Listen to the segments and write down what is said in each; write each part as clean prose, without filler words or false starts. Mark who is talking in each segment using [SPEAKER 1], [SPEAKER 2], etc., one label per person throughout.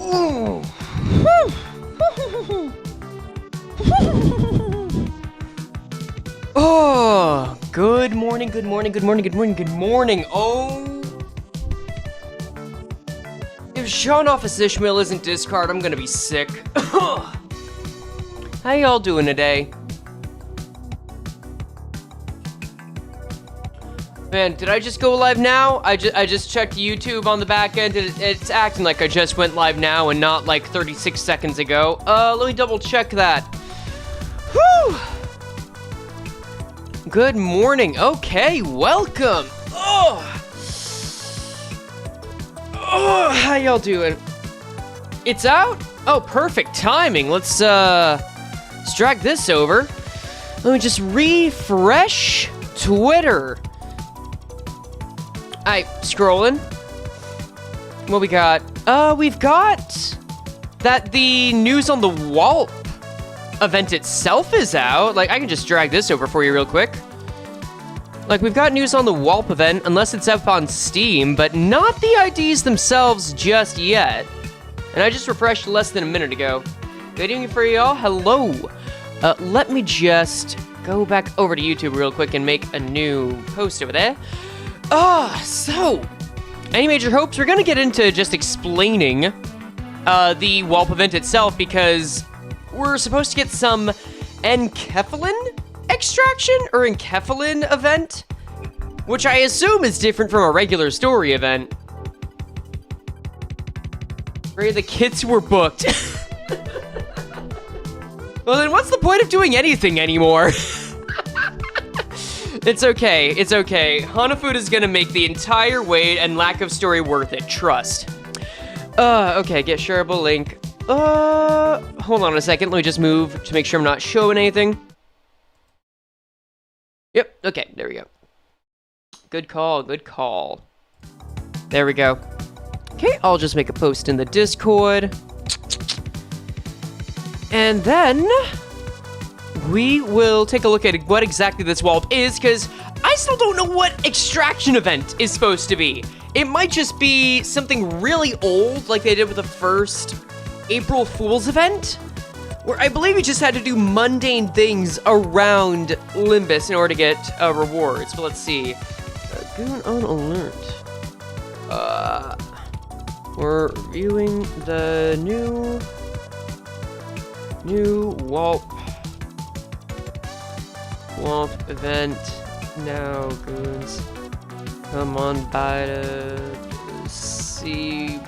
[SPEAKER 1] Ooh. Oh, good morning, good morning, good morning, good morning, good morning. Oh. If Sean off as Ishmael isn't discard, I'm gonna be sick. How y'all doing today? Man, did I just go live now? I just checked YouTube on the back end, and it's acting like I just went live now and not like 36 seconds ago. Let me double check that. Whew! Good morning. Okay, welcome. Oh, how y'all doing? It's out? Oh, perfect timing. Let's drag this over. Let me just refresh Twitter. Alright, scrolling. What we got? We've got that the news on the Walp event itself is out. Like, I can just drag this over for you real quick. Like, we've got news on the Walp event, unless it's up on Steam, but not the IDs themselves just yet. And I just refreshed less than a minute ago. Good evening for y'all. Hello. Let me just go back over to YouTube real quick and make a new post over there. So, any major hopes? We're gonna get into just explaining the Walp event itself, because we're supposed to get some enkephalin extraction or enkephalin event, which I assume is different from a regular story event. Frey, the kids were booked. Well, then what's the point of doing anything anymore? It's okay, it's okay. Hanafood is gonna make the entire wait and lack of story worth it, trust. Okay, get shareable link. Hold on a second, let me just move to make sure I'm not showing anything. Yep, okay, there we go. Good call, good call. There we go. Okay, I'll just make a post in the Discord. And then we will take a look at what exactly this Walp is, because I still don't know what extraction event is supposed to be. It might just be something really old, like they did with the first April Fool's event, where I believe you just had to do mundane things around Limbus in order to get rewards. But let's see. Goon on alert. We're reviewing the new Walp event now, goons. Come on by to see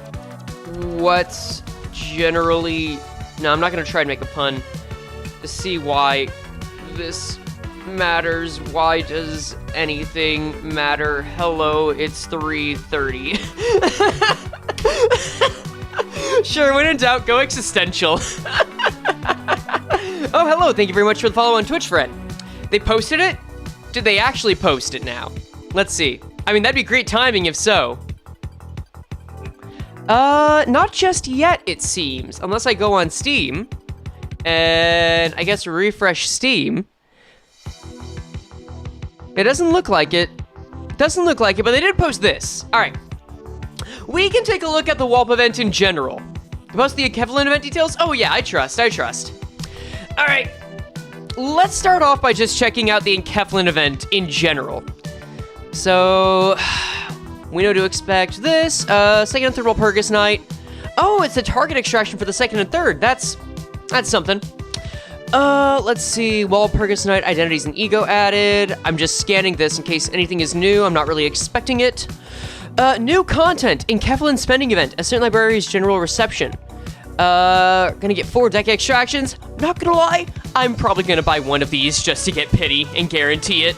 [SPEAKER 1] what's generally... No, I'm not gonna try to make a pun. To see why this matters. Why does anything matter? Hello, it's 3:30. Sure, when in doubt, go existential. Oh, hello, thank you very much for the follow on Twitch, Fred. They posted it? Did they actually post it now? Let's see. I mean, that'd be great timing if so. Not just yet, it seems. Unless I go on Steam, and I guess refresh Steam. It doesn't look like it. Doesn't look like it, but they did post this. All right. We can take a look at the Walp event in general. Post the enkephalin event details? Oh yeah, I trust. All right. Let's start off by just checking out the enkephalin event in general. So, we know to expect this. Second and third Walpurgis night. Oh, it's a target extraction for the second and third. That's something. Let's see. Walpurgis night, Identities and e.g.o added. I'm just scanning this in case anything is new. I'm not really expecting it. New content, enkephalin spending event, a certain library's general reception. Gonna get 4 deck extractions. Not gonna lie, I'm probably gonna buy one of these just to get pity and guarantee it.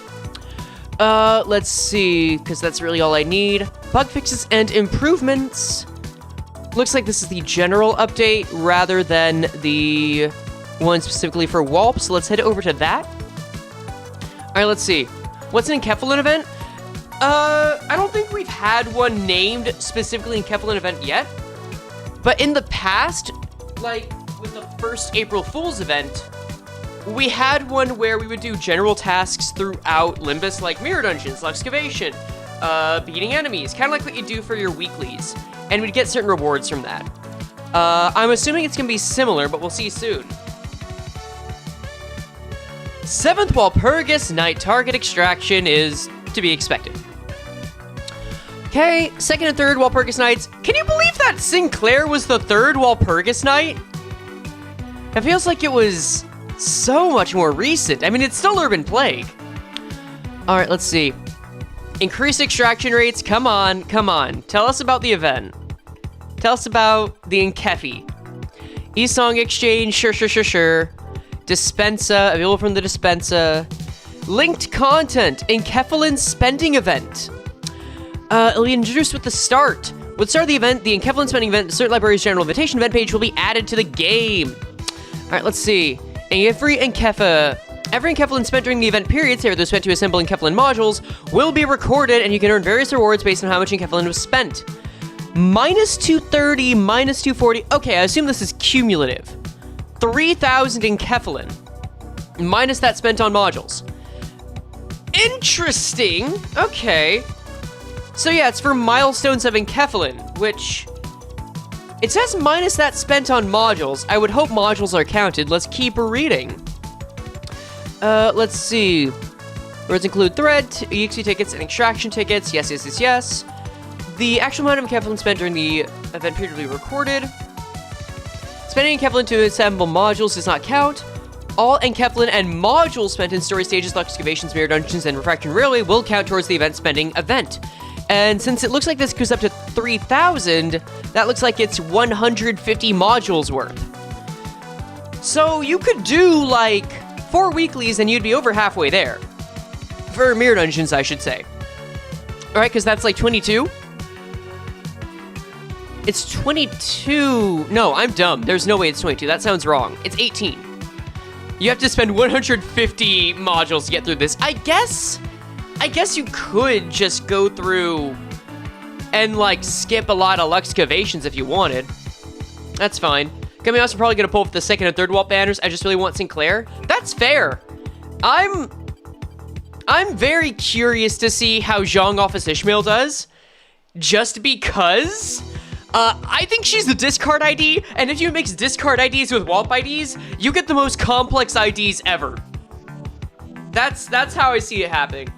[SPEAKER 1] Let's see, because that's really all I need. Bug fixes and improvements. Looks like this is the general update rather than the one specifically for Walp, so let's head over to that. All right, let's see. What's an enkephalin event? I don't think we've had one named specifically enkephalin event yet. But in the past, like with the first April Fool's event, we had one where we would do general tasks throughout Limbus, like mirror dungeons, excavation, beating enemies, kind of like what you do for your weeklies, and we'd get certain rewards from that. I'm assuming it's gonna be similar, but we'll see soon. 7th Walpurgis Night target extraction is to be expected. Okay, 2nd and 3rd Walpurgis Nights. Can you believe that Sinclair was the 3rd Walpurgis Night? It feels like it was so much more recent. I mean, it's still Urban Plague. All right, let's see. Increased extraction rates. Come on, come on. Tell us about the event. Tell us about the Inkefi. E-Song Exchange, sure. Dispensa, available from the Dispensa. Linked content, Inkephalin Spending Event. It'll be introduced with the start. With the start of the event, the Inkephalin Spending Event, the Cert Library's General Invitation event page will be added to the game. All right, let's see. Every Inkephalin spent during the event period, say those spent to assemble Inkephalin modules, will be recorded, and you can earn various rewards based on how much Inkephalin was spent. Minus 230, minus 240. Okay, I assume this is cumulative. 3,000 Inkephalin, minus that spent on modules. Interesting. Okay. So yeah, it's for milestones of Inkephalin, which... It says minus that spent on modules. I would hope modules are counted. Let's keep reading. Let's see. Words include thread, EXE tickets, and extraction tickets. Yes. The actual amount of Inkephalin spent during the event period will be recorded. Spending Inkephalin to assemble modules does not count. All Inkephalin and modules spent in story stages, excavations, mirror dungeons, and refraction railway will count towards the event spending event. And since it looks like this goes up to 3,000, that looks like it's 150 modules worth. So you could do like 4 weeklies and you'd be over halfway there. For mirror dungeons, I should say. All right, because that's like 22. It's 22. No, I'm dumb. There's no way it's 22. That sounds wrong. It's 18. You have to spend 150 modules to get through this. I guess you could just go through and like skip a lot of excavations if you wanted. That's fine. I'm also probably gonna pull for the 2nd and 3rd Walp banners. I just really want Sinclair. That's fair. I'm very curious to see how Jeong Office Ishmael does, just because I think she's the discard ID, and if you mix discard IDs with Walp IDs, you get the most complex IDs ever. That's how I see it happening.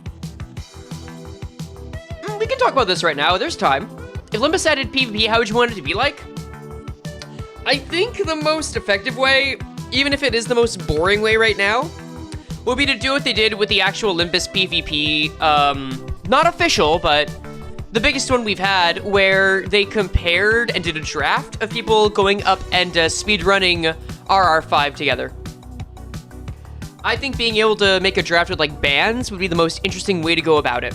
[SPEAKER 1] We can talk about this right now. There's time. If Limbus added PvP, how would you want it to be like? I think the most effective way, even if it is the most boring way right now, would be to do what they did with the actual Limbus PvP, not official, but the biggest one we've had, where they compared and did a draft of people going up and speedrunning RR5 together. I think being able to make a draft with like bands would be the most interesting way to go about it.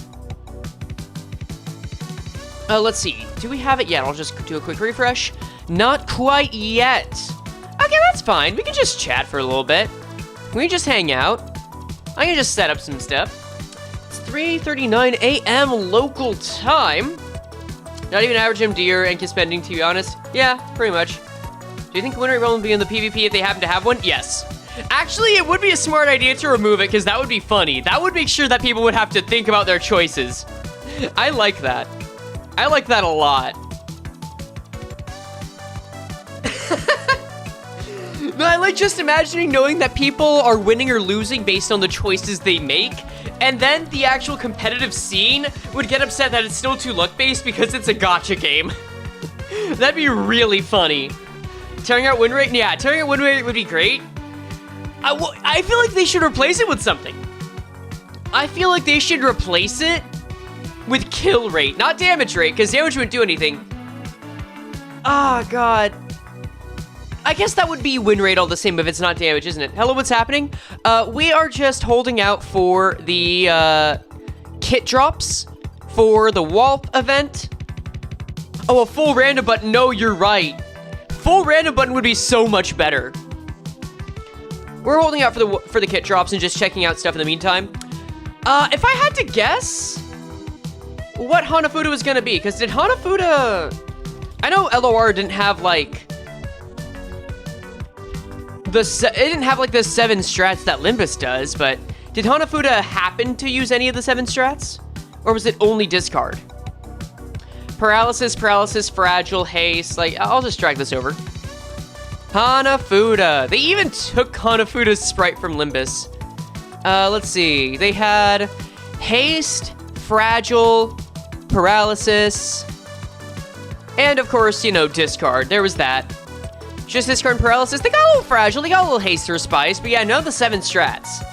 [SPEAKER 1] Let's see. Do we have it yet? I'll just do a quick refresh. Not quite yet. Okay, that's fine. We can just chat for a little bit. We can just hang out. I can just set up some stuff. It's 3:39 a.m. local time. Not even average MDer and kiss spending, to be honest. Yeah, pretty much. Do you think win rate will be in the PvP if they happen to have one? Yes. Actually, it would be a smart idea to remove it, because that would be funny. That would make sure that people would have to think about their choices. I like that. I like that a lot. No, I like just imagining knowing that people are winning or losing based on the choices they make, and then the actual competitive scene would get upset that it's still too luck-based because it's a gacha game. That'd be really funny. Tearing out win rate? Yeah, tearing out win rate would be great. I feel like they should replace it with something. I feel like they should replace it with kill rate, not damage rate, because damage wouldn't do anything. Ah, God. I guess that would be win rate all the same if it's not damage, isn't it? Hello, what's happening? We are just holding out for the kit drops for the Walp event. Oh, a full random button. No, you're right. Full random button would be so much better. We're holding out for the kit drops and just checking out stuff in the meantime. If I had to guess what Hanafuda was gonna be, because did Hanafuda... I know LOR didn't have, like... it didn't have, like, the 7 strats that Limbus does, but did Hanafuda happen to use any of the 7 strats? Or was it only discard? Paralysis, paralysis, fragile, haste. Like, I'll just drag this over. Hanafuda. They even took Hanafuda's sprite from Limbus. Let's see. They had haste, fragile, paralysis, and of course, you know, discard. There was that. Just discard and paralysis. They got a little fragile. They got a little haste or spice. But yeah, none of the 7 strats.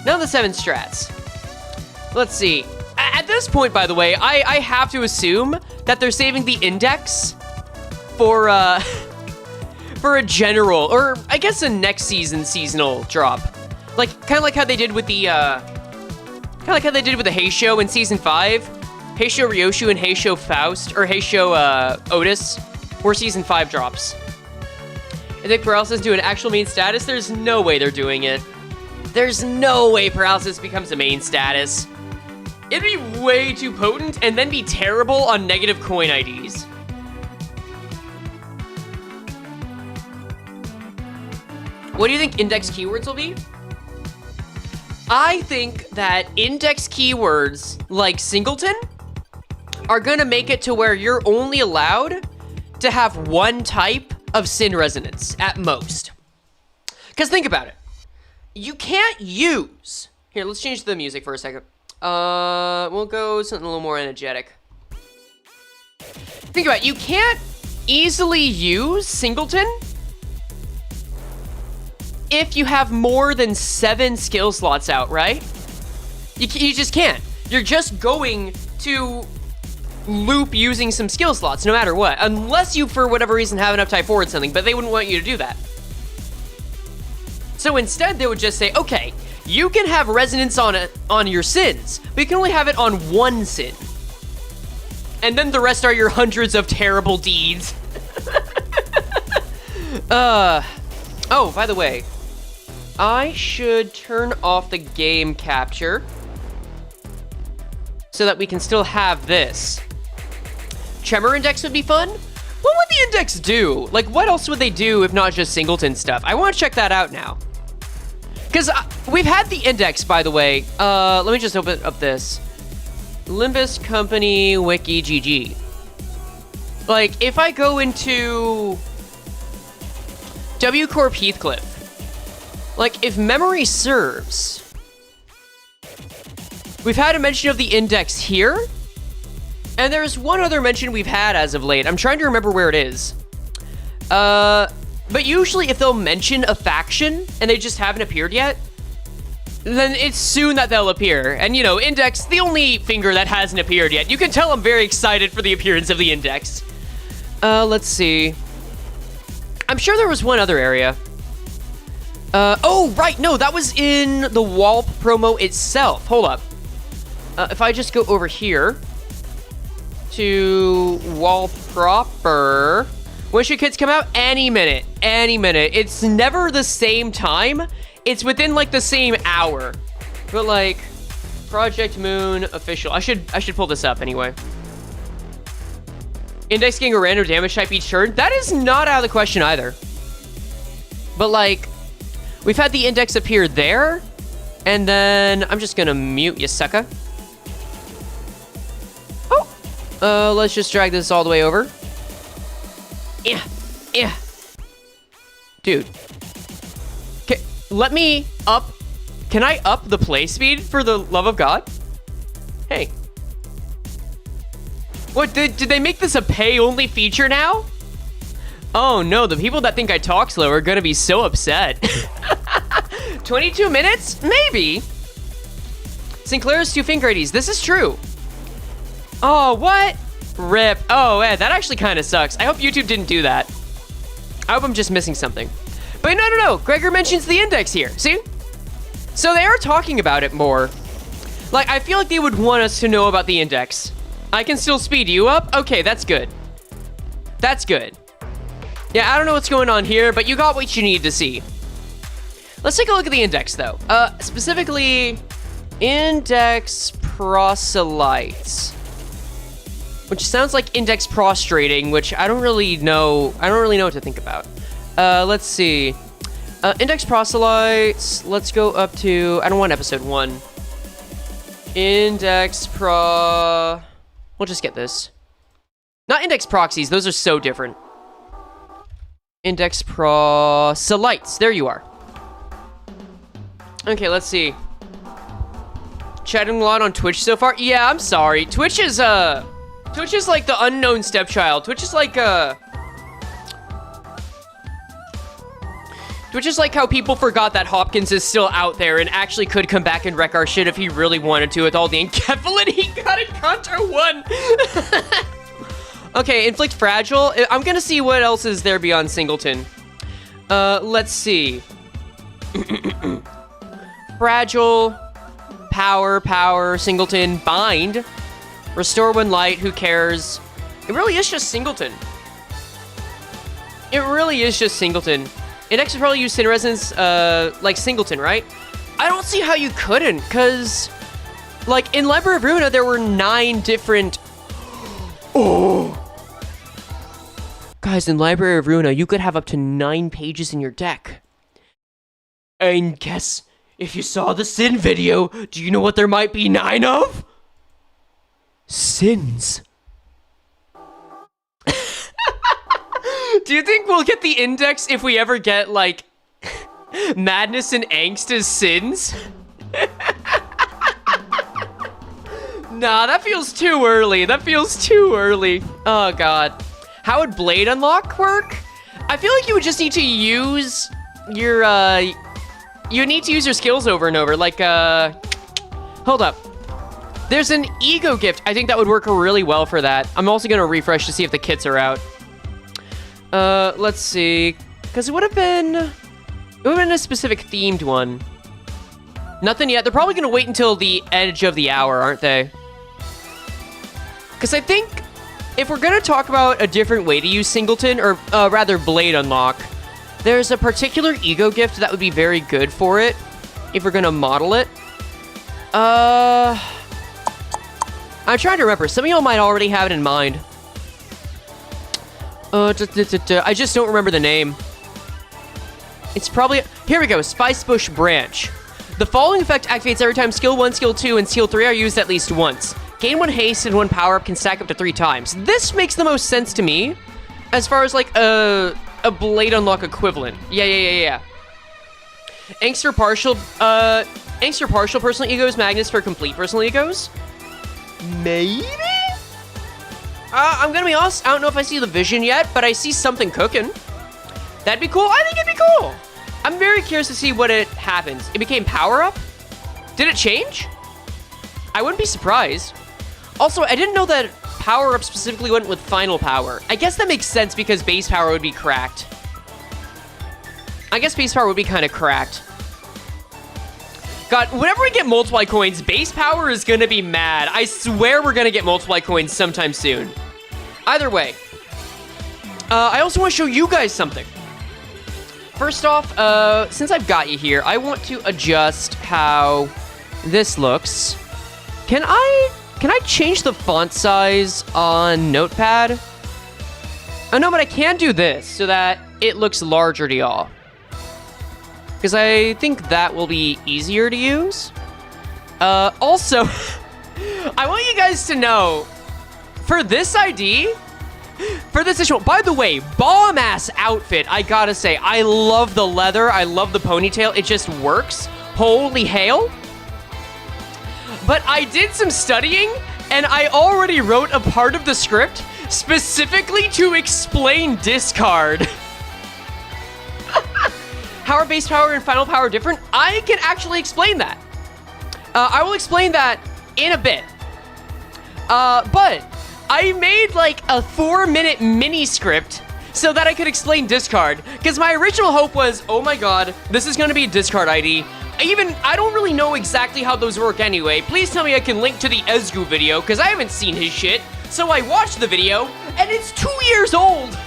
[SPEAKER 1] None of the 7 strats. Let's see. At this point, by the way, I have to assume that they're saving the index for for a general, or I guess a next season seasonal drop. Like, kind of like how they did with the, Heisho in Season 5. Heisho Ryoshu and Heisho Faust, or Heisho, Otis, were Season 5 drops. I think Paralysis do an actual main status? There's no way they're doing it. There's no way Paralysis becomes a main status. It'd be way too potent, and then be terrible on negative coin IDs. What do you think index keywords will be? I think that index keywords like singleton are gonna make it to where you're only allowed to have one type of sin resonance at most. Because think about it. You can't use... Here, let's change the music for a second. We'll go something a little more energetic. Think about it. You can't easily use singleton if you have more than 7 skill slots out, right? You just can't. You're just going to loop using some skill slots no matter what, unless you, for whatever reason, have enough type forward something, but they wouldn't want you to do that. So instead, they would just say, okay, you can have resonance on your sins, but you can only have it on one sin. And then the rest are your hundreds of terrible deeds. Oh, by the way, I should turn off the game capture so that we can still have this. Tremor index would be fun. What would the index do? Like, what else would they do if not just singleton stuff? I want to check that out now. Because we've had the index, by the way. Let me just open up this. Limbus Company Wiki GG. Like, if I go into W Corp Heathcliff, like, if memory serves, we've had a mention of the index here, and there's one other mention we've had as of late. I'm trying to remember where it is. But usually if they'll mention a faction and they just haven't appeared yet, then it's soon that they'll appear. And, you know, index, the only finger that hasn't appeared yet. You can tell I'm very excited for the appearance of the index. Let's see. I'm sure there was one other area. Oh, right, no, that was in the Walp promo itself. Hold up. If I just go over here to Walp proper, when should kids come out? Any minute, any minute. It's never the same time. It's within, like, the same hour. But, like, Project Moon official. I should pull this up anyway. Index getting a random damage type each turn. That is not out of the question either. But, like, we've had the index appear there. And then I'm just gonna mute you, sucker. Oh. Let's just drag this all the way over. Yeah. Yeah. Dude. Okay, let me up. Can I up the play speed for the love of God? Hey. What, did they make this a pay-only feature now? Oh no, the people that think I talk slow are gonna be so upset. 22 minutes? Maybe. Sinclair's 2 finger IDs. This is true. Oh, what? Rip. Oh, yeah, that actually kind of sucks. I hope YouTube didn't do that. I hope I'm just missing something. But no. Gregor mentions the index here. See? So they are talking about it more. Like, I feel like they would want us to know about the index. I can still speed you up? Okay, that's good. That's good. Yeah, I don't know what's going on here, but you got what you need to see. Let's take a look at the index, though. Specifically, index proselytes. Which sounds like index prostrating, which I don't really know what to think about. Let's see. Index proselytes, let's go up to, I don't want episode 1. Index we'll just get this. Not index proxies, those are so different. Index proselytes, there you are. Okay, let's see. Chatting a lot on Twitch so far? Yeah, I'm sorry. Twitch is like the unknown stepchild. Twitch is like how people forgot that Hopkins is still out there and actually could come back and wreck our shit if he really wanted to with all the enkephalin he got in Contra 1. Okay, inflict fragile. I'm gonna see what else is there beyond singleton. Let's see. Fragile, power, singleton, bind, restore when light, who cares? It really is just singleton. It really is just singleton. Index would probably use Sin Resonance, like singleton, right? I don't see how you couldn't, because, like, in Library of Ruina, there were 9 different... Oh! Guys, in Library of Ruina, you could have up to 9 pages in your deck. And guess, if you saw the Sin video, do you know what there might be 9 of? Sins. Do you think we'll get the index if we ever get, like, madness and angst as sins? Nah, that feels too early. That feels too early. Oh, God. How would Blade Unlock work? I feel like you would just need to use your, you need to use your skills over and over. Like, hold up. There's an e.g.o gift. I think that would work really well for that. I'm also going to refresh to see if the kits are out. Let's see. Because it would have been a specific themed one. Nothing yet. They're probably going to wait until the edge of the hour, aren't they? Because I think if we're going to talk about a different way to use singleton, or rather Blade Unlock, there's a particular e.g.o gift that would be very good for it, if we're going to model it. I'm trying to remember. Some of y'all might already have it in mind. I just don't remember the name. It's probably... Here we go. Spice Bush Branch. The following effect activates every time Skill 1, Skill 2, and Skill 3 are used at least once. Gain 1 haste and 1 power-up can stack up to 3 times. This makes the most sense to me, as far as, like, a Blade Unlock equivalent. Yeah. Angst for partial personal egos, Magnus for complete personal egos? Maybe? I'm gonna be honest, I don't know if I see the vision yet, but I see something cooking. That'd be cool. I think it'd be cool. I'm very curious to see what it happens. It became power-up? Did it change? I wouldn't be surprised. Also, I didn't know that power-up specifically went with final power. I guess that makes sense because base power would be cracked. I guess base power would be kind of cracked. God, whenever we get multiply coins, base power is gonna be mad. I swear we're gonna get multiply coins sometime soon. Either way, I also want to show you guys something. First off, since I've got you here, I want to adjust how this looks. Can I change the font size on Notepad? Oh no, but I can do this so that it looks larger to y'all. Because I think that will be easier to use. Also, I want you guys to know, for this ID, for this issue, by the way, bomb-ass outfit, I gotta say. I love the leather, I love the ponytail, it just works. Holy hail. But I did some studying, and I already wrote a part of the script specifically to explain discard. How are base power and final power different? I can actually explain that. I will explain that in a bit. But I made like a 4-minute mini script so that I could explain discard. Because my original hope was, oh my god, this is going to be a discard ID. I don't really know exactly how those work anyway. Please tell me I can link to the e.g.o video, because I haven't seen his shit. So I watched the video, and it's 2 years old.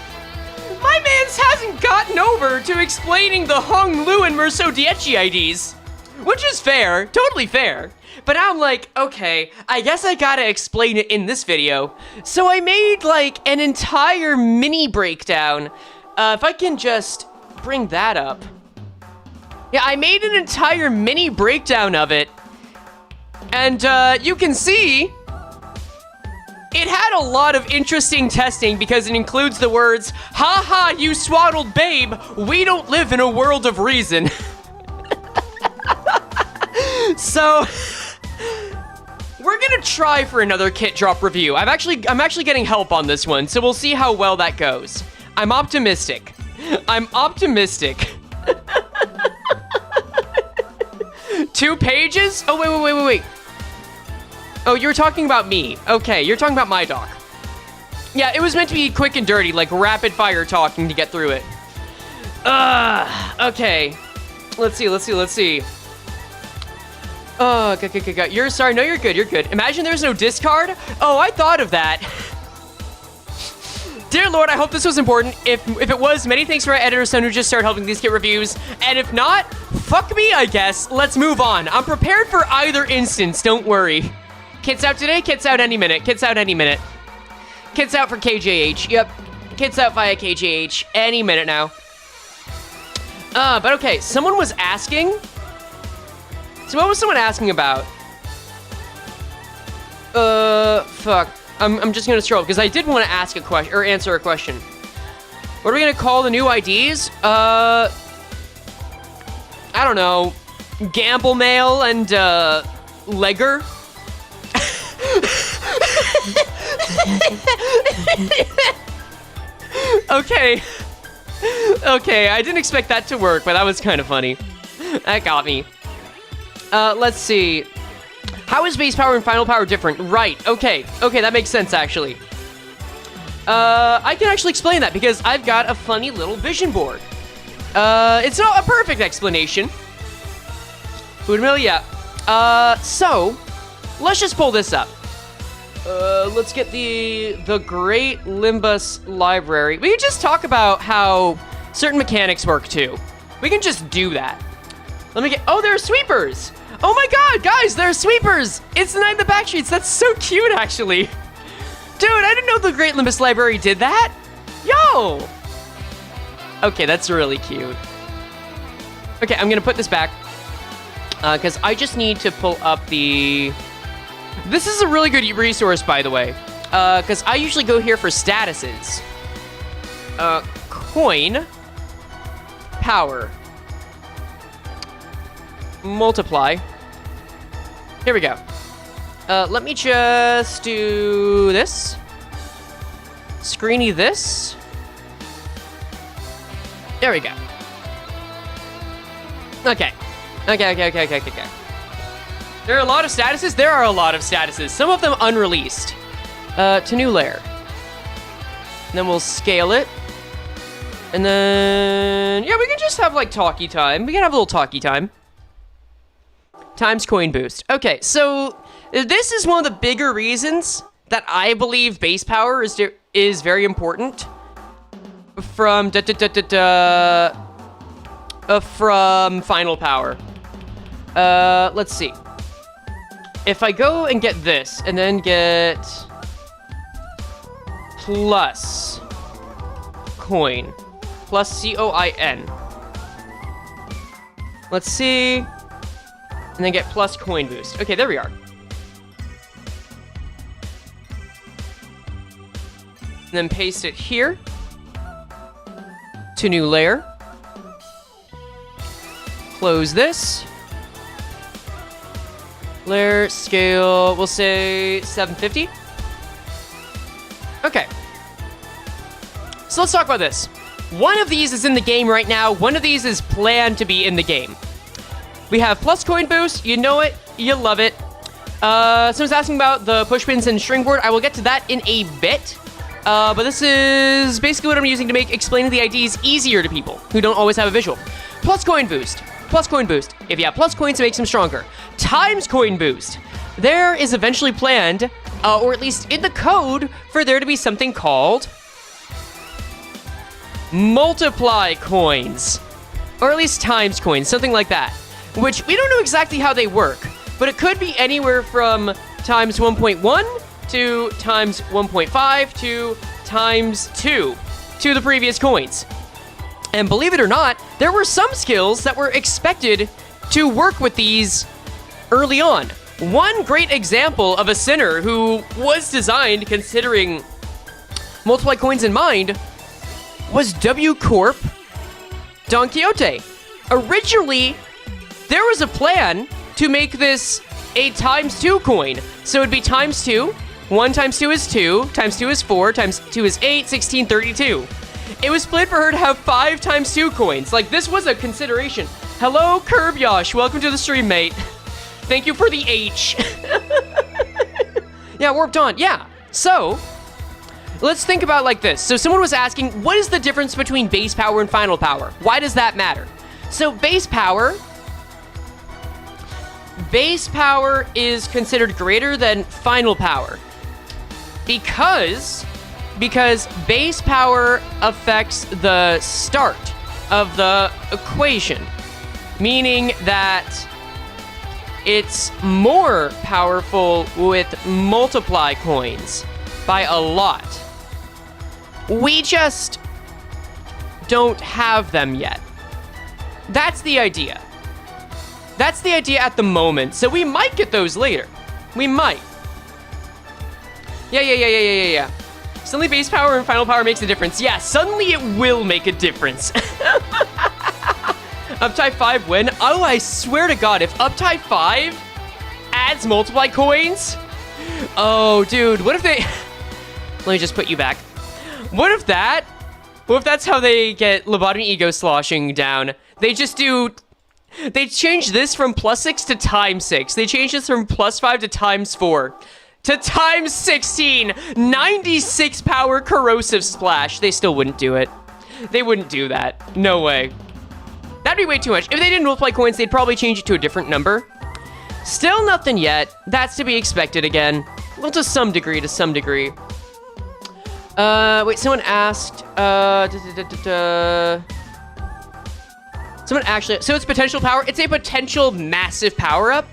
[SPEAKER 1] My mans hasn't gotten over to explaining the Hong Lu and Merceau Dietchi IDs. Which is fair, totally fair. But now I'm like, okay, I guess I gotta explain it in this video. So I made like an entire mini breakdown. If I can just bring that up. Yeah, I made an entire mini breakdown of it. And you can see It had a lot of interesting testing because it includes the words, "Ha ha, you swaddled babe, we don't live in a world of reason." So, we're gonna try for another kit drop review. I'm actually getting help on this one, so we'll see how well that goes. I'm optimistic. I'm optimistic. 2 pages? Oh, wait. Oh, you were talking about me. Okay, you're talking about my doc. Yeah, it was meant to be quick and dirty, like rapid fire talking to get through it. Okay. Let's see. Oh, okay. You're sorry. No, you're good. Imagine there's no discard. Oh, I thought of that. Dear Lord, I hope this was important. If it was, many thanks for our editor son who just started helping these kit reviews. And if not, fuck me, I guess. Let's move on. I'm prepared for either instance, don't worry. Kits out today, kits out any minute. Kits out for KJH. Yep. Kits out via KJH any minute now. But okay, someone was asking. So what was someone asking about? Fuck. I'm just gonna scroll because I did want to ask a question or answer a question. What are we gonna call the new IDs? I don't know. Gamble Mail and Legger. Okay, I didn't expect that to work, but that was kind of funny. That got me. Let's see. How is base power and final power different? Right, okay, that makes sense, actually. I can actually explain that because I've got a funny little vision board. It's not a perfect explanation. Food mill, yeah. So, let's just pull this up. Let's get the Great Limbus Library. We can just talk about how certain mechanics work, too. We can just do that. Let me get... Oh, there are sweepers! Oh my god, guys, there are sweepers! It's the Night in the Backstreets. That's so cute, actually. Dude, I didn't know the Great Limbus Library did that. Yo! Okay, that's really cute. Okay, I'm gonna put this back. Because I just need to pull up the... This is a really good resource, by the way. Because I usually go here for statuses. Coin. Power. Multiply. Here we go. Let me just do this. Screeny this. There we go. Okay. There are a lot of statuses? There are a lot of statuses. Some of them unreleased. To new layer. And then we'll scale it. And then... Yeah, we can just have, like, talkie time. We can have a little talkie time. Times coin boost. Okay, so this is one of the bigger reasons that I believe base power is very important from from final power. Let's see. If I go and get this and then get plus coin plus COIN. Let's see. And then get plus coin boost. Okay, there we are. And then paste it here to new layer. Close this. Layer scale, we'll say 750. Okay. So let's talk about this. One of these is in the game right now. One of these is planned to be in the game. We have plus coin boost. You know it. You love it. Someone's asking about the push pins and string board. I will get to that in a bit. But this is basically what I'm using to make explaining the IDs easier to people who don't always have a visual. Plus coin boost. Plus coin boost. If you have plus coins, it makes them stronger. Times coin boost. There is eventually planned, or at least in the code, for there to be something called multiply coins. Or at least times coins, something like that. Which we don't know exactly how they work, but it could be anywhere from times 1.1 to times 1.5 to times 2 to the previous coins. And believe it or not, there were some skills that were expected to work with these early on. One great example of a sinner who was designed considering multiply coins in mind was W Corp Don Quixote. Originally, there was a plan to make this a ×2 coin. So it'd be ×2. 1 times 2 is 2, times 2 is 4, times 2 is 8, 16, 32. It was planned for her to have 5 ×2 coins. Like, this was a consideration. Hello, Curb Yosh. Welcome to the stream, mate. Thank you for the H. Yeah, Warped On. Yeah. So, let's think about it like this. So someone was asking, what is the difference between base power and final power? Why does that matter? So base power is considered greater than final power because base power affects the start of the equation, meaning that it's more powerful with multiply coins by a lot. We just don't have them yet. That's the idea. That's the idea at the moment. So we might get those later. We might. Yeah. Suddenly base power and final power makes a difference. Yeah, suddenly it will make a difference. Uptype 5 win? Oh, I swear to God, if Uptype 5 adds multiply coins? Oh, dude, what if they... Let me just put you back. What if that's how they get lobotomy ego sloshing down? They just do... They change this from +6 to ×6. They change this from +5 to ×4. To ×16. 96 power corrosive splash. They still wouldn't do it. They wouldn't do that. No way. That'd be way too much. If they didn't multiply coins, they'd probably change it to a different number. Still nothing yet. That's to be expected again. Well, to some degree, Wait, someone asked, Someone actually, so it's potential power. It's a potential massive power-up,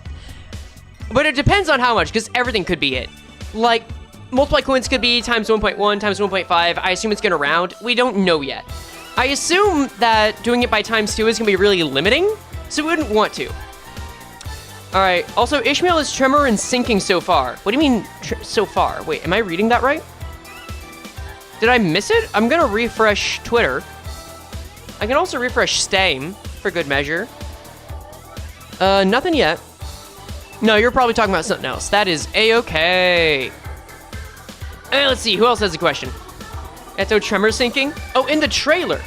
[SPEAKER 1] but it depends on how much, because everything could be it. Like, multiply coins could be ×1.1, ×1.5. I assume it's gonna round. We don't know yet. I assume that doing it by ×2 is gonna be really limiting, so we wouldn't want to. All right, also, Ishmael is tremor and sinking so far. What do you mean, so far? Wait, am I reading that right? Did I miss it? I'm gonna refresh Twitter. I can also refresh Steam, for good measure. Nothing yet. No, you're probably talking about something else. That is A-okay. Let's see, who else has a question? Eto tremor sinking? Oh, in the trailer.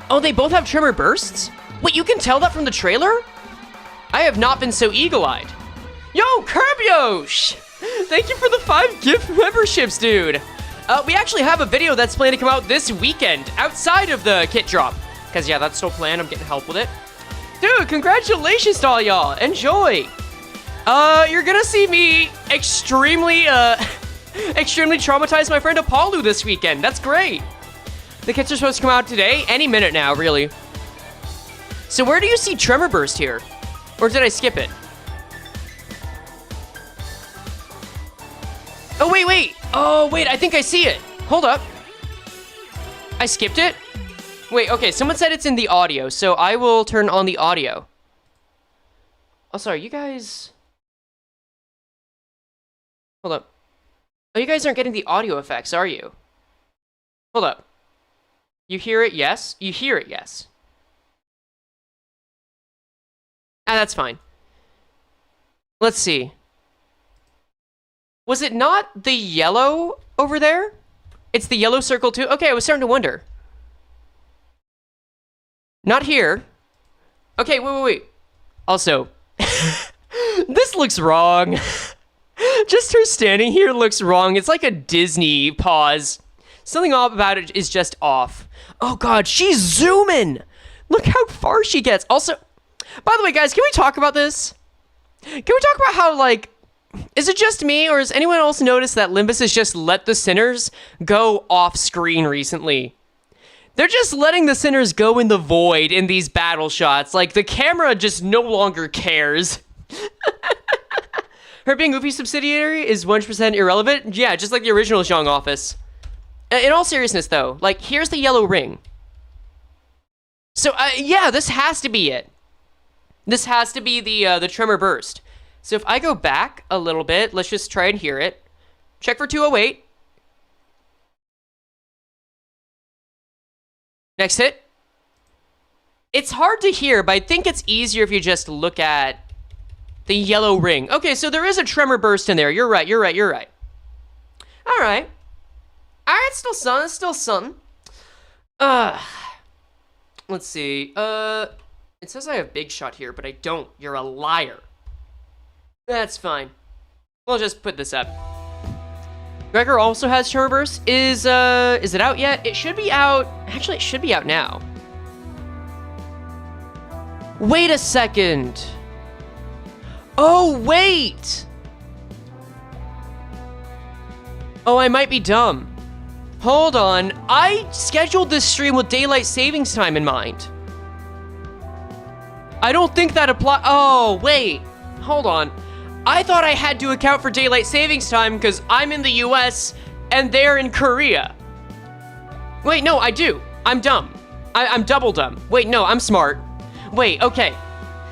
[SPEAKER 1] Oh, they both have tremor bursts? Wait, you can tell that from the trailer? I have not been so eagle-eyed. Yo, Curbiosh! Thank you for the 5 gift memberships, dude. We actually have a video that's planned to come out this weekend outside of the kit drop. Because, yeah, that's still planned. I'm getting help with it. Dude, congratulations to all y'all. Enjoy. You're gonna see me extremely traumatize my friend Apollo this weekend. That's great. The kits are supposed to come out today. Any minute now, really. So where do you see Tremor Burst here? Or did I skip it? Oh, wait. Oh, wait, I think I see it. Hold up. I skipped it? Wait, okay, someone said it's in the audio, so I will turn on the audio. Oh, sorry, you guys... Hold up. Oh, you guys aren't getting the audio effects, are you? Hold up. You hear it, yes? You hear it, yes. That's fine. Let's see. Was it not the yellow over there? It's the yellow circle too? Okay, I was starting to wonder. Not here. Okay, wait. Also, this looks wrong. Just her standing here looks wrong. It's like a Disney pause. Something off about it is just off. Oh God, she's zooming. Look how far she gets. Also, by the way, guys, can we talk about this? Can we talk about how, like, is it just me, or has anyone else noticed that Limbus has just let the sinners go off screen recently? They're just letting the sinners go in the void in these battle shots. Like, the camera just no longer cares. Her being Goofy's subsidiary is 100% irrelevant? Yeah, just like the original Jeong office. In all seriousness, though, like, here's the yellow ring. So, yeah, this has to be it. This has to be the Tremor Burst. So if I go back a little bit, let's just try and hear it. Check for 208. Next hit. It's hard to hear, but I think it's easier if you just look at the yellow ring. Okay, so there is a tremor burst in there. You're right. All right. Still sun. It's still sun. Let's see. It says I have big shot here, but I don't. You're a liar. That's fine. We'll just put this up. Gregor also has tremor burst. Is it out yet? It should be out. Actually, it should be out now. Wait a second. Oh, wait. Oh, I might be dumb. Hold on. I scheduled this stream with daylight savings time in mind. I don't think that applies. Oh, wait. Hold on. I thought I had to account for daylight savings time because I'm in the US and they're in Korea. Wait, no, I do. I'm dumb. I'm double dumb. Wait, no, I'm smart. Wait, okay.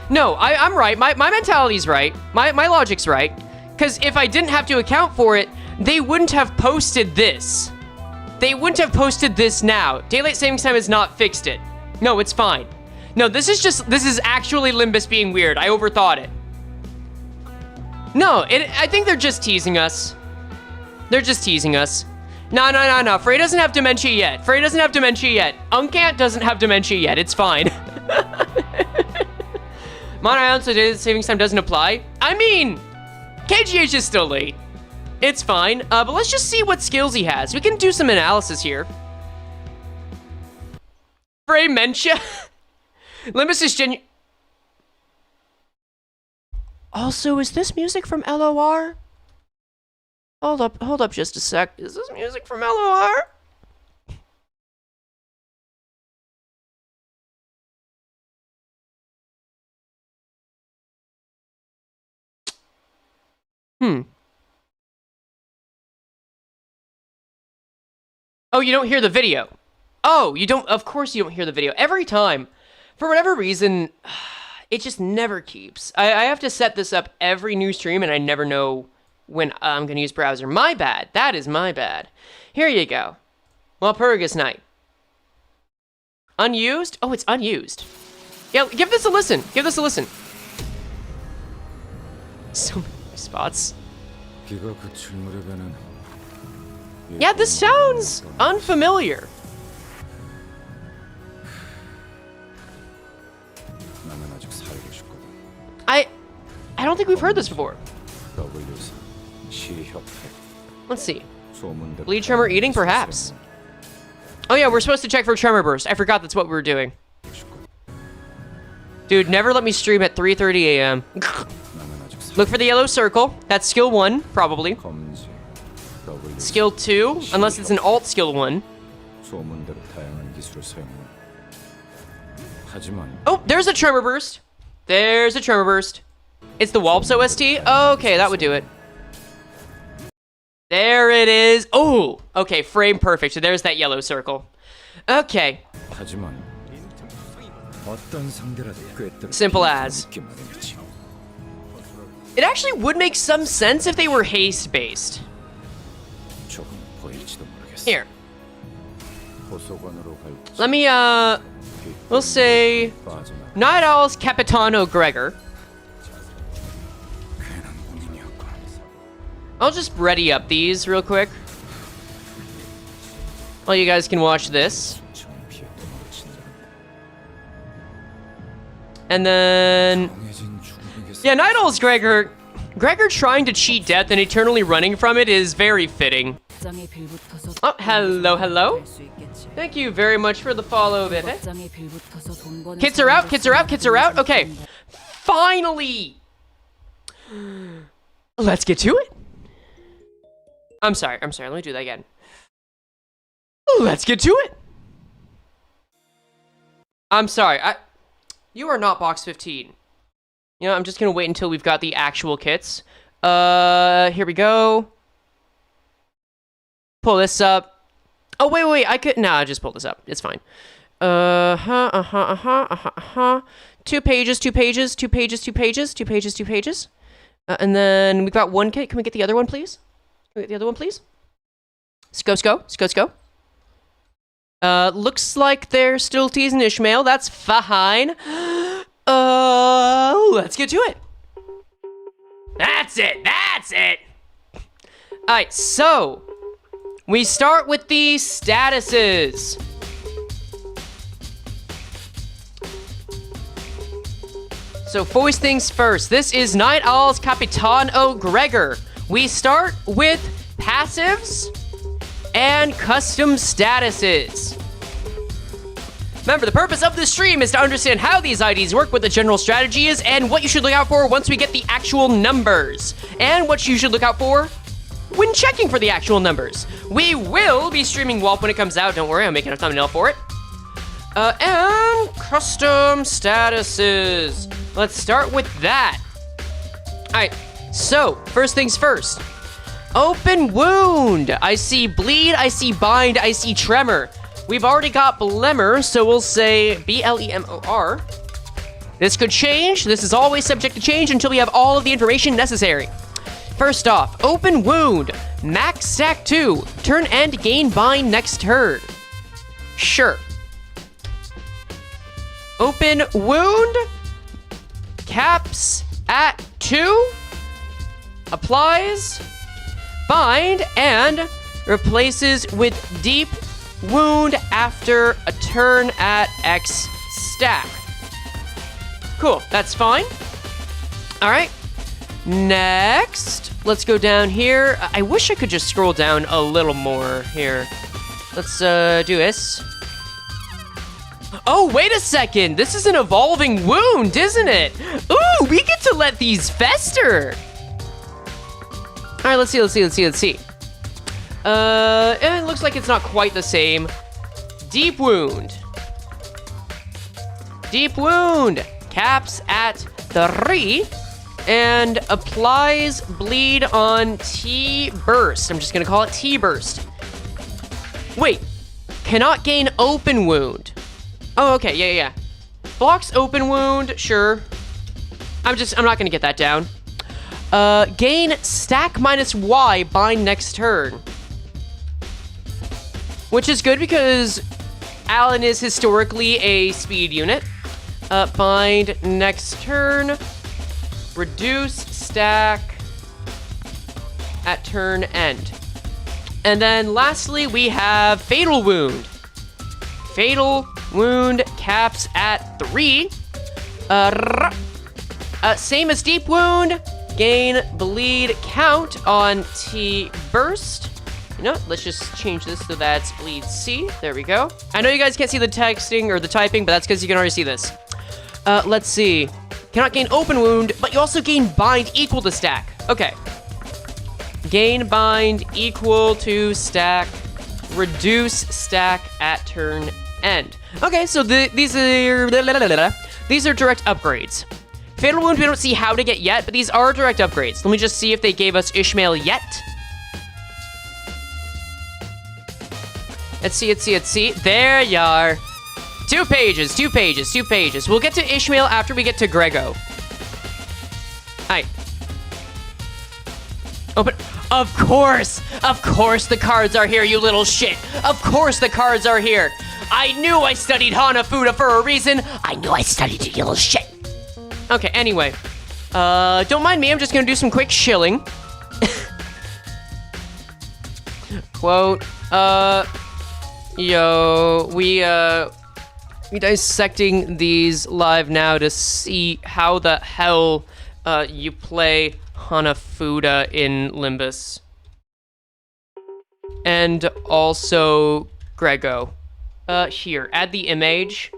[SPEAKER 1] No, I'm right. My mentality's right. My logic's right. Because if I didn't have to account for it, they wouldn't have posted this. They wouldn't have posted this now. Daylight savings time has not fixed it. No, it's fine. No, this is actually Limbus being weird. I overthought it. No, I think they're just teasing us. They're just teasing us. No. Frey doesn't have dementia yet. Uncant doesn't have dementia yet. It's fine. Mono ounce of daylight savings time doesn't apply. I mean, KGH is still late. It's fine. But let's just see what skills he has. We can do some analysis here. Frey mentia. Limbus is genuine. Also, is this music from LOR? Hold up just a sec. Is this music from LOR? Oh, you don't hear the video. Oh, you don't, of course you don't hear the video. Every time. For whatever reason, it just never keeps. I have to set this up every new stream and I never know when I'm gonna use browser. My bad. That is my bad. Here you go. Walpurgis night. Unused? Oh, it's unused. Yeah, give this a listen. So many spots. Yeah, this sounds unfamiliar. I don't think we've heard this before. Let's see. Bleed tremor eating, perhaps. Oh yeah, we're supposed to check for tremor burst. I forgot that's what we were doing. Dude, never let me stream at 3:30 a.m. Look for the yellow circle. That's skill 1, probably. Skill 2, unless it's an alt skill 1. Oh, there's a tremor burst. It's the Walp's OST? Okay, that would do it. There it is. Oh, okay, frame perfect. So there's that yellow circle. Okay. Simple as. It actually would make some sense if they were haste-based. Here. Let me, we'll say Night Owls, Capitano, Gregor. I'll just ready up these real quick. While you guys can watch this. And then... yeah, Night Owls, Gregor. Gregor trying to cheat death and eternally running from it is very fitting. Oh, hello. Thank you very much for the follow, Vivid. Kits are out. Okay. Finally! Let's get to it. I'm sorry. Let me do that again. Let's get to it. I'm sorry. You are not box 15. You know, I'm just gonna wait until we've got the actual kits. Here we go. Pull this up. Oh, wait. I could... nah, just pull this up. It's fine. 2 pages. And then we've got 1K. Can we get the other one, please? Can we get the other one, please? Go. Looks like they're still teasing Ishmael. That's fine. Let's get to it. That's it. Alright, so we start with the statuses. So first things first, this is Night Owl's Capitano Gregor. We start with passives and custom statuses. Remember, the purpose of this stream is to understand how these IDs work, what the general strategy is, and what you should look out for once we get the actual numbers. And what you should look out for when checking for the actual numbers. We will be streaming Walp when it comes out. Don't worry, I'm making a thumbnail for it. And custom statuses. Let's start with that. Alright, so first things first. Open wound. I see bleed, I see bind, I see tremor. We've already got Blemor, so we'll say B-L-E-M-O-R. This could change. This is always subject to change until we have all of the information necessary. First off, open wound. Max stack 2. Turn end, gain bind next turn. Sure. Open wound. Caps at 2. Applies. Bind and replaces with deep wound after a turn at X stack. Cool, that's fine. All right, next, let's go down here. I wish I could just scroll down a little more here. Let's do this. Oh, wait a second. This is an evolving wound, isn't it? Ooh, we get to let these fester. All right, let's see. It looks like it's not quite the same. Deep wound. Deep wound. Caps at 3 and applies bleed on T-burst. I'm just gonna call it T-burst. Wait, cannot gain open wound. Oh, okay, yeah. Blocks open wound, sure. I'm not gonna get that down. Gain stack minus Y bind next turn. Which is good because Alan is historically a speed unit. Bind next turn. Reduce stack at turn end. And then lastly, we have Fatal Wound. Fatal Wound caps at 3. Same as Deep Wound. Gain bleed count on T-burst. You know, let's just change this so that's bleed C. There we go. I know you guys can't see the texting or the typing, but that's because you can already see this. Let's see. Cannot gain open wound, but you also gain bind equal to stack. Okay. Gain bind equal to stack. Reduce stack at turn end. Okay, so these are direct upgrades. Fatal Wound we don't see how to get yet, but these are direct upgrades. Let me just see if they gave us Ishmael yet. Let's see. There you are. 2 pages. We'll get to Ishmael after we get to Gregor. Alright. Open. Of course the cards are here, you little shit. Of course the cards are here. I knew I studied Hanafuda for a reason. I knew I studied you little shit. Okay, anyway. Don't mind me, I'm just gonna do some quick shilling. Quote, we dissecting these live now to see how the hell you play Hanafuda in Limbus. And also Gregor. Here, add the image.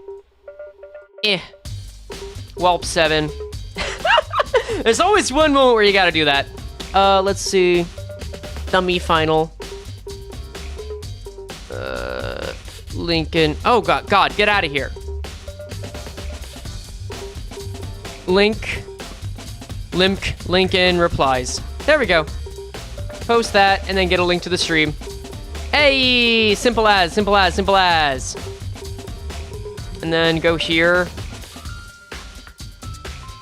[SPEAKER 1] Walp 7. There's always one moment where you gotta do that. Let's see. Dummy final. Lincoln. Oh, God, get out of here. Lincoln replies. There we go. Post that, and then get a link to the stream. Hey, simple as. And then go here.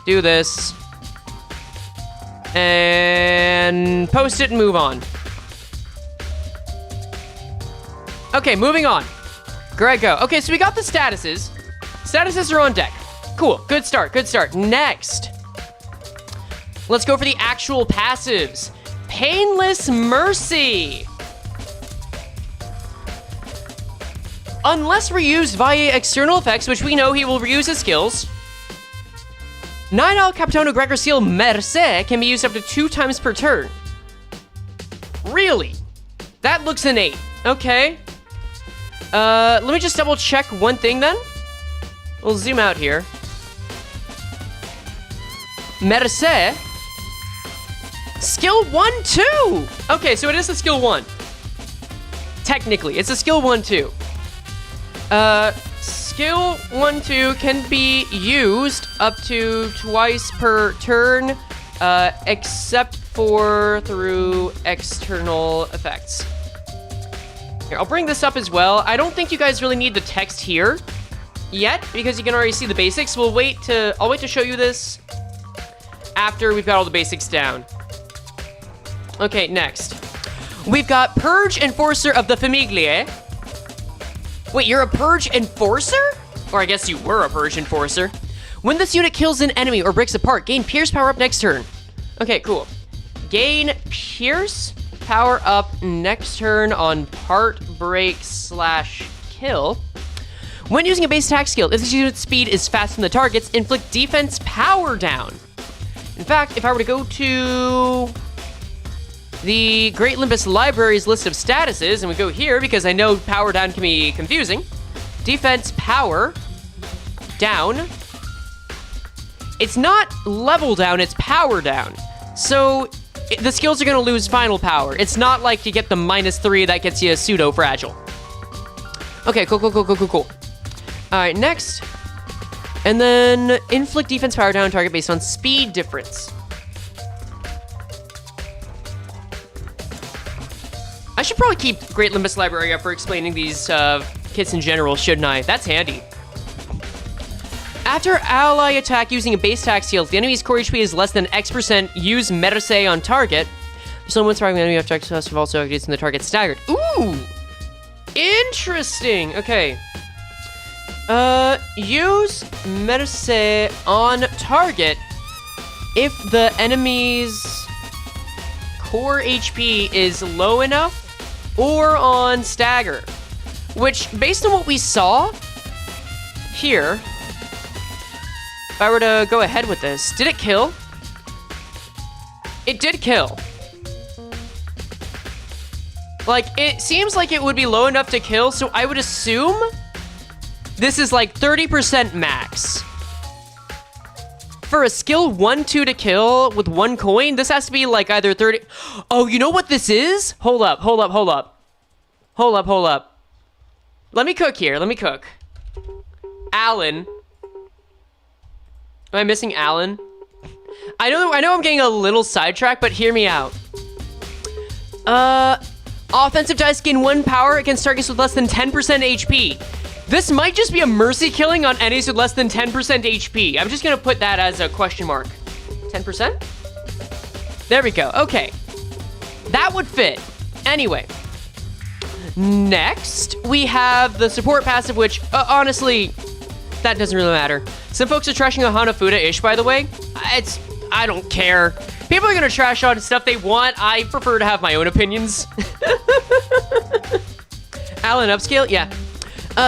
[SPEAKER 1] Do this. And post it and move on. Okay, moving on. Gregor. Okay, so we got the statuses. Statuses are on deck. Cool, good start, good start. Next, let's go for the actual passives. Painless Mercy. Unless reused via external effects, which we know he will reuse his skills, 9 Capitano Gregor Seal Merce can be used up to 2 times per turn. Really? That looks innate. Okay. Let me just double check one thing then. We'll zoom out here. Merce. Skill 1, 2. Okay, so it is a skill 1. Technically, it's a skill 1, 2. Skill 1, 2 can be used up to twice per turn, except for through external effects. Here, I'll bring this up as well. I don't think you guys really need the text here yet, because you can already see the basics. I'll wait to show you this after we've got all the basics down. Okay, next. We've got Purge Enforcer of the Famiglie. Wait, you're a Purge Enforcer? Or I guess you were a Purge Enforcer. When this unit kills an enemy or breaks apart, gain Pierce power up next turn. Okay, cool. Gain Pierce power up next turn on part break / kill. When using a base attack skill, if this unit's speed is faster than the target's, inflict defense power down. In fact, if I were to go to the Great Limbus Library's list of statuses, and we go here because I know power down can be confusing. Defense power down. It's not level down, it's power down. So the skills are going to lose final power. It's not like you get the -3 that gets you a pseudo fragile. Okay, cool. All right, next. And then inflict defense power down target based on speed difference. I should probably keep Great Limbus Library up for explaining these kits in general, shouldn't I? That's handy. After ally attack using a base attack skill, if the enemy's core HP is less than X%, use Merce on target. Someone's targeting the enemy object have also using the target staggered. Ooh! Interesting! Okay. Use Merce on target if the enemy's core HP is low enough or on stagger. Which, based on what we saw here, if I were to go ahead with this, did it kill? It did kill. Like, it seems like it would be low enough to kill, so I would assume this is like 30% max. For a skill 1, 2 to kill with 1 coin, this has to be like either 30... Oh, you know what this is? Hold up. Let me cook here, Alan. Am I missing Alan? I know I'm getting a little sidetracked, but hear me out. Offensive dice gain 1 power against targets with less than 10% HP. This might just be a mercy killing on enemies with less than 10% HP. I'm just gonna put that as a question mark. 10%? There we go, okay. That would fit. Anyway. Next, we have the support passive, which, honestly, that doesn't really matter. Some folks are trashing on Hanafuda-ish, by the way. I don't care. People are gonna trash on stuff they want. I prefer to have my own opinions. Alan upscale? Yeah.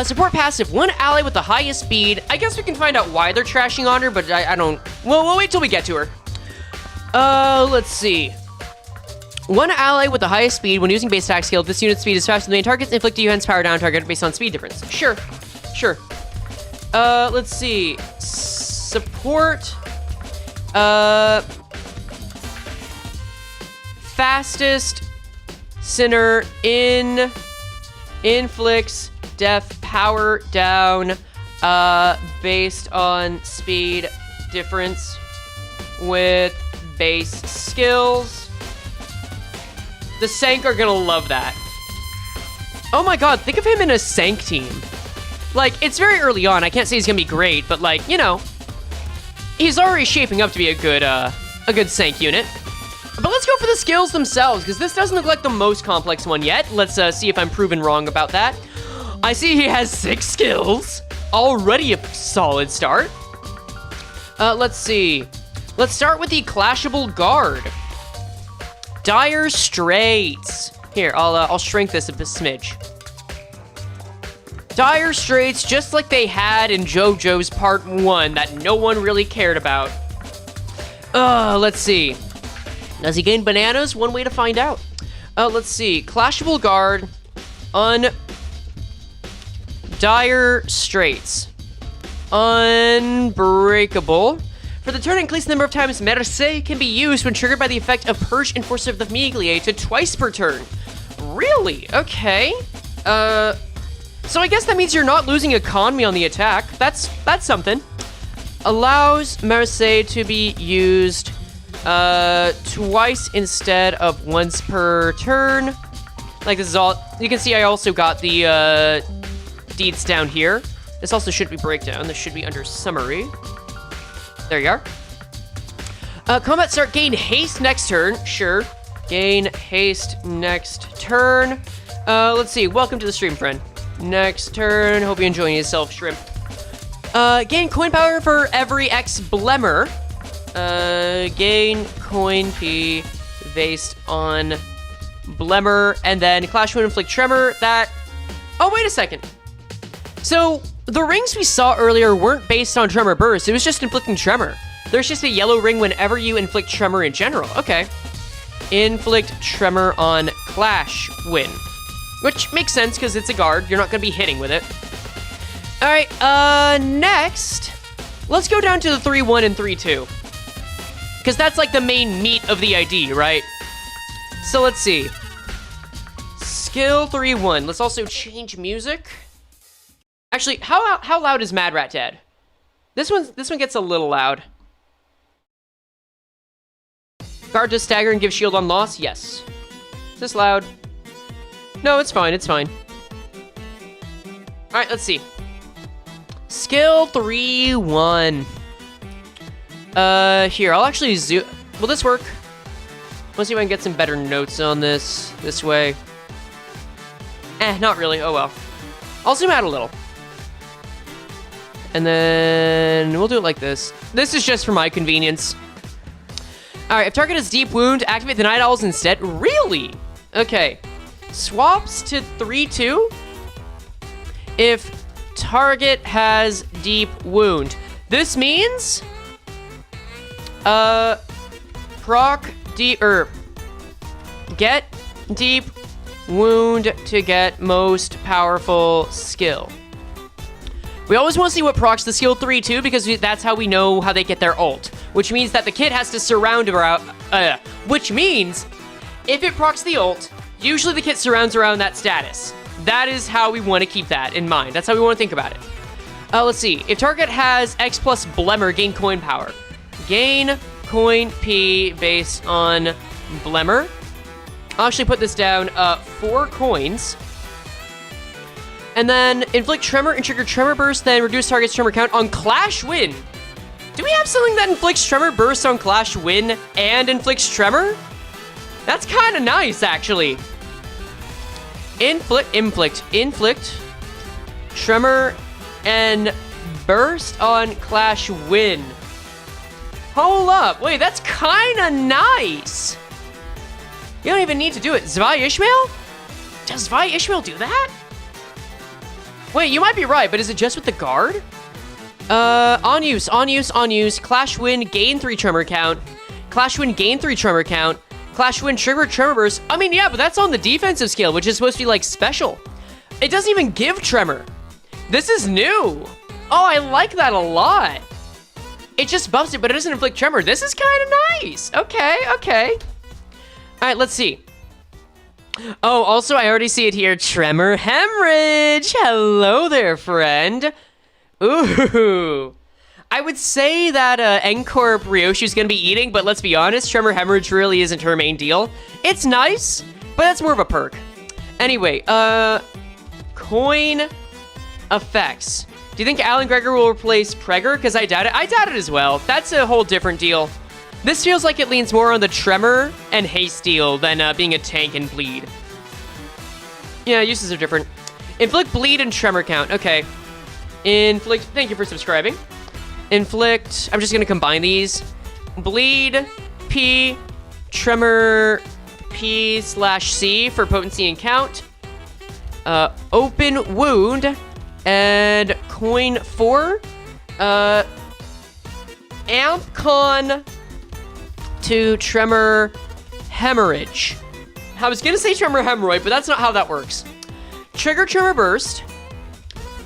[SPEAKER 1] Support passive. One ally with the highest speed. I guess we can find out why they're trashing on her, but I don't... Well, we'll wait till we get to her. Let's see. One ally with the highest speed when using base attack skill. If this unit's speed is faster than the main targets, inflict defense power down target based on speed difference. Sure. Let's see. Support. Fastest sinner inflicts def power down based on speed difference with base skills. The Sank are gonna love that. Oh my god, think of him in a Sank team. Like, it's very early on. I can't say he's gonna be great, but like, you know, he's already shaping up to be a good Sank unit. But let's go for the skills themselves, because this doesn't look like the most complex one yet. Let's see if I'm proven wrong about that. I see he has 6 skills. Already a solid start. Let's see. Let's start with the Clashable Guard. Dire Straits. Here, I'll shrink this a smidge. Dire Straits, just like they had in JoJo's Part 1 that no one really cared about. Let's see. Does he gain bananas? One way to find out. Let's see. Clashable Guard. Dire Straits. Unbreakable. For the turn, increase the number of times Mercé can be used when triggered by the effect of Purge Enforcer of the Famiglia to twice per turn. Really? Okay. So I guess that means you're not losing economy on the attack. That's something. Allows Mercé to be used twice instead of once per turn. Like, this is all... You can see I also got the deeds down here. This also should be breakdown. This should be under summary. There you are. Combat start, gain haste next turn. Sure. Gain haste next turn. Let's see. Welcome to the stream, friend. Next turn. Hope you're enjoying yourself, shrimp. Gain coin power for every X Blemmer. Gain coin P based on Blemmer. And then Clash Wind Inflict Tremor. That... Oh, wait a second. So... The rings we saw earlier weren't based on Tremor Burst, it was just inflicting Tremor. There's just a yellow ring whenever you inflict Tremor in general. Okay. Inflict Tremor on Clash Win. Which makes sense, because it's a guard. You're not going to be hitting with it. Alright, next, let's go down to the 3-1 and 3-2. Because that's like the main meat of the ID, right? So let's see. Skill 3-1. Let's also change music. Actually, how loud is Mad Rat Dad? This one gets a little loud. Guard does stagger and give shield on loss? Yes. Is this loud? No, it's fine, it's fine. Alright, let's see. Skill 3-1. Here, I'll actually zoom... Will this work? Let's see if I can get some better notes on this way. Not really, oh well. I'll zoom out a little. And then we'll do it like this. This is just for my convenience. Alright, if target has deep wound, activate the Night Owls instead. Really? Okay. Swaps to 3-2. If target has deep wound. This means... proc deep... get deep wound to get most powerful skill. We always want to see what procs the skill 3-2 because that's how we know how they get their ult. Which means that the kid has to surround around... which means, if it procs the ult, usually the kid surrounds around that status. That is how we want to keep that in mind. That's how we want to think about it. Let's see. If target has X plus Blemmer, gain coin power. Gain coin P based on Blemmer. I'll actually put this down. 4 coins. And then inflict Tremor and trigger Tremor Burst, then reduce target's Tremor count on Clash Win. Do we have something that inflicts Tremor Burst on Clash Win and inflicts Tremor? That's kind of nice, actually. Inflict Tremor and Burst on Clash Win. Hold up, wait, that's kind of nice. You don't even need to do it. Zwei Ishmael? Does Zwei Ishmael do that? Wait, you might be right, but is it just with the guard? On use. Clash Win, gain 3 Tremor count. Clash Win, gain 3 Tremor count. Clash Win, trigger Tremor Burst. I mean, yeah, but that's on the defensive scale, which is supposed to be, like, special. It doesn't even give Tremor. This is new. Oh, I like that a lot. It just buffs it, but it doesn't inflict Tremor. This is kind of nice. Okay. All right, let's see. Oh, also, I already see it here. Tremor Hemorrhage. Hello there, friend. Ooh. I would say that Encore Ryoshi's gonna be eating, but let's be honest, Tremor Hemorrhage really isn't her main deal. It's nice, but that's more of a perk. Anyway, coin effects. Do you think Alan Gregor will replace Gregor? Because I doubt it. I doubt it as well. That's a whole different deal. This feels like it leans more on the tremor and haste deal than being a tank and bleed. Yeah, uses are different. Inflict bleed and tremor count. Okay. Inflict, thank you for subscribing. Inflict, I'm just gonna combine these. Bleed, P, tremor, P/C for potency and count. Open wound, and coin 4. Amp con to tremor hemorrhage. I was gonna say tremor hemorrhoid, but that's not how that works. Trigger tremor burst.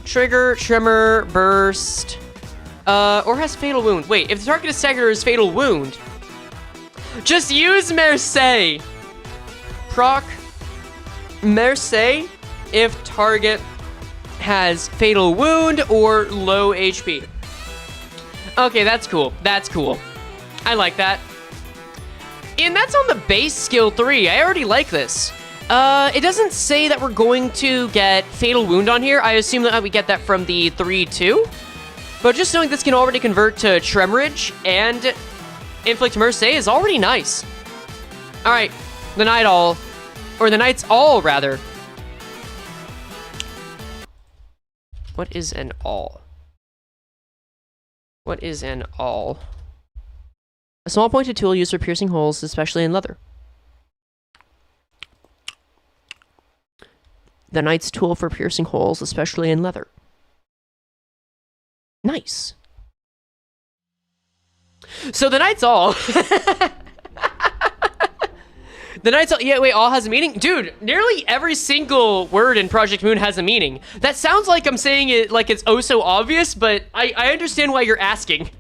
[SPEAKER 1] Trigger tremor burst. Or has fatal wound. Wait, if the target is staggered or has fatal wound, just use Mercy. Proc Mercy if target has fatal wound or low HP. Okay, that's cool. That's cool. I like that. And that's on the base skill 3. I already like this. It doesn't say that we're going to get fatal wound on here. I assume that we get that from the 3-2. But just knowing this can already convert to Tremorage and Inflict Mercy is already nice. Alright, the Night Owl. Or the Knight's All, rather. What is an awl? What is an awl? A small pointed tool used for piercing holes, especially in leather. The Knight's tool for piercing holes, especially in leather. Nice. So the Knight's All. The Knight's All. Yeah, wait, all has a meaning? Dude, nearly every single word in Project Moon has a meaning. That sounds like I'm saying it like it's oh so obvious, but I understand why you're asking.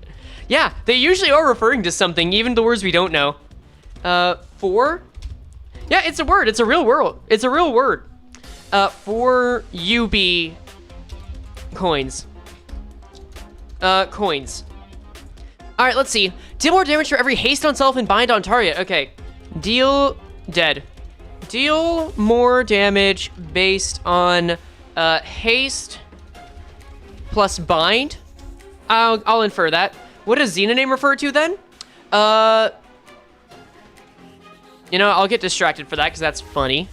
[SPEAKER 1] Yeah, they usually are referring to something, even the words we don't know. 4? Yeah, it's a word. It's a real word. It's a real word. 4 UB coins. Coins. Alright, let's see. Deal more damage for every haste on self and bind on target. Okay. Deal dead. Deal more damage based on haste plus bind. I'll infer that. What does Xena name refer to then? You know, I'll get distracted for that because that's funny.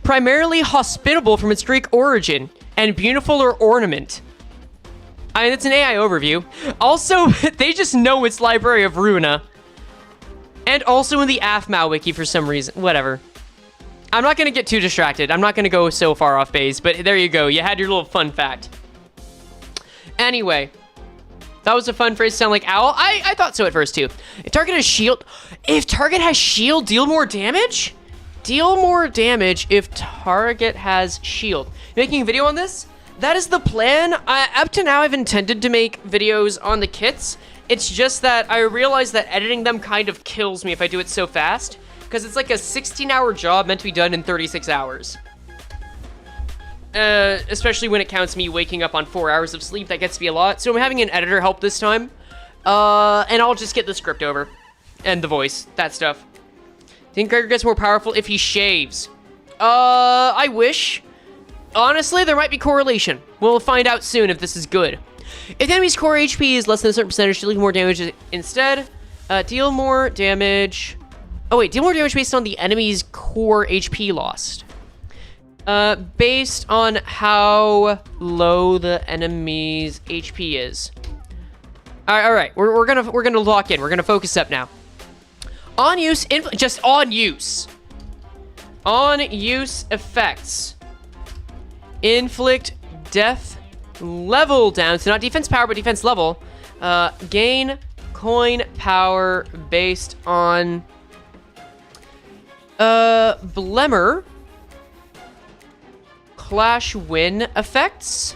[SPEAKER 1] Primarily hospitable from its Greek origin and beautiful or ornament. I mean, it's an AI overview. Also, they just know its Library of Runa. And also in the AFMAO wiki for some reason. Whatever. I'm not going to get too distracted. I'm not going to go so far off base, but there you go. You had your little fun fact. Anyway. That was a fun phrase to sound like owl. I thought so at first, too. If target has shield... If target has shield, deal more damage? Deal more damage if target has shield. Making a video on this? That is the plan. Up to now, I've intended to make videos on the kits. It's just that I realize that editing them kind of kills me if I do it so fast. Because it's like a 16-hour job meant to be done in 36 hours. Especially when it counts me waking up on 4 hours of sleep. That gets to be a lot. So I'm having an editor help this time. And I'll just get the script over. And the voice. That stuff. Think Gregor gets more powerful if he shaves? I wish. Honestly, there might be correlation. We'll find out soon if this is good. If the enemy's core HP is less than a certain percentage, deal more damage instead. Deal more damage... Oh wait, deal more damage based on the enemy's core HP lost. Based on how low the enemy's HP is. Alright, we're gonna lock in. We're gonna focus up now. On use, just on use. On use effects. Inflict death level down, so not defense power, but defense level. Gain coin power based on Blemmer. Clash win effects.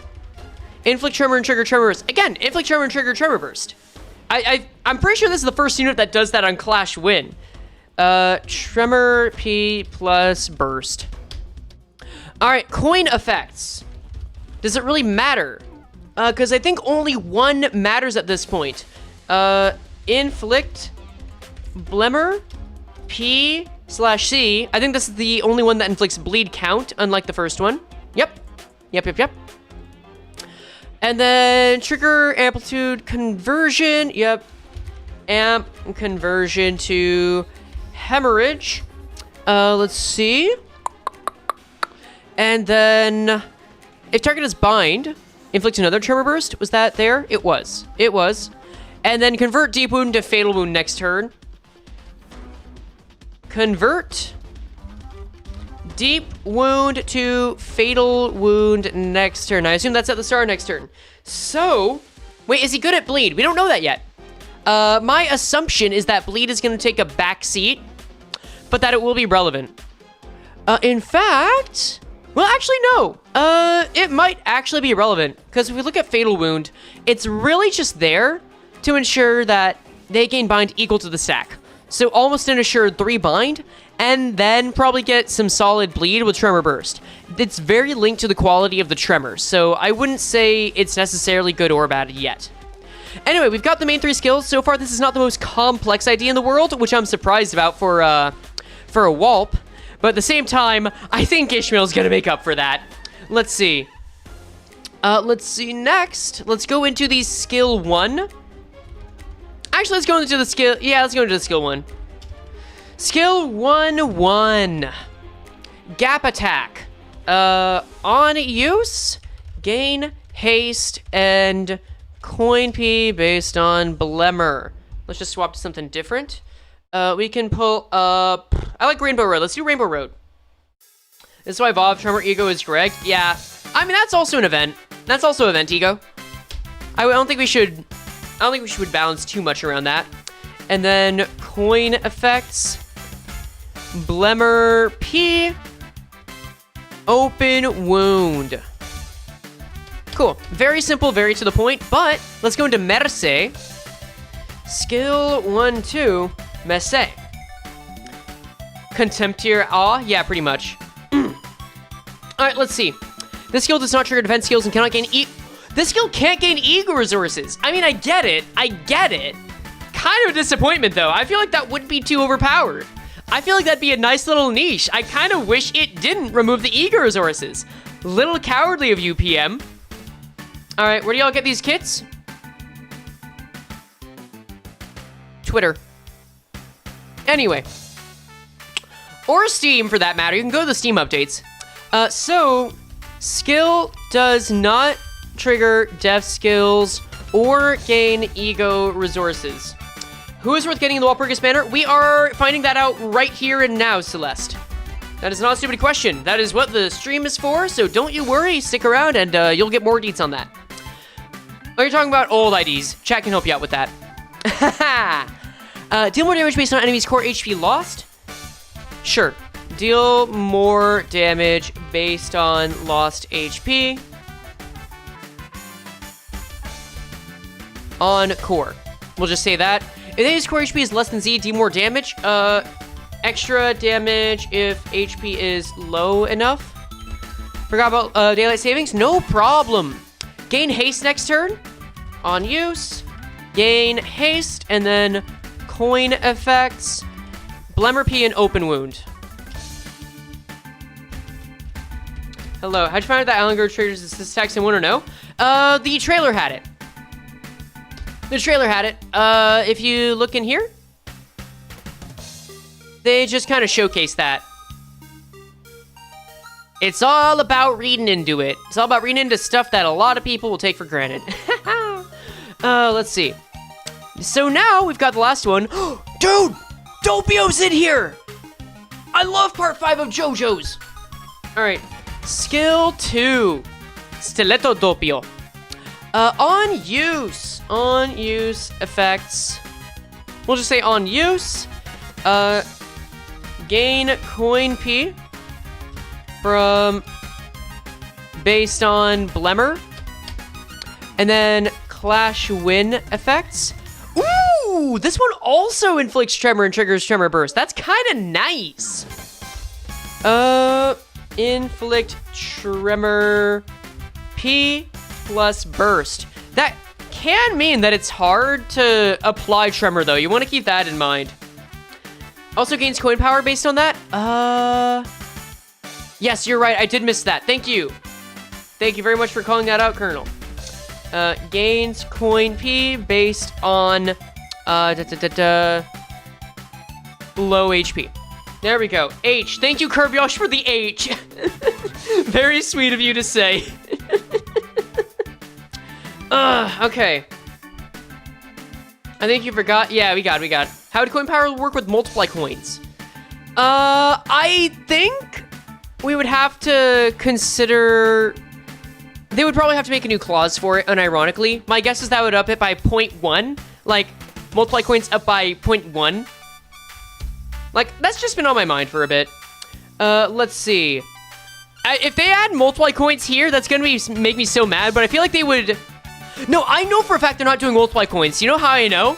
[SPEAKER 1] Inflict tremor and trigger tremor burst. Again, inflict tremor and trigger tremor burst. I'm pretty sure this is the first unit that does that on Clash win. Tremor P plus burst. Alright, coin effects. Does it really matter? Because I think only one matters at this point. Inflict Blemmer P/C. I think this is the only one that inflicts bleed count, unlike the first one. Yep. And then trigger amplitude conversion. Yep. amp conversion to hemorrhage. Let's see. And then if target is bind, inflict another tremor burst. Was that there? It was. It was. And then convert deep wound to fatal wound next turn. Convert deep wound to fatal wound next turn. I assume that's at the start of next turn. So, wait, is he good at bleed? We don't know that yet. My assumption is that bleed is going to take a back seat, but that it will be relevant. In fact, well, actually, no. It might actually be relevant, because if we look at fatal wound, it's really just there to ensure that they gain bind equal to the stack. So almost an assured 3 bind, and then probably get some solid bleed with Tremor Burst. It's very linked to the quality of the Tremor, so I wouldn't say it's necessarily good or bad yet. Anyway, we've got the main 3 skills. So far, this is not the most complex idea in the world, which I'm surprised about for a Walp. But at the same time, I think Ishmael's gonna make up for that. Let's see. Let's see next. Let's go into the skill 1. Actually, let's go into the skill... Yeah, let's go into the skill 1. Skill 1-1. Gap attack. On use, gain haste and coin P based on Blemmer. Let's just swap to something different. We can pull up... I like Rainbow Road. Let's do Rainbow Road. This is why Evolve Tremor e.g.o is Greg. Yeah. I mean, that's also an event. That's also event e.g.o. I don't think we should balance too much around that. And then coin effects. Blemmer P. Open wound. Cool. Very simple, very to the point, but let's go into Merce. Skill 1-2. Merce. Contemptier Awe? Yeah, pretty much. Alright, let's see. This skill does not trigger defense skills and cannot gain This skill can't gain e.g.o resources. I mean, I get it. Kind of a disappointment, though. I feel like that wouldn't be too overpowered. I feel like that'd be a nice little niche. I kind of wish it didn't remove the e.g.o resources. Little cowardly of you, PM. Alright, where do y'all get these kits? Twitter. Anyway. Or Steam, for that matter. You can go to the Steam updates. So, skill does not trigger def skills or gain e.g.o resources. Who is worth getting in the Walpurgis banner? We are finding that out right here and now, Celeste. That is not a stupid question. That is what the stream is for, so don't you worry. Stick around and you'll get more deets on that. Oh, you're talking about old IDs. Chat can help you out with that. Deal more damage based on enemies' core HP lost? Sure. Deal more damage based on lost HP on core. We'll just say that. If enemy's core HP is less than Z, deal more damage. Extra damage if HP is low enough. Forgot about daylight savings? No problem. Gain haste next turn. On use. Gain haste and then coin effects. Blemmer P and open wound. Hello, how'd you find out that Island Girl triggers this attacks and 1-0? The trailer had it. The trailer had it. If you look in here, they just kind of showcase that. It's all about reading into it. It's all about reading into stuff that a lot of people will take for granted. Let's see. So now we've got the last one. Dude, Doppio's in here. I love part 5 of JoJo's. All right. Skill 2. Stiletto Doppio. On use effects. We'll just say on use. Gain coin P from based on Blemmer. And then Clash Win effects. Ooh, this one also inflicts Tremor and triggers Tremor Burst. That's kind of nice. Inflict Tremor P plus Burst. That can mean that it's hard to apply Tremor, though. You want to keep that in mind. Also gains coin power based on that. Yes, you're right. I did miss that. Thank you. Thank you very much for calling that out, Colonel. Gains coin P based on Low HP. There we go. H. Thank you, Kirby-Osh, for the H. Very sweet of you to say. Okay. I think you forgot. Yeah, we got it. How would coin power work with multiply coins? I think we would have to consider... They would probably have to make a new clause for it, unironically. My guess is that would up it by 0.1. Like, multiply coins up by 0.1. Like, that's just been on my mind for a bit. Let's see. If they add multiply coins here, that's gonna make me so mad, but I feel like they would... No, I know for a fact they're not doing multiply coins. You know how I know?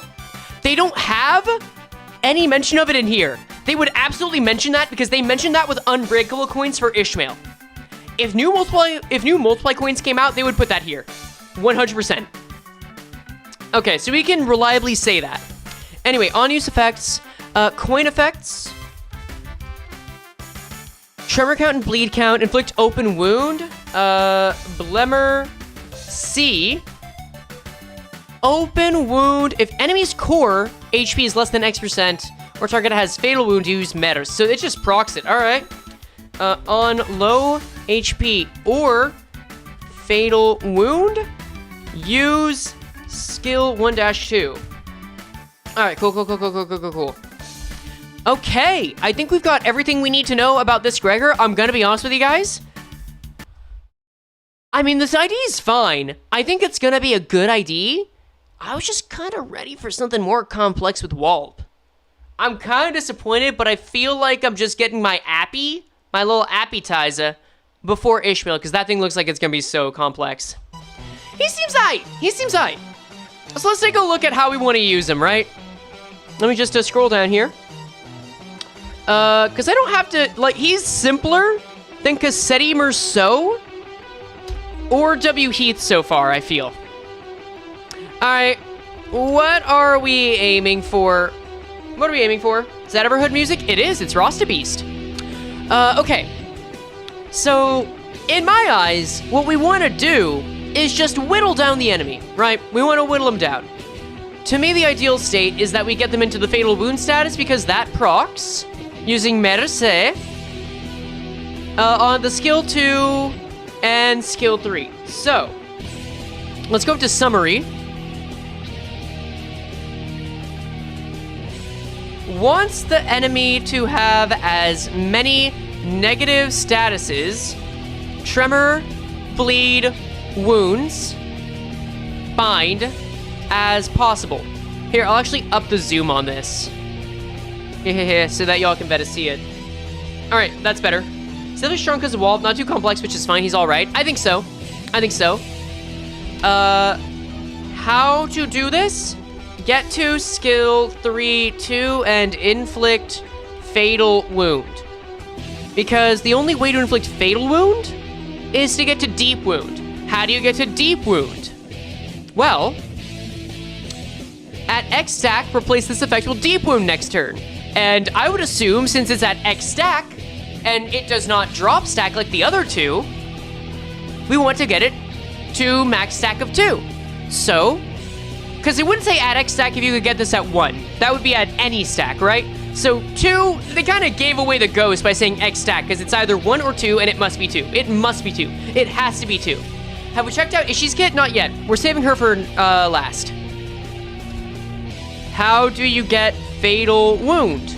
[SPEAKER 1] They don't have any mention of it in here. They would absolutely mention that because they mentioned that with unbreakable coins for Ishmael. If new multiply coins came out, they would put that here. 100%. Okay, so we can reliably say that. Anyway, on-use effects, coin effects, tremor count and bleed count, inflict open wound, Blemmer C, open wound, if enemy's core HP is less than X% or target has fatal wound, use matters. So it just procs it, all right. On low HP or fatal wound, use skill 1-2. All right, cool. Okay, I think we've got everything we need to know about this Gregor. I'm gonna be honest with you guys. I mean, this ID is fine. I think it's gonna be a good ID. I was just kind of ready for something more complex with Walp. I'm kind of disappointed, but I feel like I'm just getting my little appetizer before Ishmael, because that thing looks like it's gonna be so complex. He seems aight. So let's take a look at how we want to use him, right? Let me just scroll down here. Because I don't have to, like, he's simpler than Cassetti Merceau or W. Heath so far, I feel. Alright, what are we aiming for? Is that Everhood music? It is, it's Rostabeast. Okay. So, in my eyes, what we want to do is just whittle down the enemy, right? We want to whittle them down. To me, the ideal state is that we get them into the Fatal Wound status because that procs using Merce on the skill 2 and skill 3. So, let's go up to summary. Wants the enemy to have as many negative statuses, tremor, bleed, wounds, bind, as possible. Here, I'll actually up the zoom on this. So that y'all can better see it. Alright, that's better. Still strong because of Walp, not too complex, which is fine, he's alright. I think so. How to do this? Get to skill 3-2 and inflict fatal wound. Because the only way to inflict fatal wound is to get to deep wound. How do you get to deep wound? Well, at X stack, replace this effect with deep wound next turn. And I would assume, since it's at X stack, and it does not drop stack like the other two, we want to get it to max stack of 2. So, because it wouldn't say at X stack if you could get this at 1. That would be at any stack, right? So 2, they kind of gave away the ghost by saying X stack, because it's either 1 or 2, and it must be 2. It must be 2. It has to be 2. Have we checked out Ishi's kit? Not yet. We're saving her for last. How do you get fatal wound?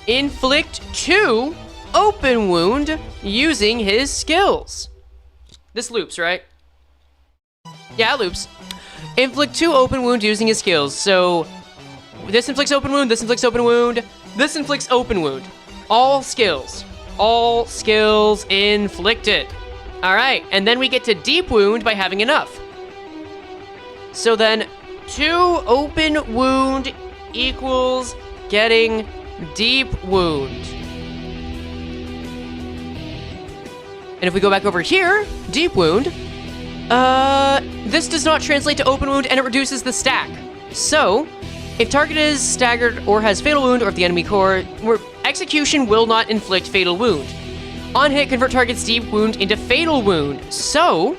[SPEAKER 1] Inflict 2 open wound using his skills. This loops, right? Yeah, it loops. Inflict 2 open wound using his skills. So, this inflicts open wound, this inflicts open wound, this inflicts open wound. All skills. All skills inflicted. Alright, and then we get to deep wound by having enough. So then, 2 open wound equals getting deep wound. And if we go back over here, deep wound, this does not translate to open wound and it reduces the stack. So, if target is staggered or has fatal wound, or if the enemy core, execution will not inflict fatal wound. On hit, convert target's deep wound into fatal wound. So,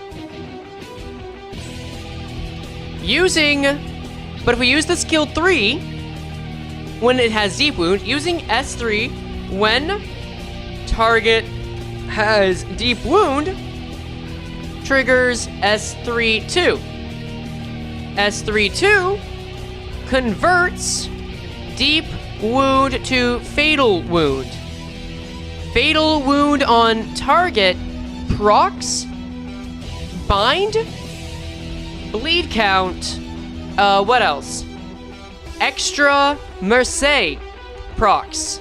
[SPEAKER 1] But if we use the skill 3, when it has deep wound, using S3 when target has deep wound triggers S3-2. S3-2 converts deep wound to fatal wound. Fatal wound on target procs, bind, bleed count, what else? Extra mercy procs.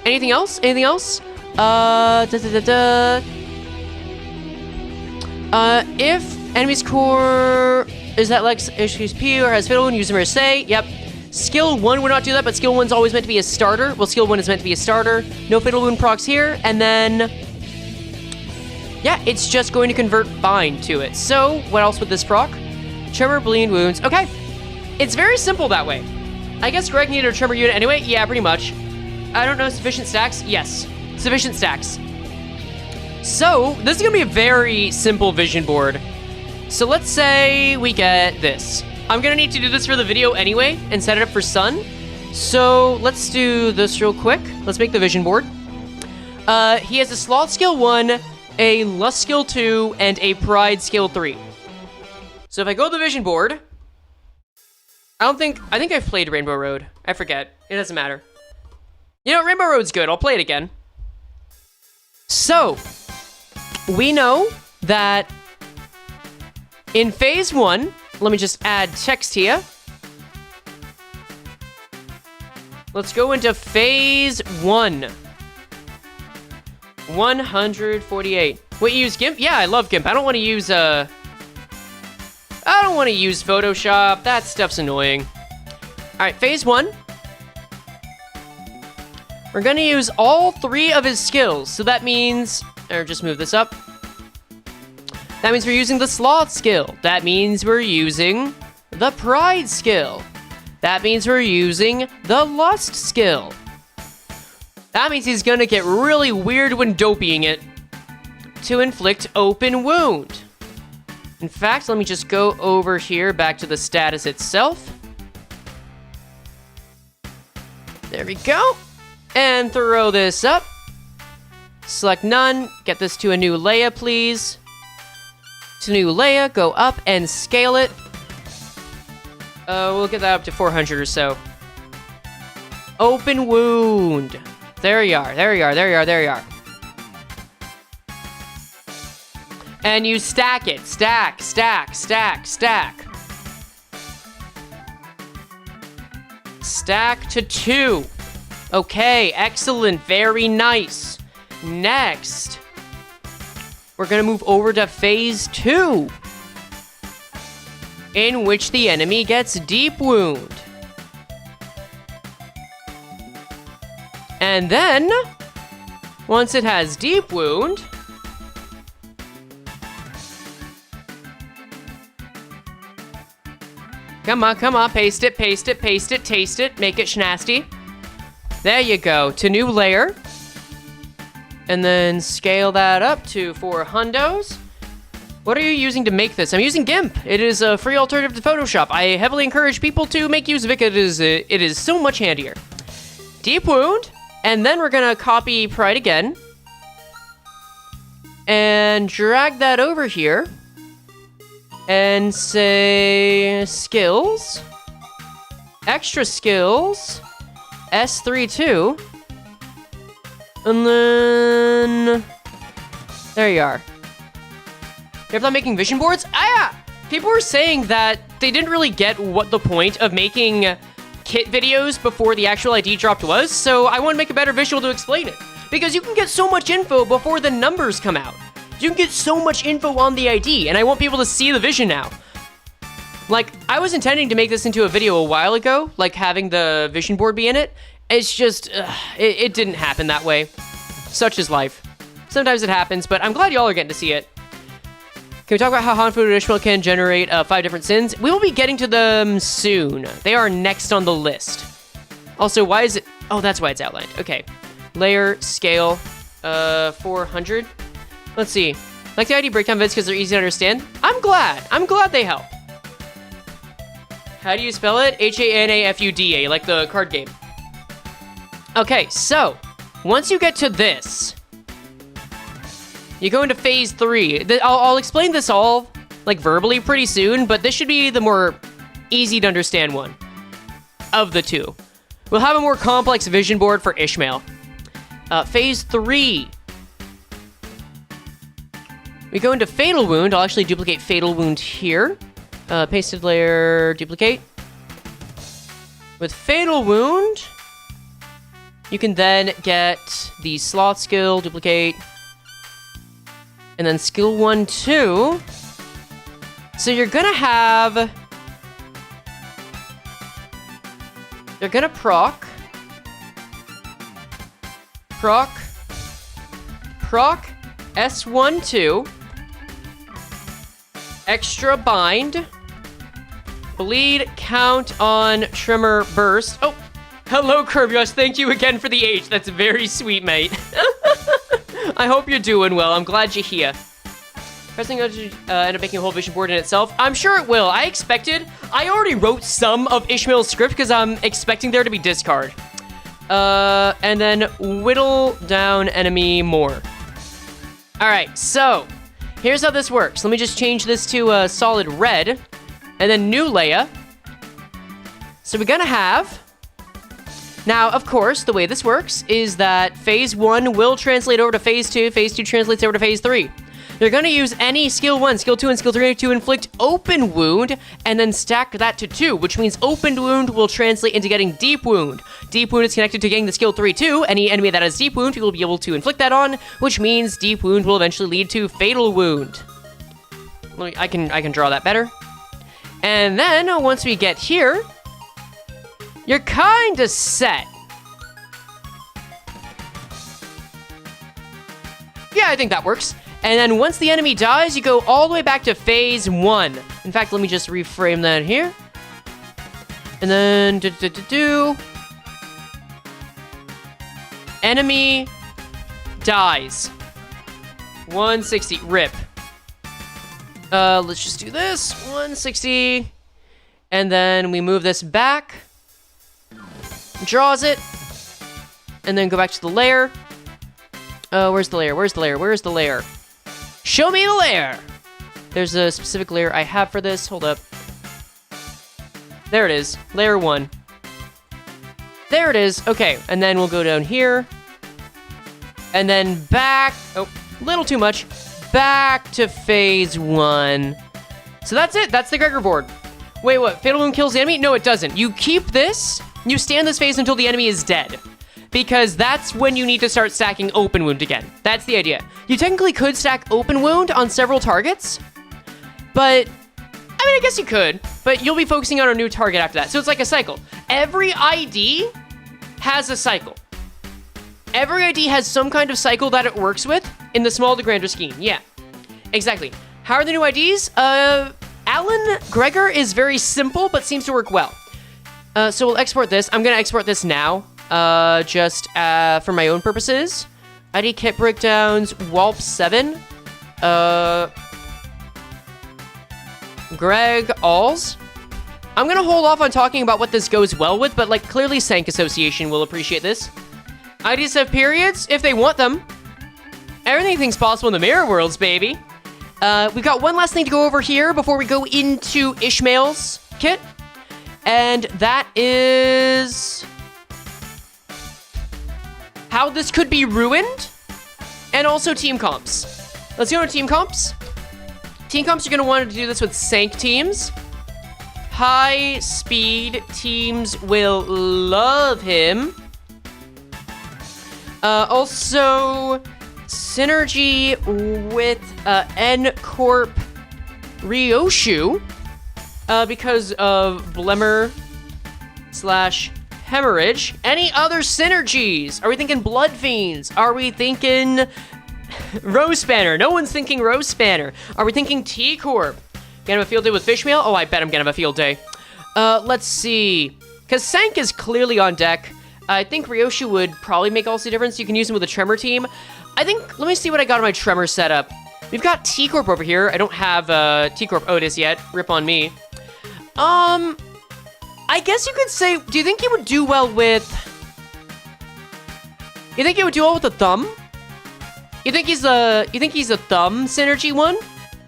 [SPEAKER 1] Anything else? Anything else? If enemy's core is that like HP or has fatal wound, use mercy. Yep. Skill 1 would not do that, but skill 1's always meant to be a starter. Well, skill 1 is meant to be a starter. No fatal wound procs here, and then yeah, it's just going to convert bind to it. So what else would this proc? Tremor, bleed, wounds. Okay. It's very simple that way. I guess Greg needed a tremor unit anyway. Yeah, pretty much. I don't know, sufficient stacks? Yes, sufficient stacks. So this is gonna be a very simple vision board. So let's say we get this. I'm gonna need to do this for the video anyway and set it up for Sun. So let's do this real quick. Let's make the vision board. He has a Sloth skill 1, a Lust skill 2, and a Pride skill 3. So if I go to the vision board, I think I've played Rainbow Road. I forget. It doesn't matter. You know, Rainbow Road's good. I'll play it again. So, we know that in phase 1, let me just add text here. Let's go into phase 1. 148. Wait, you use GIMP? Yeah, I love GIMP. I don't want to use Photoshop. That stuff's annoying. All right, phase 1. We're gonna use all 3 of his skills. So that means, or just move this up. That means we're using the Sloth skill. That means we're using the Pride skill. That means we're using the Lust skill. That means he's gonna get really weird when dopeying it to inflict open wound. In fact, let me just go over here back to the status itself. There we go. And throw this up. Select none. Get this to a new layer, please. To new layer, go up and scale it. We'll get that up to 400 or so. Open wound. There you are, there you are, there you are, there you are. And you stack it. Stack, stack, stack, stack. Stack to 2. Okay, excellent, very nice. Next, we're gonna move over to phase 2, in which the enemy gets deep wound. And then, once it has deep wound, come on, paste it, paste it, paste it, taste it, make it schnasty. There you go, to new layer. And then scale that up to 4 hundos. What are you using to make this? I'm using GIMP. It is a free alternative to Photoshop. I heavily encourage people to make use of it. It is so much handier. Deep wound, and then we're gonna copy Pride again. And drag that over here. And say skills. Extra skills. S32. And then there you are. If I'm making vision boards, people were saying that they didn't really get what the point of making kit videos before the actual ID dropped was, so I want to make a better visual to explain it. Because you can get so much info before the numbers come out. You can get so much info on the ID, and I want people to see the vision now. Like, I was intending to make this into a video a while ago, like having the vision board be in it. It's just, it didn't happen that way. Such is life. Sometimes it happens, but I'm glad y'all are getting to see it. Can we talk about how Hanfu and Ishmael can generate 5 different sins? We will be getting to them soon. They are next on the list. Also, why is it... Oh, that's why it's outlined. Okay. Layer, scale, 400. Let's see. Like the ID breakdown vids because they're easy to understand. I'm glad they help. How do you spell it? Hanafuda, like the card game. Okay, so once you get to this, you go into phase 3. I'll explain this all like verbally pretty soon, but this should be the more easy to understand one of the two. We'll have a more complex vision board for Ishmael. Phase 3. We go into Fatal Wound. I'll actually duplicate Fatal Wound here. Pasted layer, duplicate. With Fatal Wound, you can then get the Sloth skill, duplicate. And then skill 1, 2. So you're gonna have... You're gonna proc, S1, 2, extra bind, bleed, count on tremor burst. Oh, hello Kirbyus, thank you again for the H. That's very sweet, mate. I hope you're doing well. I'm glad you're here. Pressing end up making a whole vision board in itself. I'm sure it will. I already wrote some of Ishmael's script because I'm expecting there to be discard. And then whittle down enemy more. All right, so here's how this works. Let me just change this to solid red, and then new layer. So we're gonna have. Now, of course, the way this works is that phase 1 will translate over to phase 2. Phase 2 translates over to phase 3. You're going to use any skill 1, skill 2, and skill 3 to inflict open wound, and then stack that to 2, which means open wound will translate into getting deep wound. Deep wound is connected to getting the skill 3 too. Any enemy that has deep wound, you will be able to inflict that on, which means deep wound will eventually lead to fatal wound. I can draw that better. And then once we get here, you're kind of set. Yeah, I think that works. And then once the enemy dies, you go all the way back to phase 1. In fact, let me just reframe that here. And then enemy dies. 160, rip. Let's just do this, 160. And then we move this back. Draws it. And then go back to the layer. Where's the layer? Where's the layer? Where's the layer? Show me the layer! There's a specific layer I have for this. Hold up. There it is. Layer 1. There it is. Okay, and then we'll go down here. And then back... Oh, a little too much. Back to phase 1. So that's it. That's the Gregor board. Wait, what? Fatal Wound kills the enemy? No, it doesn't. You keep this. You stand this phase until the enemy is dead. Because that's when you need to start stacking open wound again. That's the idea. You technically could stack open wound on several targets, but I mean, I guess you could, but you'll be focusing on a new target after that. So it's like a cycle. Every ID has a cycle. Every ID has some kind of cycle that it works with in the small to grander scheme. Yeah, exactly. How are the new IDs? Alan Gregor is very simple, but seems to work well. So we'll export this. I'm gonna export this now. Just for my own purposes. ID kit breakdowns, Walp 7. Greg Awls. I'm gonna hold off on talking about what this goes well with, but like clearly Sank Association will appreciate this. IDs have periods if they want them. Everything's possible in the mirror worlds, baby. We've got one last thing to go over here before we go into Ishmael's kit. And that is... how this could be ruined, and also team comps. Let's go to team comps. Team comps, you're going to want to do this with Sank teams. High speed teams will love him. Also, synergy with N-Corp Ryoshu, because of Blemmer / Hemorrhage. Any other synergies? Are we thinking Blood Fiends? Are we thinking Rose Spanner? No one's thinking Rose Spanner. Are we thinking T-Corp? Gonna have a field day with Fishmail? Oh, I bet I'm gonna have a field day. Let's see. Because Sank is clearly on deck. I think Ryoshu would probably make all the difference. You can use him with a Tremor team. I think, let me see what I got on my Tremor setup. We've got T-Corp over here. I don't have T-Corp Otis yet. Rip on me. I guess you could say, do you think he would do well with... You think he would do well with the thumb? You think he's a thumb synergy one?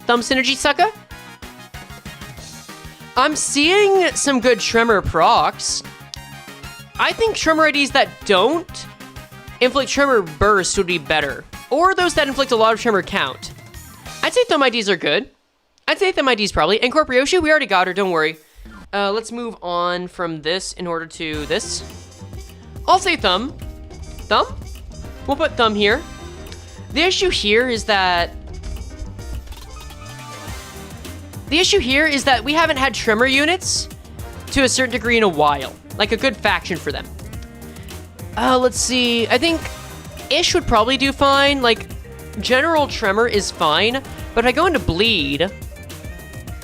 [SPEAKER 1] Thumb synergy sucker? I'm seeing some good Tremor procs. I think Tremor IDs that don't inflict Tremor burst would be better. Or those that inflict a lot of Tremor count. I'd say thumb IDs are good. I'd say thumb IDs probably. And Corporeoshi, we already got her, don't worry. Let's move on from this in order to this. I'll say thumb. Thumb? We'll put thumb here. The issue here is that... we haven't had Tremor units to a certain degree in a while. Like a good faction for them. Let's see. I think Ish would probably do fine. Like, General Tremor is fine. But if I go into Bleed...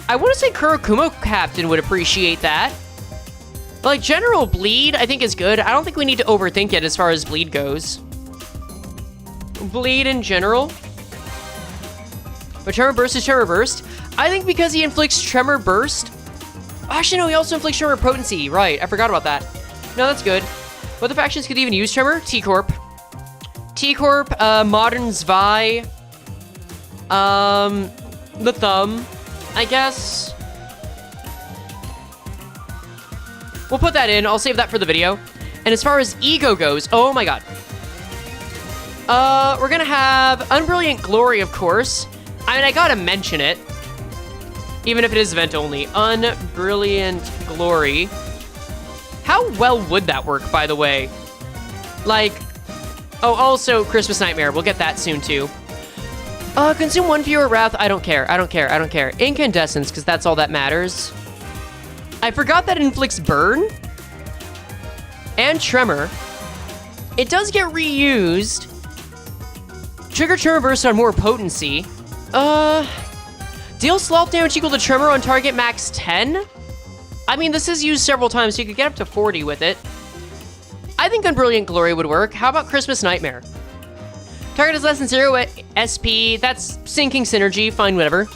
[SPEAKER 1] I want to say Kurokumo Captain would appreciate that. But like, General Bleed, I think is good. I don't think we need to overthink it as far as Bleed goes. Bleed in general. But Tremor Burst is Tremor Burst. I think because he inflicts Tremor Burst... Actually, no, he also inflicts Tremor Potency. Right, I forgot about that. No, that's good. What the factions could even use Tremor? T-Corp. T-Corp, Modern Zwei. The Thumb, I guess. We'll put that in. I'll save that for the video. And as far as e.g.o goes, oh my god. We're gonna have Unbrilliant Glory, of course. I mean, I gotta mention it. Even if it is event only. Unbrilliant Glory. How well would that work, by the way? Like... Oh, also, Christmas Nightmare. We'll get that soon, too. Consume one fewer Wrath. I don't care. I don't care. I don't care. Incandescence, because that's all that matters. I forgot that it inflicts Burn. And Tremor. It does get reused. Trigger Tremor Burst on more potency. Deal sloth damage equal to Tremor on target max 10? I mean, this is used several times, so you could get up to 40 with it. I think Unbrilliant Glory would work. How about Christmas Nightmare? Target is less than 0 SP. That's sinking synergy. Fine, whatever.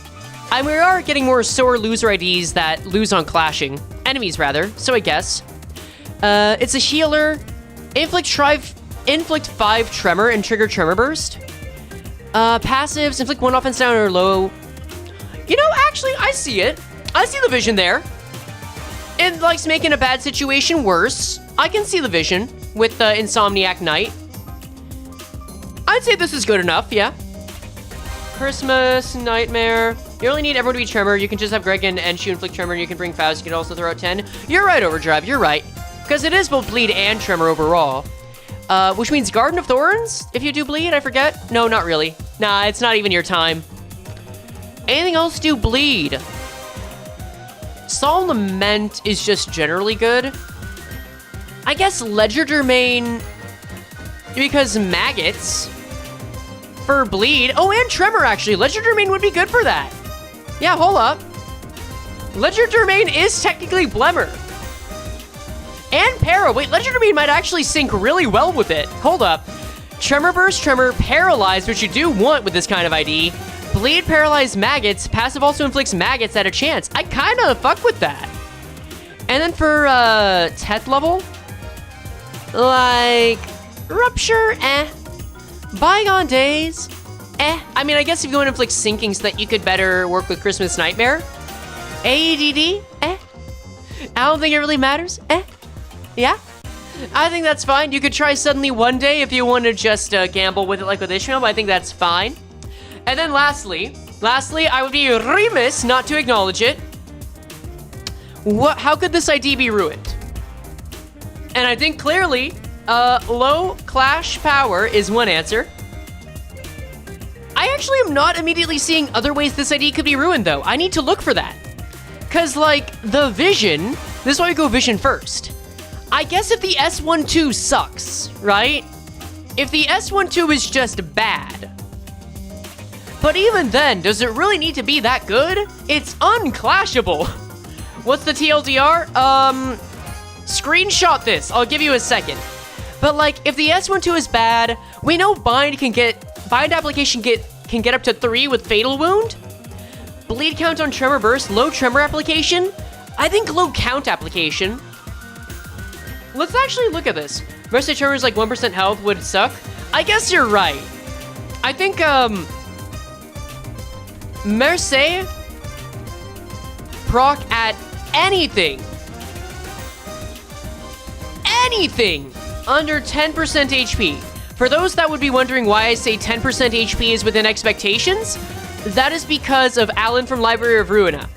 [SPEAKER 1] I mean, we are getting more sore loser IDs that lose on clashing. Enemies, rather. So I guess. It's a healer. Inflict 5 Tremor and trigger Tremor Burst. Passives. Inflict 1 offense down or low. You know, actually, I see it. I see the vision there. It likes making a bad situation worse. I can see the vision with the Insomniac Knight. I'd say this is good enough, yeah. Christmas Nightmare. You only need everyone to be Tremor. You can just have Greg and Enshu inflict Tremor, and you can bring Faust. You can also throw out 10. You're right, Overdrive. You're right. Because it is both Bleed and Tremor overall. Which means Garden of Thorns, if you do Bleed, I forget. No, not really. Nah, it's not even your time. Anything else do Bleed? Soul Lament is just generally good. I guess Ledger Domain, because Maggots for Bleed. Oh, and Tremor, actually. Ledger Domain would be good for that. Yeah, hold up. Ledger Domain is technically Blemmer. And Para. Wait, Ledger Domain might actually sync really well with it. Hold up. Tremor Burst, Tremor, Paralyze, which you do want with this kind of ID. Bleed, Paralyze, Maggots. Passive also inflicts Maggots at a chance. I kind of fuck with that. And then for 10th level, like, Rupture, Bygone Days, I mean, I guess if you want to inflict sinking so that you could better work with Christmas Nightmare. AEDD, I don't think it really matters, yeah. I think that's fine. You could try Suddenly One Day if you want to just gamble with it like with Ishmael, but I think that's fine. And then lastly, I would be remiss not to acknowledge it. How could this ID be ruined? And I think clearly, low clash power is one answer. I actually am not immediately seeing other ways this ID could be ruined, though. I need to look for that. Because, like, the Vision, this is why we go Vision first. I guess if the S12 sucks, right? If the S12 is just bad. But even then, does it really need to be that good? It's unclashable. What's the TLDR? Screenshot this. I'll give you a second. But like, if the S12 is bad, we know Bind application can get up to 3 with Fatal Wound. Bleed count on Tremor Burst, low Tremor application. I think low count application. let's actually look at this. Mercy Tremor's like 1% health would suck. I guess you're right. I think, Mercy proc at anything under 10% HP. For those that would be wondering why I say 10% HP is within expectations, that is because of Alan from Library of Ruina.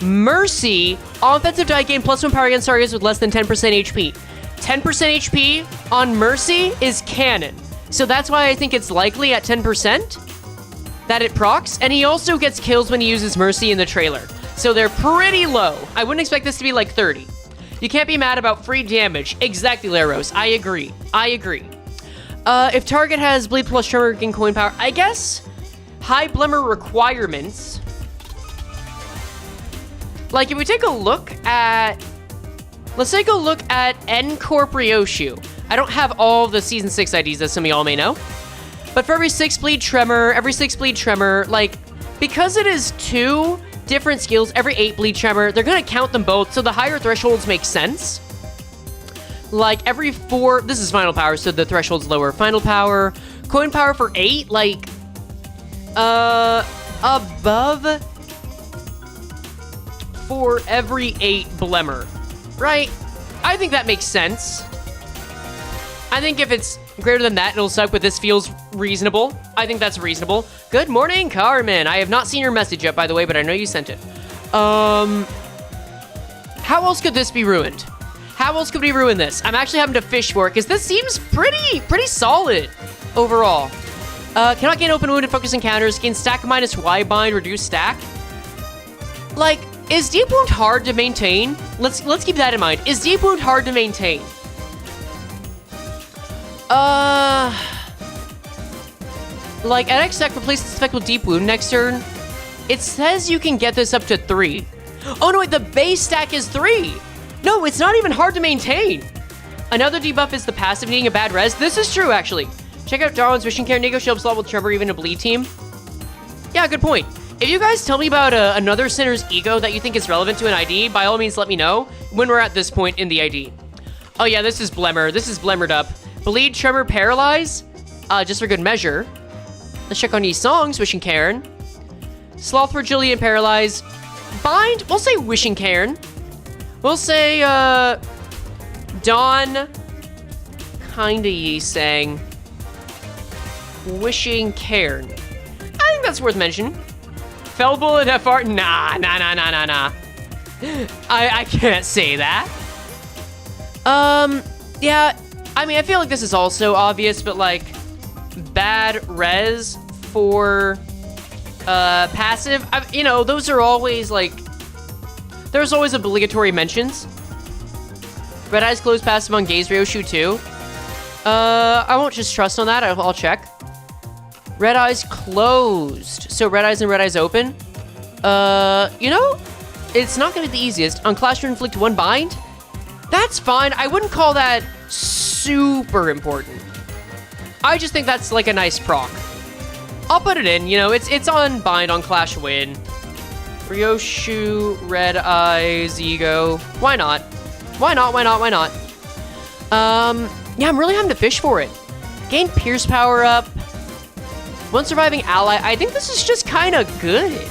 [SPEAKER 1] Mercy, offensive die gain +1 power against targets with less than 10% HP. 10% HP on Mercy is canon. So that's why I think it's likely at 10% that it procs. And he also gets kills when he uses Mercy in the trailer. So they're pretty low. I wouldn't expect this to be like 30. You can't be mad about free damage. Exactly, Laros. I agree. If target has bleed plus tremor gain coin power, I guess high blemmer requirements. Like if we take a look at, let's take a look at N-Corp Ryoshu. I don't have all the season 6 IDs, as some of y'all may know. But for every 6 bleed tremor, like, because it is 2 different skills, every 8 bleed tremor, they're gonna count them both, so the higher thresholds make sense. Like, every 4, this is final power, so the threshold's lower. Final power, coin power for 8, like, above for every 8 blemmer, right? I think that makes sense. I think if it's greater than that, it'll suck, but this feels reasonable. I think that's reasonable. Good morning, Carmen. I have not seen your message yet, by the way, but I know you sent it. How else could this be ruined? How else could we ruin this? I'm actually having to fish for it, because this seems pretty solid overall. Cannot gain open wound and focus encounters. Gain stack minus Y bind, reduce stack. Like, is deep wound hard to maintain? Let's keep that in mind. Is deep wound hard to maintain? Like, at X stack, replace this effect with deep wound next turn. It says you can get this up to 3. Oh no, wait, the base stack is 3. No, it's not even hard to maintain. Another debuff is the passive needing a bad res. This is true, actually. Check out Darwin's Wishing Care. Nego Shilps level Trevor, even a bleed team. Yeah, good point. If you guys tell me about another Sinner's e.g.o that you think is relevant to an ID, by all means, let me know when we're at this point in the ID. Oh yeah, this is Blemmer. This is Blemmered up. Bleed, Tremor, Paralyze, just for good measure. Let's check on these songs. Wishing Cairn. Sloth, Fragility, and Paralyze. Bind, we'll say Wishing Cairn. We'll say, Dawn, kinda Yi sang. Wishing Cairn. I think that's worth mentioning. Fell Bullet, FR, nah. I can't say that. Yeah, I mean, I feel like this is also obvious, but like, bad res for, passive, you know, those are always like, there's always obligatory mentions. Red Eyes Closed passive on Gaze Ryoshu too. I won't just trust on that, I'll check. Red Eyes Closed. So Red Eyes and Red Eyes Open. You know, it's not gonna be the easiest. On Clash to inflict 1 bind? That's fine, I wouldn't call that super important. I just think that's like a nice proc. I'll put it in, you know, it's on bind on Clash Win. Ryoshu, Red Eyes, e.g.o. Why not? Yeah, I'm really having to fish for it. Gain Pierce power up. One surviving ally. I think this is just kind of good.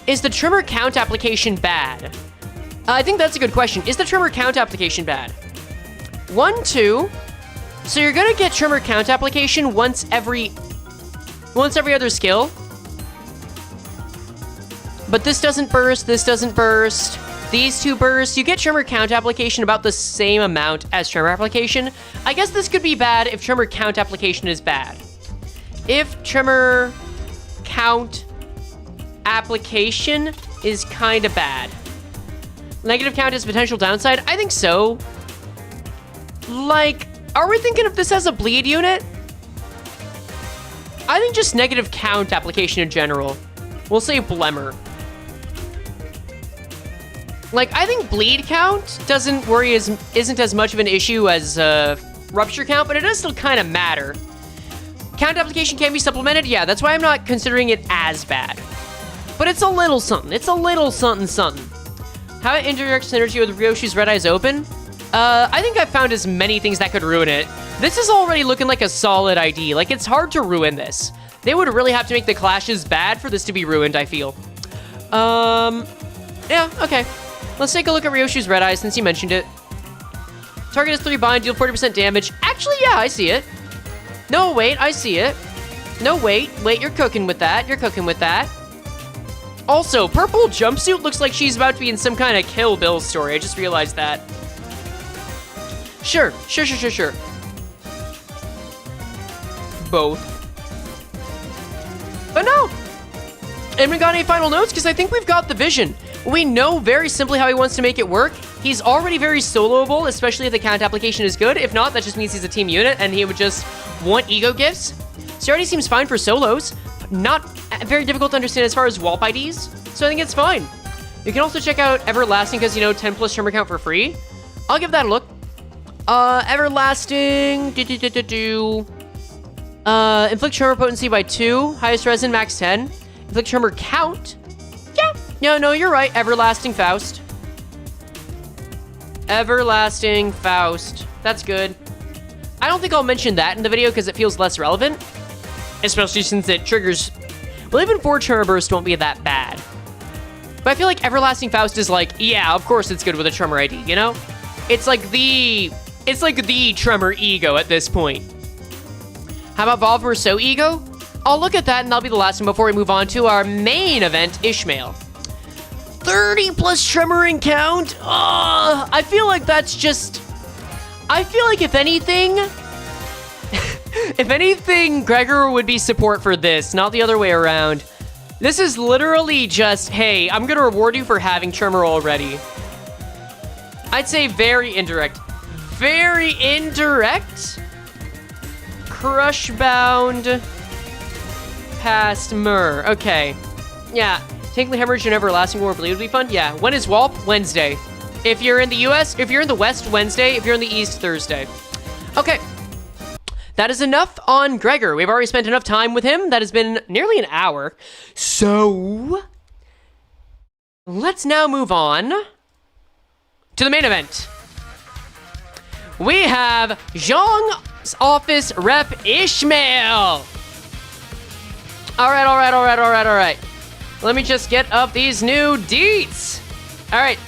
[SPEAKER 1] Is the Tremor count application bad? I think that's a good question. Is the Tremor count application bad? 1, 2. So you're gonna get Tremor count application once every other skill. But this doesn't burst, this doesn't burst. These 2 burst. You get Tremor count application about the same amount as Tremor application. I guess this could be bad if Tremor count application is bad. If Tremor count application is kind of bad. Negative count is potential downside? I think so. Like, are we thinking if this has a bleed unit? I think just negative count application in general. We'll say Blemmer. Like, I think bleed count isn't as much of an issue as rupture count, but it does still kind of matter. Count application can be supplemented, yeah, that's why I'm not considering it as bad. But it's a little something. It's a little something. How it interacts synergy with Ryoshu's Red Eyes Open? I think I've found as many things that could ruin it. This is already looking like a solid ID. Like, it's hard to ruin this. They would really have to make the clashes bad for this to be ruined, I feel. Yeah, okay. Let's take a look at Ryoshu's Red Eye since you mentioned it. Target is 3 bind, deal 40% damage. Actually, yeah, I see it. No, wait, I see it. No, wait, you're cooking with that. You're cooking with that. Also, purple jumpsuit looks like she's about to be in some kind of Kill Bill story. I just realized that. Sure. Both. But no. And we got any final notes? Because I think we've got the vision. We know very simply how he wants to make it work. He's already very soloable, especially if the count application is good. If not, that just means he's a team unit and he would just want e.g.o gifts. So he already seems fine for solos. Not very difficult to understand as far as Walp IDs. So I think it's fine. You can also check out Everlasting because, 10 plus tremor count for free. I'll give that a look. Everlasting. Inflict tremor potency by 2. Highest resin, max 10. Inflict tremor count. Yeah. No, you're right. Everlasting Faust. Everlasting Faust. That's good. I don't think I'll mention that in the video because it feels less relevant. Especially since it triggers... Well, even 4 tremor burst won't be that bad. But I feel like Everlasting Faust is like, yeah, of course it's good with a tremor ID, you know? It's like the tremor e.g.o at this point. How about Volver So e.g.o? I'll look at that and that'll be the last one before we move on to our main event, Ishmael. 30 plus tremor and count? I feel like that's just... I feel like if anything... if anything, Gregor would be support for this, not the other way around. This is literally just, hey, I'm gonna reward you for having tremor already. I'd say very indirect. Very indirect? Crushbound past Myrrh. Okay. Yeah. Tinkling Hemorrhage and Everlasting War Bleed would be fun. Yeah. When is Walp? Wednesday. If you're in the US, if you're in the West, Wednesday. If you're in the East, Thursday. Okay. That is enough on Gregor. We've already spent enough time with him. That has been nearly an hour. So, let's now move on to the main event. We have Jeong's office rep, Ishmael. All right. Let me just get up these new deets. All right.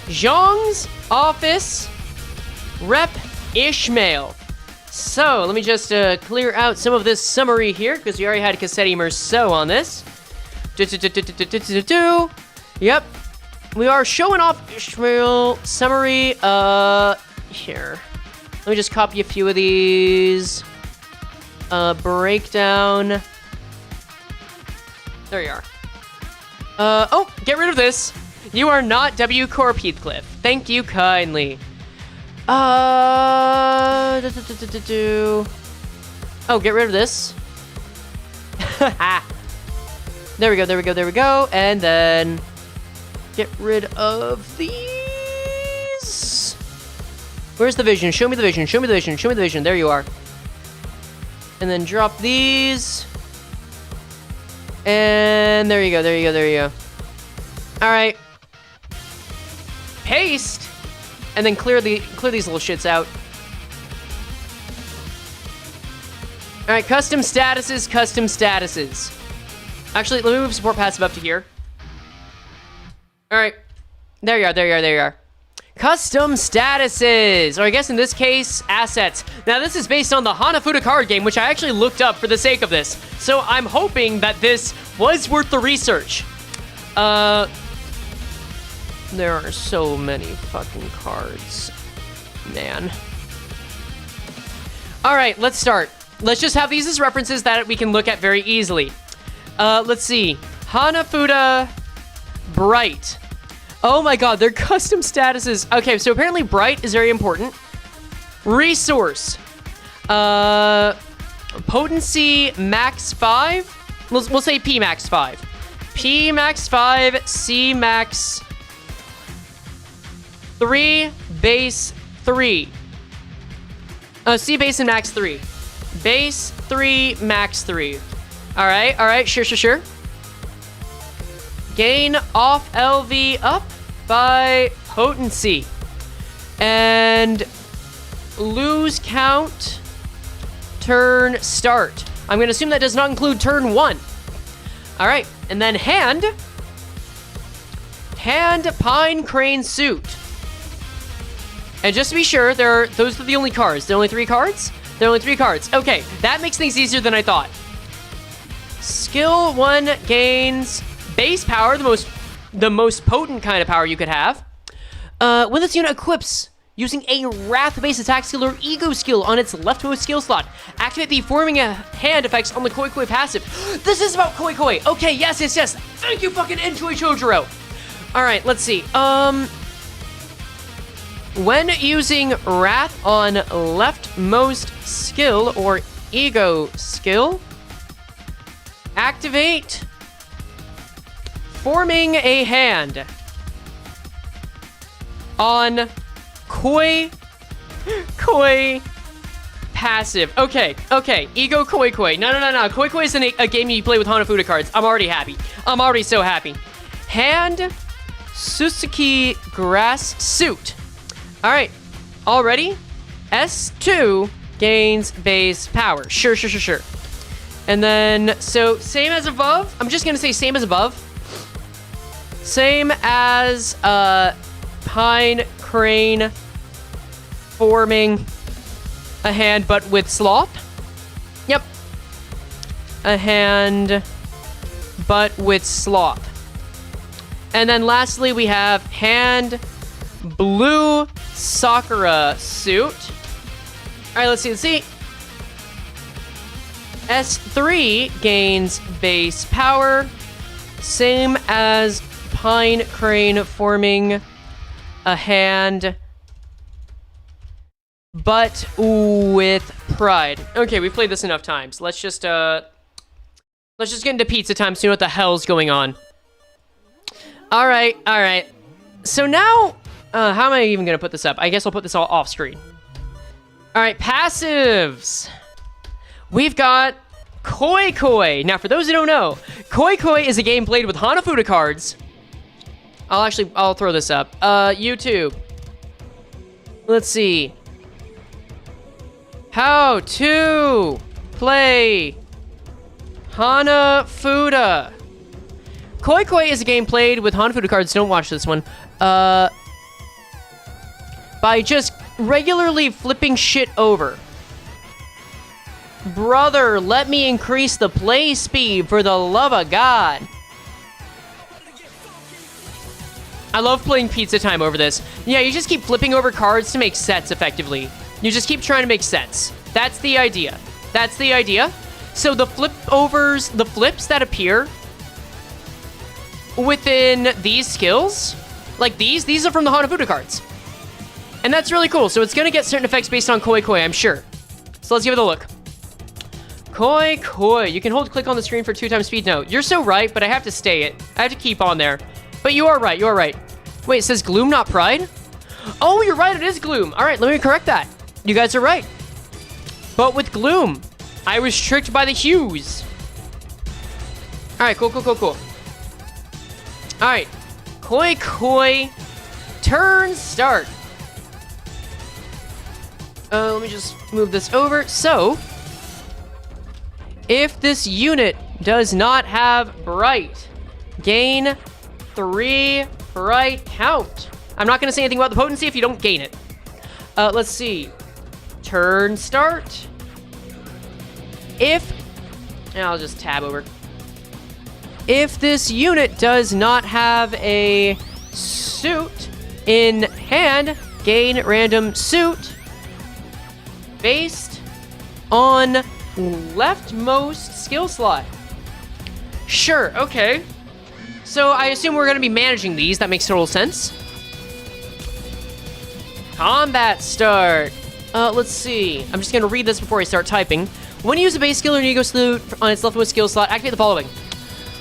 [SPEAKER 1] Jeong's office rep, Ishmael. So, let me just clear out some of this summary here, because we already had Cassetti Merceau on this. Yep. We are showing off Ishmael summary, here. Let me just copy a few of these. Breakdown. There you are. Oh, get rid of this. You are not W. Corp Heathcliff. Thank you kindly. Oh, get rid of this. There we go. And then get rid of these. Where's the vision? Show me the vision. There you are. And then drop these. And there you go. All right. Paste. And then clear these little shits out. All right, custom statuses. Actually, let me move support passive up to here. All right, there you are. Custom statuses, or I guess in this case, assets. Now this is based on the Hanafuda card game, which I actually looked up for the sake of this. So I'm hoping that this was worth the research. There are so many fucking cards. Man. Alright, let's start. Let's just have these as references that we can look at very easily. Let's see. Hanafuda Bright. Oh my god, they're custom statuses. Okay, so apparently Bright is very important. Resource. Potency max 5. We'll say P max 5. P max 5, C max 3, base 3. C base and max 3. Base 3, max 3. Alright, sure. Gain off LV up by potency. And lose count, turn start. I'm going to assume that does not include turn 1. All right, and then hand pine crane suit. And just to be sure, those are the only cards. There are only 3 cards? There are only 3 cards. Okay, that makes things easier than I thought. Skill 1 gains base power, the most potent kind of power you could have. When this unit equips using a Wrath-based attack skill or e.g.o skill on its leftmost skill slot, activate the forming a hand effects on the Koi Koi passive. This is about Koi Koi. Okay, yes. Thank you, fucking Enjoy Chojuro. All right, let's see. When using Wrath on leftmost skill or e.g.o skill, activate forming a hand on Koi passive. Okay. e.g.o Koi Koi. No. Koi Koi isn't a game you play with Hanafuda cards. I'm already happy. I'm already so happy. Hand Suzuki Grass Suit. All right. Already? S2 gains base power. Sure. And then, so same as above. I'm just going to say same as above. Same as Pine Crane forming a hand, but with sloth. Yep. A hand, but with sloth. And then lastly, we have hand blue Sakura suit. All right, let's see. S3 gains base power, same as Pine Crane forming a hand, but with pride. Okay, we've played this enough times. Let's just get into pizza time, see what the hell's going on. All right. So now, how am I even gonna put this up? I guess I'll put this all off screen. All right, passives. We've got Koi Koi. Now, for those who don't know, Koi Koi is a game played with Hanafuda cards. I'll throw this up. YouTube. Let's see. How to play Hanafuda. Koi Koi is a game played with Hanafuda cards. Don't watch this one. By just regularly flipping shit over. Brother, let me increase the play speed for the love of God. I love playing pizza time over this. Yeah, you just keep flipping over cards to make sets effectively. You just keep trying to make sets. That's the idea. So the flips that appear within these skills, like these are from the Hanafuda cards. And that's really cool. So it's going to get certain effects based on Koi Koi, I'm sure. So let's give it a look. Koi Koi. You can hold click on the screen for 2 times speed. No, you're so right, but I have to stay it. I have to keep on there. But you are right. Wait, it says Gloom, not Pride? Oh, you're right. It is Gloom. All right, let me correct that. You guys are right. But with Gloom, I was tricked by the hues. All right, cool. All right, Koi Koi. Turn start. Let me just move this over. So, if this unit does not have Bright, gain 3 Bright count. I'm not going to say anything about the potency if you don't gain it. Let's see. Turn start. I'll just tab over. If this unit does not have a suit in hand, gain random suit based on leftmost skill slot. Sure, okay. So I assume we're going to be managing these. That makes total sense. Combat start. Let's see. I'm just going to read this before I start typing. When you use a base skill or an e.g.o skill on its leftmost skill slot, activate the following.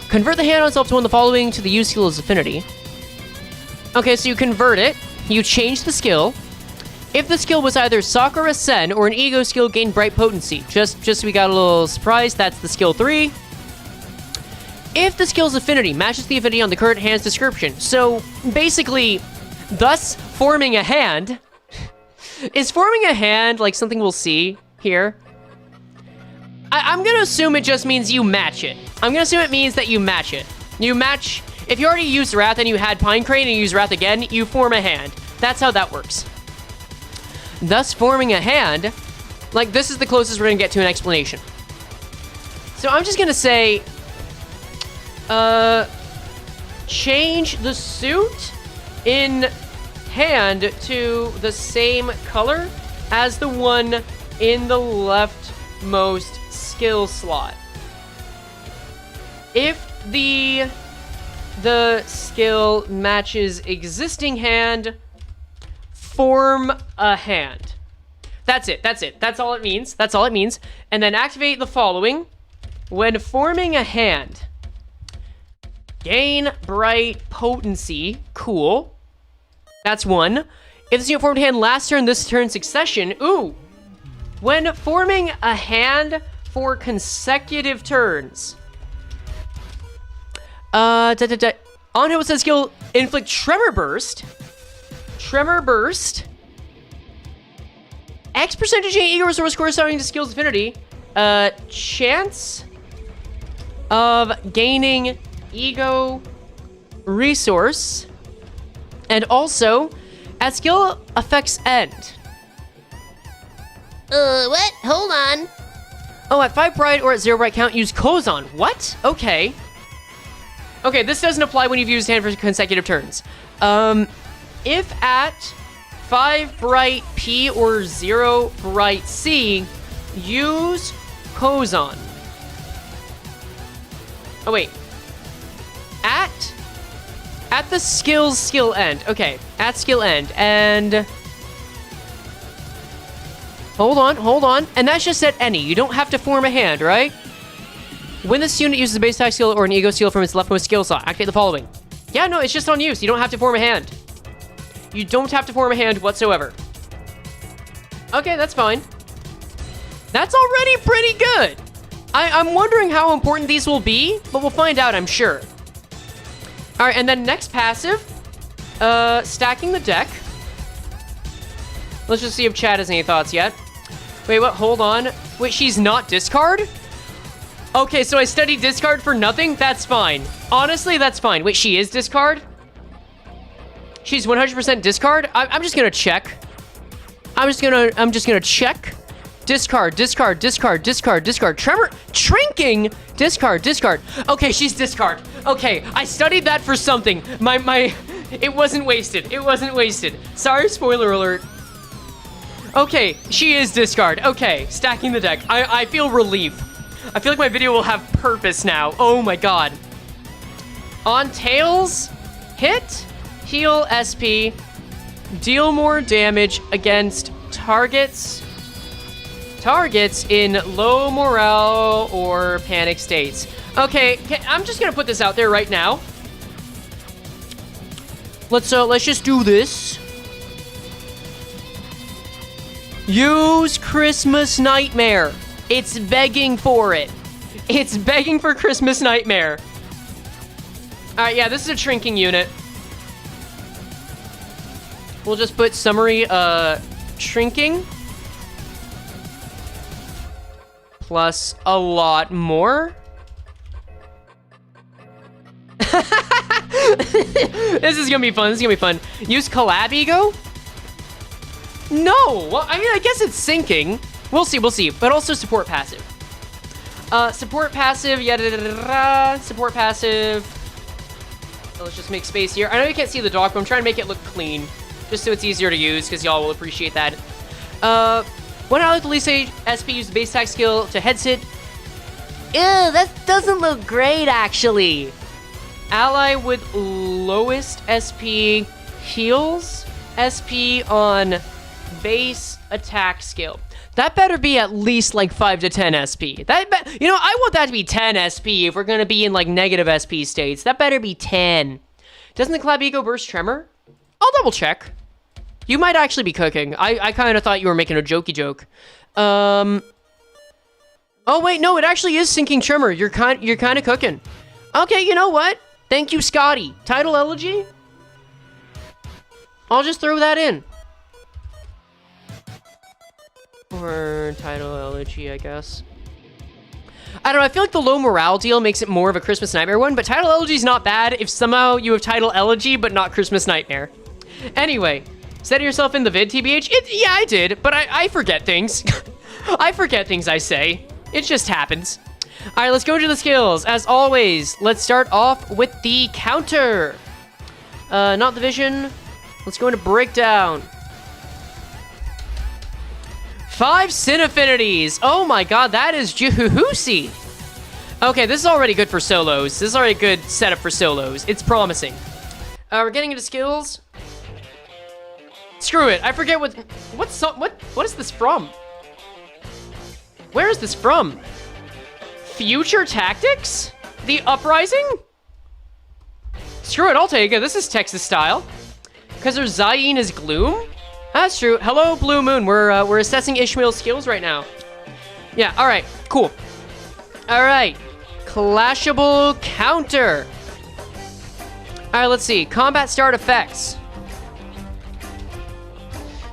[SPEAKER 1] Convert the hand on itself to one of the following to the use skill's affinity. Okay, so you convert it. You change the skill. If the skill was either Sakura Sen or an e.g.o skill, gain Bright Potency. Just so we got a little surprise, that's the skill 3. If the skill's affinity matches the affinity on the current hand's description. So, basically, thus forming a hand Is forming a hand like something we'll see here? I'm gonna assume it just means you match it. I'm gonna assume it means that you match it. You match, if you already used Wrath and you had Pine Crane and you use Wrath again, you form a hand. That's how that works. Thus forming a hand, like this is the closest we're gonna get to an explanation. So I'm just gonna say, change the suit in hand to the same color as the one in the leftmost skill slot. If the skill matches existing hand, form a hand. That's it. That's all it means. That's all it means. And then activate the following. When forming a hand, gain bright potency. Cool. That's one. If this unit formed hand last turn, this turn succession. Ooh. When forming a hand for consecutive turns. On hit with said skill, inflict Tremor Burst. Tremor Burst. X percentage in e.g.o resource corresponding to skill's affinity. Chance of gaining e.g.o resource. And also, at skill effects end.
[SPEAKER 2] What? Hold on.
[SPEAKER 1] Oh, at 5 bright or at 0 bright count, use Kozon. What? Okay. Okay, this doesn't apply when you've used hand for consecutive turns. If at 5 bright P or 0 bright C, use Kozon. Oh, wait. At the skill end. Okay, at skill end. And... Hold on. And that's just at any. You don't have to form a hand, right? When this unit uses a base attack skill or an e.g.o skill from its leftmost skill slot, activate the following. Yeah, no, it's just on use. You don't have to form a hand. You don't have to form a hand whatsoever. Okay, that's fine. That's already pretty good. I'm wondering how important these will be, but we'll find out, I'm sure. All right, and then next passive, stacking the deck. Let's just see if Chad has any thoughts yet. Wait, what? Hold on. Wait, she's not discard? Okay, so I studied discard for nothing? That's fine. Honestly, that's fine. Wait, she is discard? She's 100% discard? I'm just gonna check. I'm just gonna check. Discard. Tremor, shrinking. Discard. Okay, she's discard. Okay, I studied that for something. It wasn't wasted. Sorry, spoiler alert. Okay, she is discard. Okay, stacking the deck. I feel relief. I feel like my video will have purpose now. Oh my god. On tails, hit, heal SP, deal more damage against targets in low morale or panic states. Okay, I'm just gonna put this out there right now. Let's just do this. Use Christmas Nightmare. It's begging for it. It's begging for Christmas Nightmare. All right, yeah, this is a shrinking unit. We'll just put summary, shrinking. Plus a lot more. This is gonna be fun. Use collab e.g.o? No, well, I mean, I guess it's sinking. We'll see. But also support passive. Support passive, support passive. So let's just make space here. I know you can't see the dock, but I'm trying to make it look clean. Just so it's easier to use, because y'all will appreciate that. When I like the least age, SP use the base attack skill to head sit.
[SPEAKER 2] Ew, that doesn't look great, actually.
[SPEAKER 1] Ally with lowest SP heals SP on base attack skill. That better be at least like 5 to 10 SP. I want that to be 10 SP if we're gonna be in like negative SP states. That better be 10. Doesn't the collab e.g.o burst tremor? I'll double check. You might actually be cooking. I kind of thought you were making a jokey joke. Oh wait, no, it actually is sinking tremor. You're kind of cooking. Okay, you know what? Thank you, Scotty. Title elegy? I'll just throw that in. Or title elegy, I guess. I don't know, I feel like the low morale deal makes it more of a Christmas Nightmare one, but title elegy is not bad if somehow you have title elegy, but not Christmas Nightmare. Anyway, set yourself in the vid, TBH? Yeah, I did, but I forget things. I forget things I say. It just happens. All right, let's go into the skills. As always, let's start off with the counter. Not the vision. Let's go into breakdown. 5 sin affinities. Oh my god, that is juicy. Okay, this is already good for solos. This is already a good setup for solos. It's promising. We're getting into skills. Screw it. I forget what is this from? Where is this from? Future Tactics? The Uprising? Screw it, I'll take it. This is Texas style. Because there's Zayn is Gloom? That's true. Hello, Blue Moon. We're assessing Ishmael's skills right now. Yeah, alright, cool. Alright. Clashable counter. Alright, let's see. Combat start effects.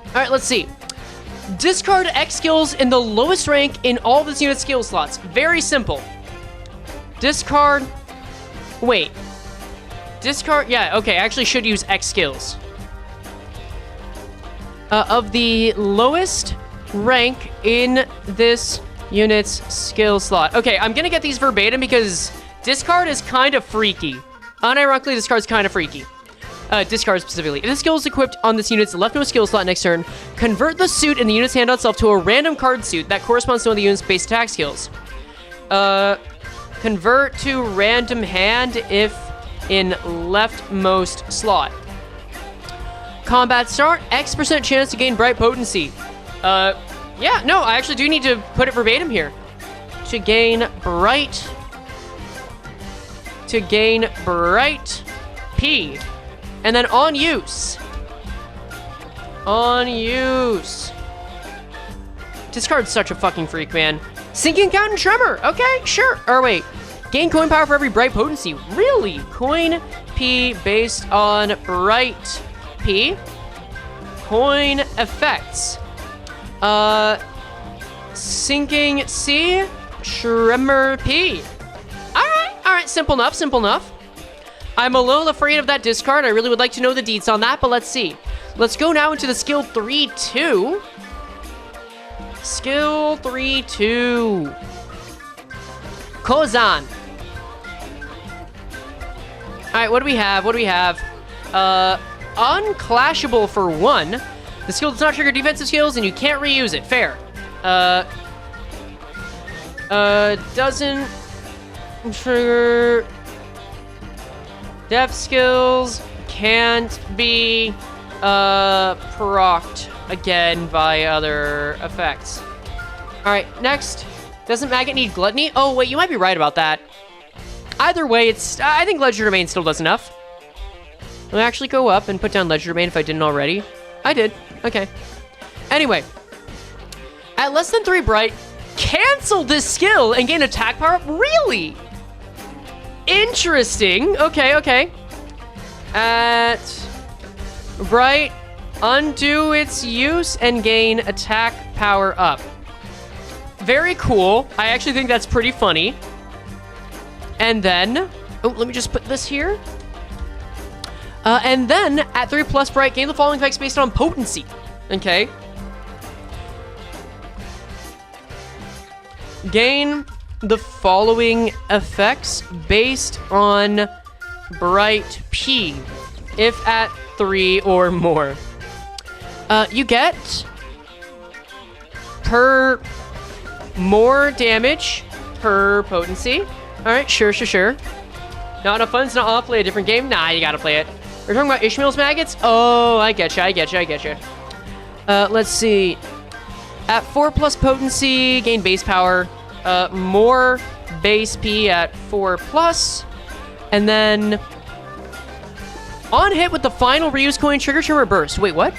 [SPEAKER 1] Alright, let's see. Discard X skills in the lowest rank in all this unit's skill slots. Very simple. Discard... Wait. Discard... Yeah, okay, I actually should use X skills. Of the lowest rank in this unit's skill slot. Okay, I'm gonna get these verbatim because discard is kind of freaky. Unironically, discard's kind of freaky. Discard specifically. If the skill is equipped on this unit's leftmost skill slot next turn, convert the suit in the unit's handout itself to a random card suit that corresponds to one of the unit's base attack skills. Convert to random hand if in leftmost slot. Combat start, X% chance to gain bright potency. Yeah, no, I actually do need to put it verbatim here. To gain bright P. And then on use. Discard's such a fucking freak, man. Sinking count and tremor. Okay, sure. Or wait. Gain coin power for every bright potency. Really? Coin P based on bright P. Coin effects. Sinking C. Tremor P. Alright, simple enough. I'm a little afraid of that discard. I really would like to know the deets on that, but let's see. Let's go now into the skill 3-2. Skill 3-2. Kozan. Alright, what do we have? Unclashable for 1. The skill does not trigger defensive skills, and you can't reuse it. Fair. Doesn't trigger def skills, can't be procced again by other effects. Alright, next. Doesn't Maggot need Gluttony? Oh, wait, you might be right about that. Either way, I think Ledger Domain still does enough. Let me actually go up and put down Ledger Domain if I didn't already. I did. Okay. Anyway. At less than 3 bright, cancel this skill and gain attack power up? Really? Interesting. Okay. At bright, undo its use and gain attack power up. Very cool. I actually think that's pretty funny. And then, oh, let me just put this here. And then at 3+ bright, gain the following effects based on potency. Okay. Gain the following effects based on bright P, if at 3 or more. You get per more damage per potency. All right, sure. Not enough funds, not off. Play a different game. Nah, you gotta play it. We're talking about Ishmael's maggots. Oh, I getcha. Let's see. At 4+ potency, gain base power. More base P at 4+. And then on hit with the final reuse coin, trigger tremor burst. Wait, what?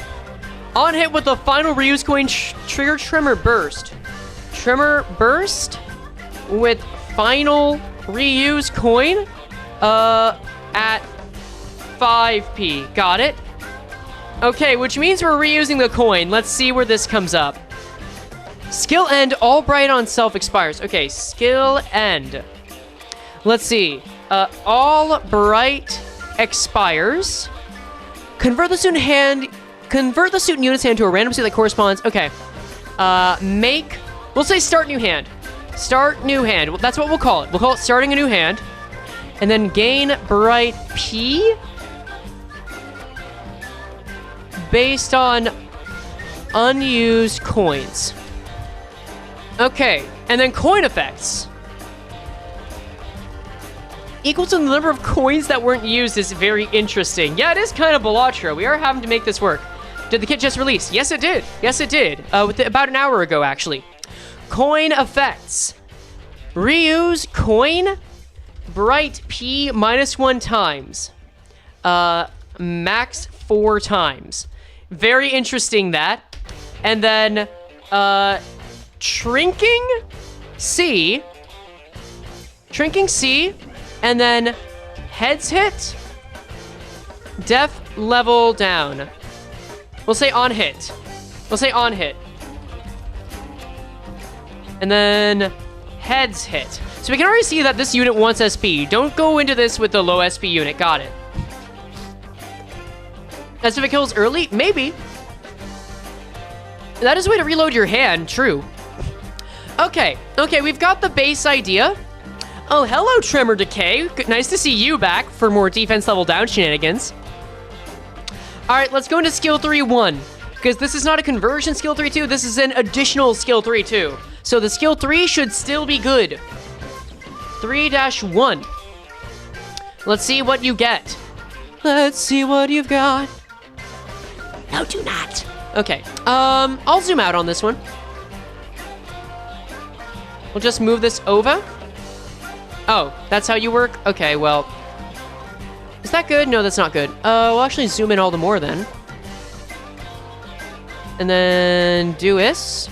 [SPEAKER 1] On hit with the final reuse coin, trigger tremor burst. Tremor burst with final reuse coin at 5p. Got it. Okay, which means we're reusing the coin. Let's see where this comes up. Skill end, all bright on self expires. Okay, skill end. Let's see. All bright expires. Convert the suit in unit's hand to a random suit that corresponds. Okay. We'll say start new hand. Start new hand. Well, that's what we'll call it. We'll call it starting a new hand. And then gain bright P based on unused coins. Okay, and then coin effects. Equal to the number of coins that weren't used is very interesting. Yeah, it is kind of Balatro. We are having to make this work. Did the kit just release? Yes, it did. Yes, it did. About an hour ago, actually. Coin effects. Reuse coin bright P -1 times. Max 4 times. Very interesting, that. And then, Shrinking C, and then heads hit, def level down. We'll say on hit. And then heads hit. So we can already see that this unit wants SP. Don't go into this with the low SP unit. Got it. As if it kills early? Maybe. That is a way to reload your hand. True. Okay, we've got the base idea. Oh, hello, Tremor Decay. Nice to see you back for more defense level down shenanigans. All right, let's go into skill 3-1, because this is not a conversion skill 3-2. This is an additional skill 3-2. So the skill 3 should still be good. 3-1. Let's see what you get. Let's see what you've got.
[SPEAKER 2] No, do not.
[SPEAKER 1] Okay, I'll zoom out on this one. We'll just move this over. Oh, that's how you work? Okay, well. Is that good? No, that's not good. We'll actually zoom in all the more then. And then do this.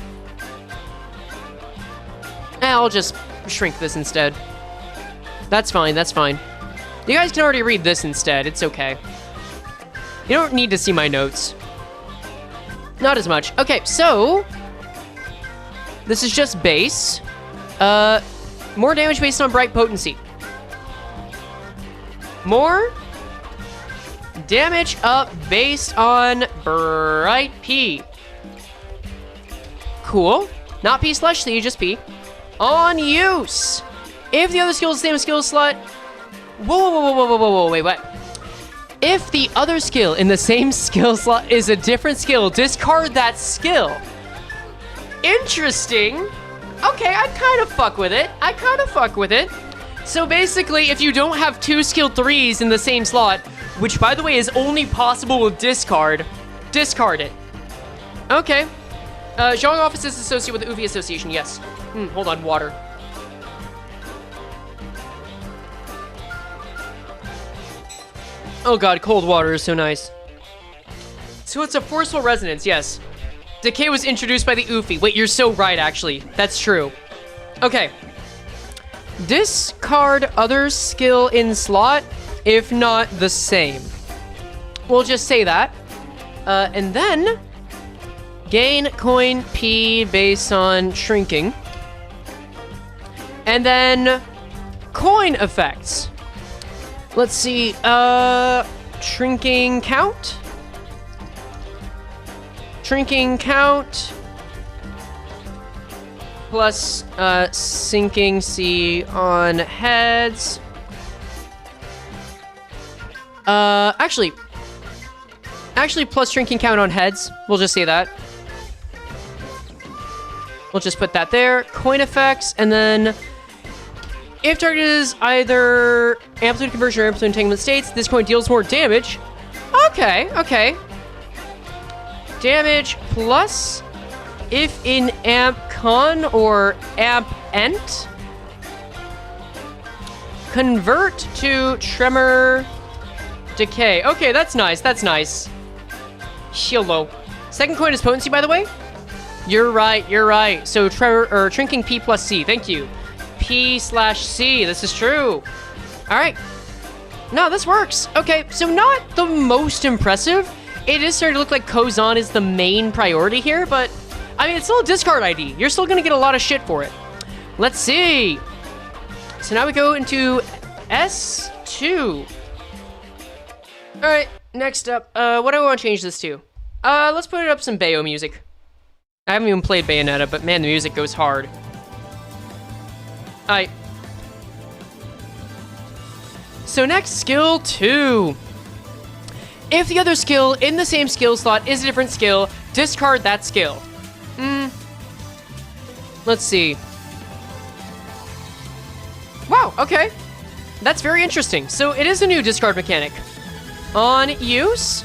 [SPEAKER 1] I'll just shrink this instead. That's fine, that's fine. You guys can already read this instead. It's okay. You don't need to see my notes. Not as much. Okay, so this is just base. More damage based on bright potency. More damage up based on bright P. Cool. Not P/C, just P. On use. If the other skill is the same skill slot. Whoa, wait, what? If the other skill in the same skill slot is a different skill, discard that skill. Interesting. Okay, I'd kind of fuck with it. So basically, if you don't have 2 skill 3s in the same slot, which by the way is only possible with discard it. Okay. Jeong office is associated with the UV Association, yes. Hold on, water. Oh god, cold water is so nice. So it's a forceful resonance, yes. Decay was introduced by the Oofy. Wait, you're so right, actually. That's true. Okay. Discard other skill in slot, if not the same. We'll just say that. And then gain coin P based on shrinking. And then coin effects. Let's see, shrinking count. Shrinking count plus sinking C on heads. Actually plus shrinking count on heads. We'll just say that. We'll just put that there. Coin effects, and then if target is either amplitude conversion or amplitude entanglement states, this coin deals more damage. Okay. Damage plus if in amp con or amp ent. Convert to tremor decay. Okay, that's nice. Hello. Second coin is potency, by the way. You're right. So tremor or shrinking P plus C. Thank you. P/C. This is true. All right. No, this works. Okay, so not the most impressive. It is starting to look like Kozan is the main priority here, but I mean, it's still a discard ID. You're still gonna get a lot of shit for it. Let's see. So now we go into S2. All right, next up, what do I want to change this to? Let's put it up some e.g.o music. I haven't even played Bayonetta, but man, the music goes hard. All right. So next, skill 2. If the other skill in the same skill slot is a different skill, discard that skill. Let's see. Wow, okay. That's very interesting. So it is a new discard mechanic. On use,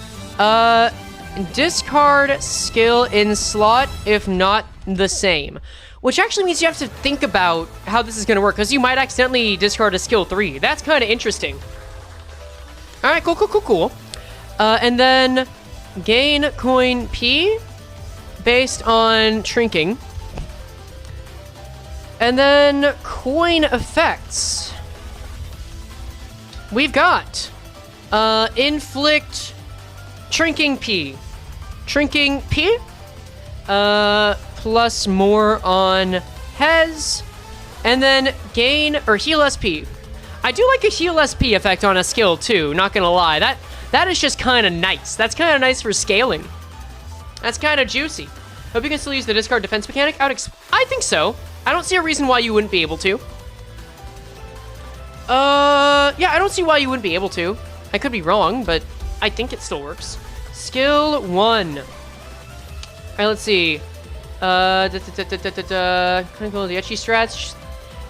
[SPEAKER 1] discard skill in slot if not the same. Which actually means you have to think about how this is going to work, because you might accidentally discard a skill 3. That's kind of interesting. All right, cool. And then gain coin P based on shrinking. And then coin effects. We've got inflict shrinking P. Shrinking P. Plus more on Hez, and then gain or heal SP. I do like a heal SP effect on a skill too, not gonna lie. That is just kind of nice. That's kind of nice for scaling. That's kind of juicy. Hope you can still use the discard defense mechanic. I think so. I don't see a reason why you wouldn't be able to. Yeah, I don't see why you wouldn't be able to. I could be wrong, but I think it still works. Skill 1. All right, let's see. Kind of go the Diechi strats.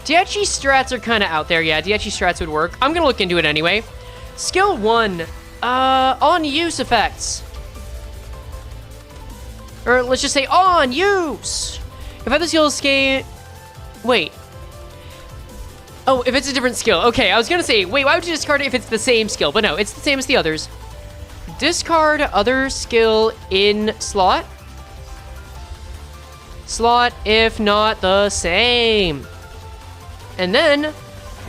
[SPEAKER 1] Diechi strats are kind of out there. Yeah, Diechi strats would work. I'm gonna look into it anyway. Skill 1. On use effects. Or let's just say on use. If other skills game. Wait. Oh, if it's a different skill. Okay, I was gonna say, wait, why would you discard it if it's the same skill? But no, it's the same as the others. Discard other skill in slot. Slot if not the same. And then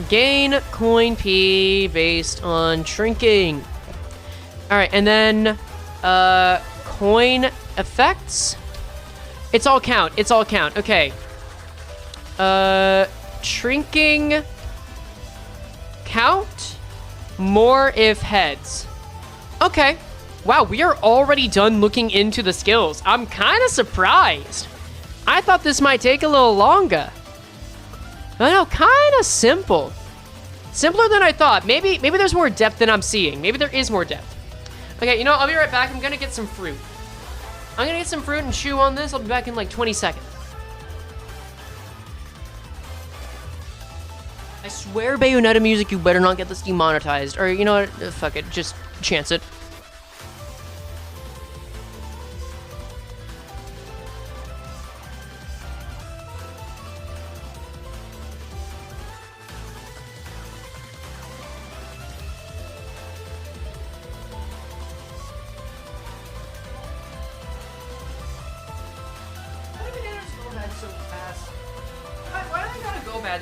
[SPEAKER 1] gain coin P based on shrinking. All right, and then coin effects. It's all count. Okay. Shrinking count more if heads. Okay. Wow, we are already done looking into the skills. I'm kind of surprised. I thought this might take a little longer. I know, kind of simple. Simpler than I thought. Maybe there's more depth than I'm seeing. Maybe there is more depth. Okay, you know, I'll be right back. I'm gonna get some fruit. I'm gonna get some fruit and chew on this. I'll be back in like 20 seconds. I swear Bayonetta music, you better not get this demonetized. Or, you know what? Fuck it. Just chance it.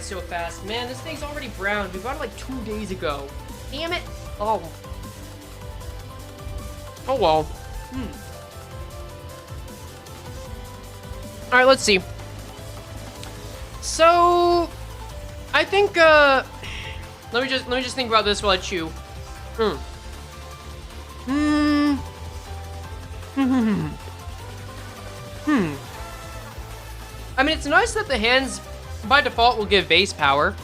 [SPEAKER 1] So fast. Man, this thing's already brown. We bought it like 2 days ago. Damn it. Oh. Oh well. Alright, let's see. So I think let me just think about this while I chew. I mean, it's nice that the hands by default will give base power.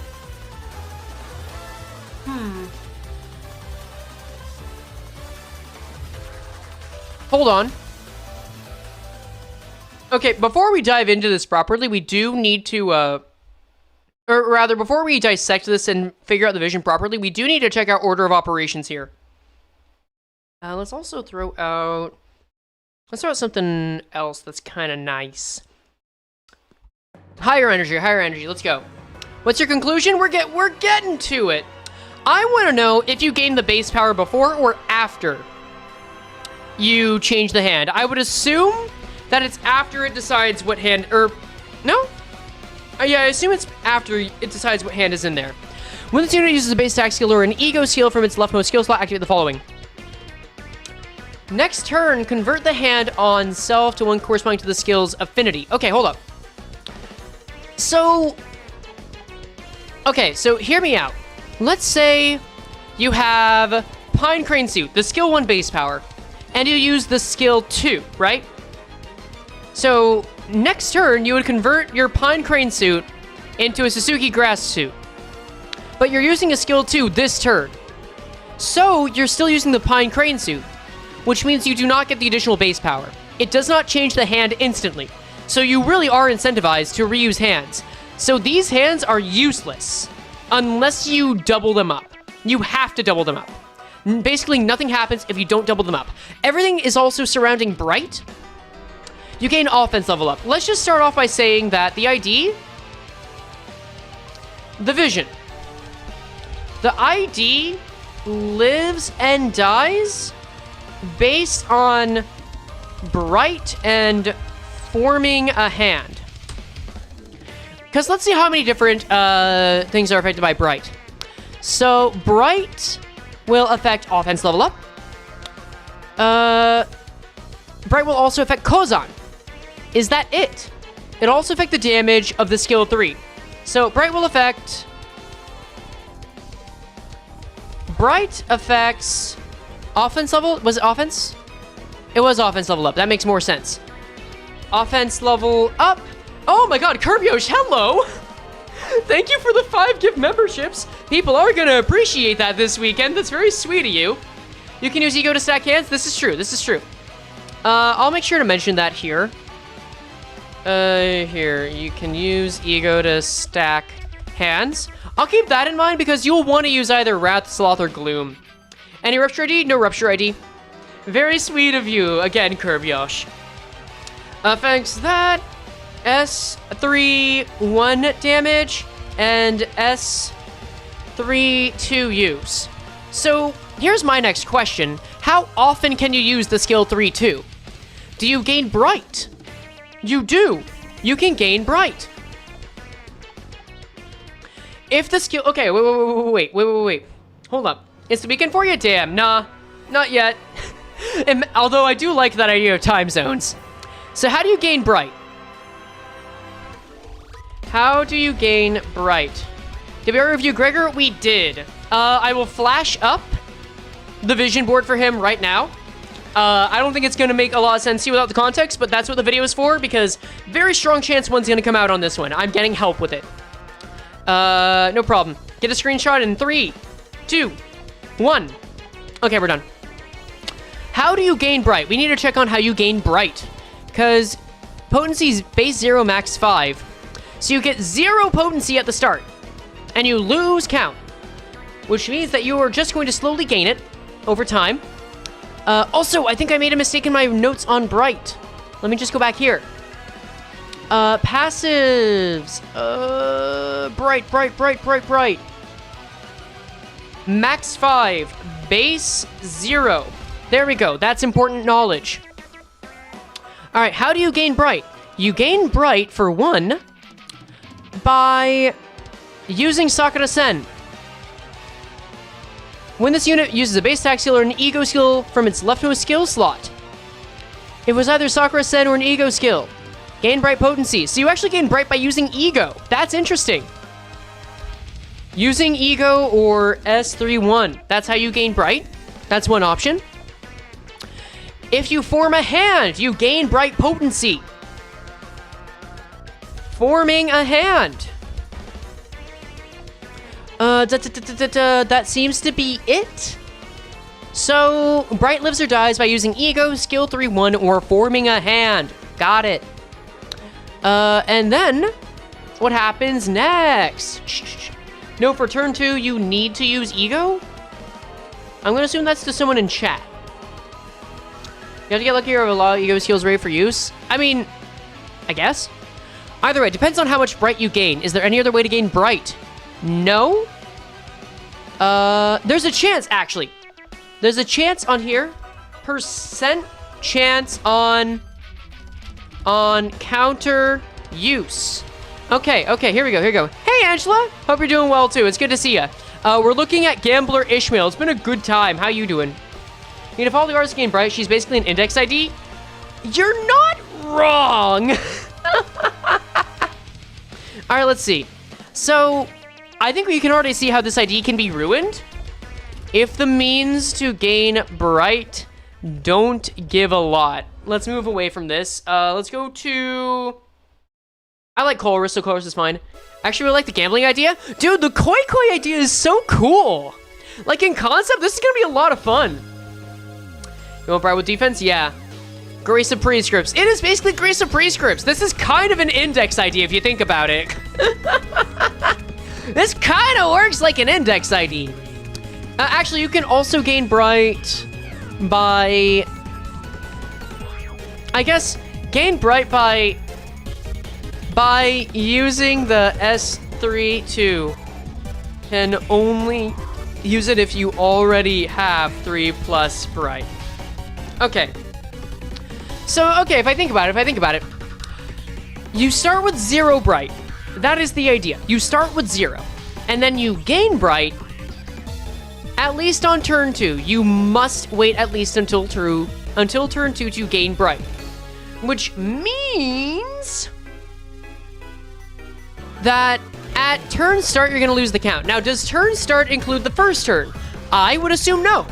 [SPEAKER 1] Hold on. Okay, before we dive into this properly, we do need to, or rather, before we dissect this and figure out the vision properly, we do need to check out order of operations here. Let's also throw out something else that's kind of nice. Higher energy, let's go. What's your conclusion? We're getting to it. I want to know if you gain the base power before or after you change the hand. I would assume that it's after it decides what hand, or no? Yeah, I assume it's after it decides what hand is in there. When this unit uses a base attack skill or an e.g.o skill from its leftmost skill slot, activate the following. Next turn, convert the hand on self to one corresponding to the skill's affinity. Okay, hold up. So hear me out. Let's say you have Pine Crane Suit, the skill 1 base power, and you use the skill 2, right? So next turn, you would convert your Pine Crane Suit into a Suzuki Grass Suit. But you're using a skill 2 this turn. So you're still using the Pine Crane Suit, which means you do not get the additional base power. It does not change the hand instantly. So you really are incentivized to reuse hands. So these hands are useless unless you double them up. You have to double them up. Basically, nothing happens if you don't double them up. Everything is also surrounding Bright. You gain offense level up. Let's just start off by saying that the ID, the vision. The ID lives and dies based on Bright and forming a hand. Because let's see how many different things are affected by Bright. So Bright will affect offense level up. Bright will also affect Kozan. Is that it? It'll also affect the damage of the skill 3. So Bright will affect... Bright affects offense level. Was it offense? It was offense level up. That makes more sense. Offense level up. Oh my god, Kirbyyosh, hello! Thank you for the 5 gift memberships. People are gonna appreciate that this weekend. That's very sweet of you. You can use e.g.o to stack hands. This is true. This is true. I'll make sure to mention that here. Here, you can use e.g.o to stack hands. I'll keep that in mind because you'll want to use either Wrath, Sloth, or Gloom. Any Rupture ID? No Rupture ID. Very sweet of you. Again, Kirbyyosh. Affects that. S3 1 damage and S3 2 use. So here's my next question. How often can you use the skill 3-2? Do you gain Bright? You do. You can gain Bright. If the skill... Okay, wait. Hold up. Is the beacon for you? Damn, nah. Not yet. Although I do like that idea of time zones. So how do you gain Bright? How do you gain Bright? Did we ever review Gregor? We did. I will flash up the vision board for him right now. I don't think it's going to make a lot of sense to you without the context, but that's what the video is for, because very strong chance one's going to come out on this one. I'm getting help with it. No problem. Get a screenshot in 3, 2, 1. Okay, we're done. How do you gain Bright? We need to check on how you gain Bright, because potency's base 0, max 5. So you get 0 potency at the start, and you lose count, which means that you are just going to slowly gain it over time. Also, I think I made a mistake in my notes on Bright. Let me just go back here. Passives. Bright. Max 5, base 0. There we go. That's important knowledge. All right, how do you gain Bright? You gain Bright, for 1, by using Sakura Sen. When this unit uses a base attack skill or an e.g.o skill from its leftmost skill slot, it was either Sakura Sen or an e.g.o skill. Gain Bright potency. So you actually gain Bright by using e.g.o. That's interesting. Using e.g.o or S31. That's how you gain Bright. That's one option. If you form a hand, you gain Bright potency. Forming a hand. That seems to be it. So, Bright lives or dies by using e.g.o, skill 3-1, or forming a hand. Got it. And then, what happens next? No, for turn 2, you need to use e.g.o? I'm gonna assume that's to someone in chat. You have to get lucky or have a lot of e.g.o skills ready for use. I mean, I guess. Either way, it depends on how much Bright you gain. Is there any other way to gain Bright? No? There's a chance, actually. There's a chance on here. Percent chance on counter use. Okay, here we go. Hey, Angela! Hope you're doing well, too. It's good to see you. We're looking at Gambler Ishmael. It's been a good time. How you doing? You know, if all the artists gain bright, she's basically an index ID. You're not wrong. All right, let's see. So, I think we can already see how this ID can be ruined. If the means to gain bright don't give a lot. Let's move away from this. Let's go to... I like Colress, so Colress is fine. Actually, I like the gambling idea. Dude, the Koi Koi idea is so cool. Like, in concept, this is gonna be a lot of fun. You want bright with defense? Yeah. Grace of Prescripts. It is basically Grace of Prescripts. This is kind of an index idea if you think about it. This kind of works like an index ID. Actually, you can also gain bright by... I guess, gain bright by using the S3-2. Can only use it if you already have 3+ bright. Okay. So, okay, if I think about it, you start with 0 bright. That is the idea. You start with 0, and then you gain bright at least on turn 2. You must wait at least until turn 2 to gain bright. Which means that at turn start, you're gonna lose the count. Now, does turn start include the first turn? I would assume no.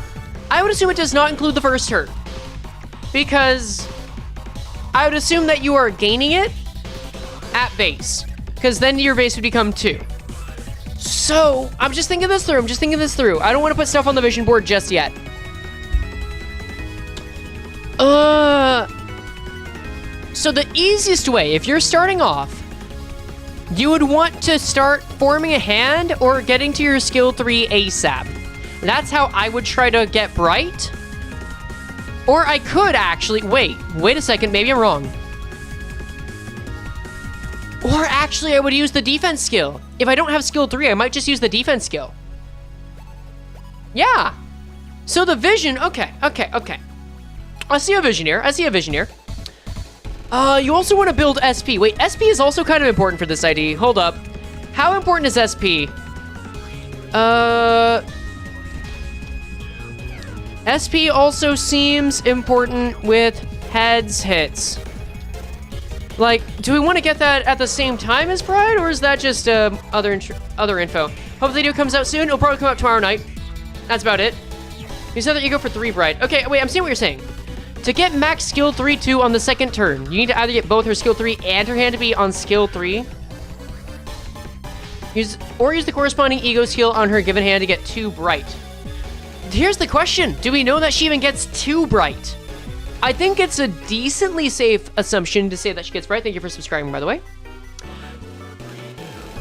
[SPEAKER 1] I would assume it does not include the first turn. Because I would assume that you are gaining it at base. Because then your base would become 2. So, I'm just thinking this through. I don't want to put stuff on the vision board just yet. So the easiest way, if you're starting off, you would want to start forming a hand or getting to your skill 3 ASAP. That's how I would try to get bright. Or I could actually, wait a second, maybe I'm wrong. Or actually I would use the defense skill. If I don't have skill 3, I might just use the defense skill. Yeah. So the vision, okay. I see a vision here. You also want to build SP. Wait, SP is also kind of important for this ID. Hold up. How important is SP? SP also seems important with heads hits. Like, do we want to get that at the same time as Pride, or is that just other info? Hope the video comes out soon. It'll probably come out tomorrow night. That's about it. You said that you go for 3 Bright. Okay, wait, I'm seeing what you're saying. To get max skill 3-2 on the second turn, you need to either get both her skill 3 and her hand to be on skill 3. Use the corresponding e.g.o skill on her given hand to get 2 Bright. Here's the question. Do we know that she even gets 2 Bright? I think it's a decently safe assumption to say that she gets Bright. Thank you for subscribing, by the way.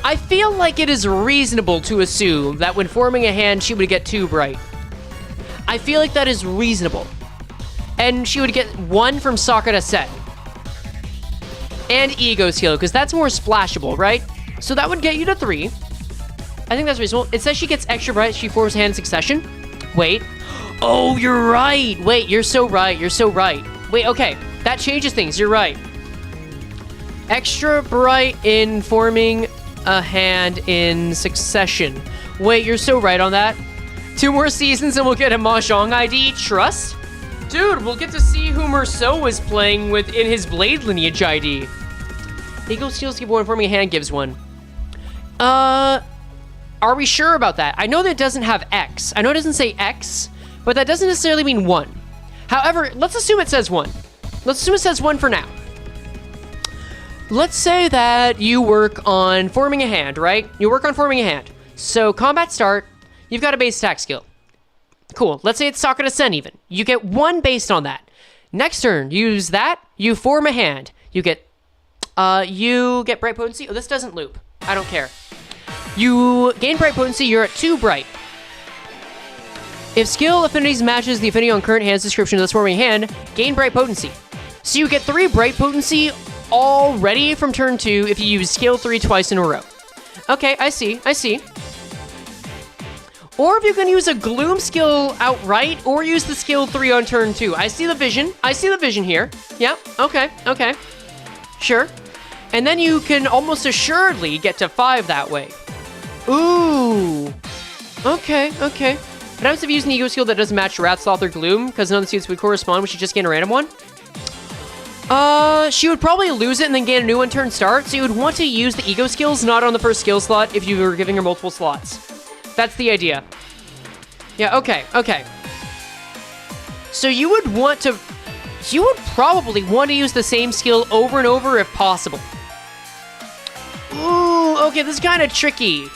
[SPEAKER 1] I feel like it is reasonable to assume that when forming a hand, she would get 2 Bright. I feel like that is reasonable. And she would get 1 from Sakura Sen. And e.g.o skill, because that's more splashable, right? So that would get you to 3. I think that's reasonable. It says she gets extra Bright. She forms hand in succession. Wait. Oh, you're right. Wait, you're so right. Wait, okay. That changes things. You're right. Extra Bright in forming a hand in succession. Wait, you're so right on that. 2 more seasons and we'll get a Mahjong ID. Trust? Dude, we'll get to see who Merceau is playing with in his Blade Lineage ID. e.g.o steals give 1, forming a hand gives 1. Are we sure about that? I know that it doesn't have X. I know it doesn't say X, but that doesn't necessarily mean 1. However, let's assume it says 1. Let's assume it says 1 for now. Let's say that you work on forming a hand, right? You work on forming a hand. So combat start, you've got a base attack skill. Cool. Let's say it's Sakura Sen even. You get 1 based on that. Next turn, you use that, you form a hand. You get Bright Potency. Oh, this doesn't loop. I don't care. You gain Bright Potency, you're at 2 Bright. If skill affinities matches the affinity on current hand's description of this forming hand, gain Bright Potency. So you get 3 Bright Potency already from turn 2 if you use skill 3 twice in a row. Okay, I see. Or if you can use a Gloom skill outright, or use the skill 3 on turn 2. I see the vision here. Yeah, okay. Sure. And then you can almost assuredly get to 5 that way. Ooh. Okay. What happens if you use an e.g.o skill that doesn't match Wrath, Sloth, or Gloom? Because none of the suits would correspond, we should just gain a random one? She would probably lose it and then gain a new one turn start, so you would want to use the e.g.o skills not on the first skill slot if you were giving her multiple slots. That's the idea. Yeah, okay. So you would probably want to use the same skill over and over if possible. Ooh, okay, this is kind of tricky.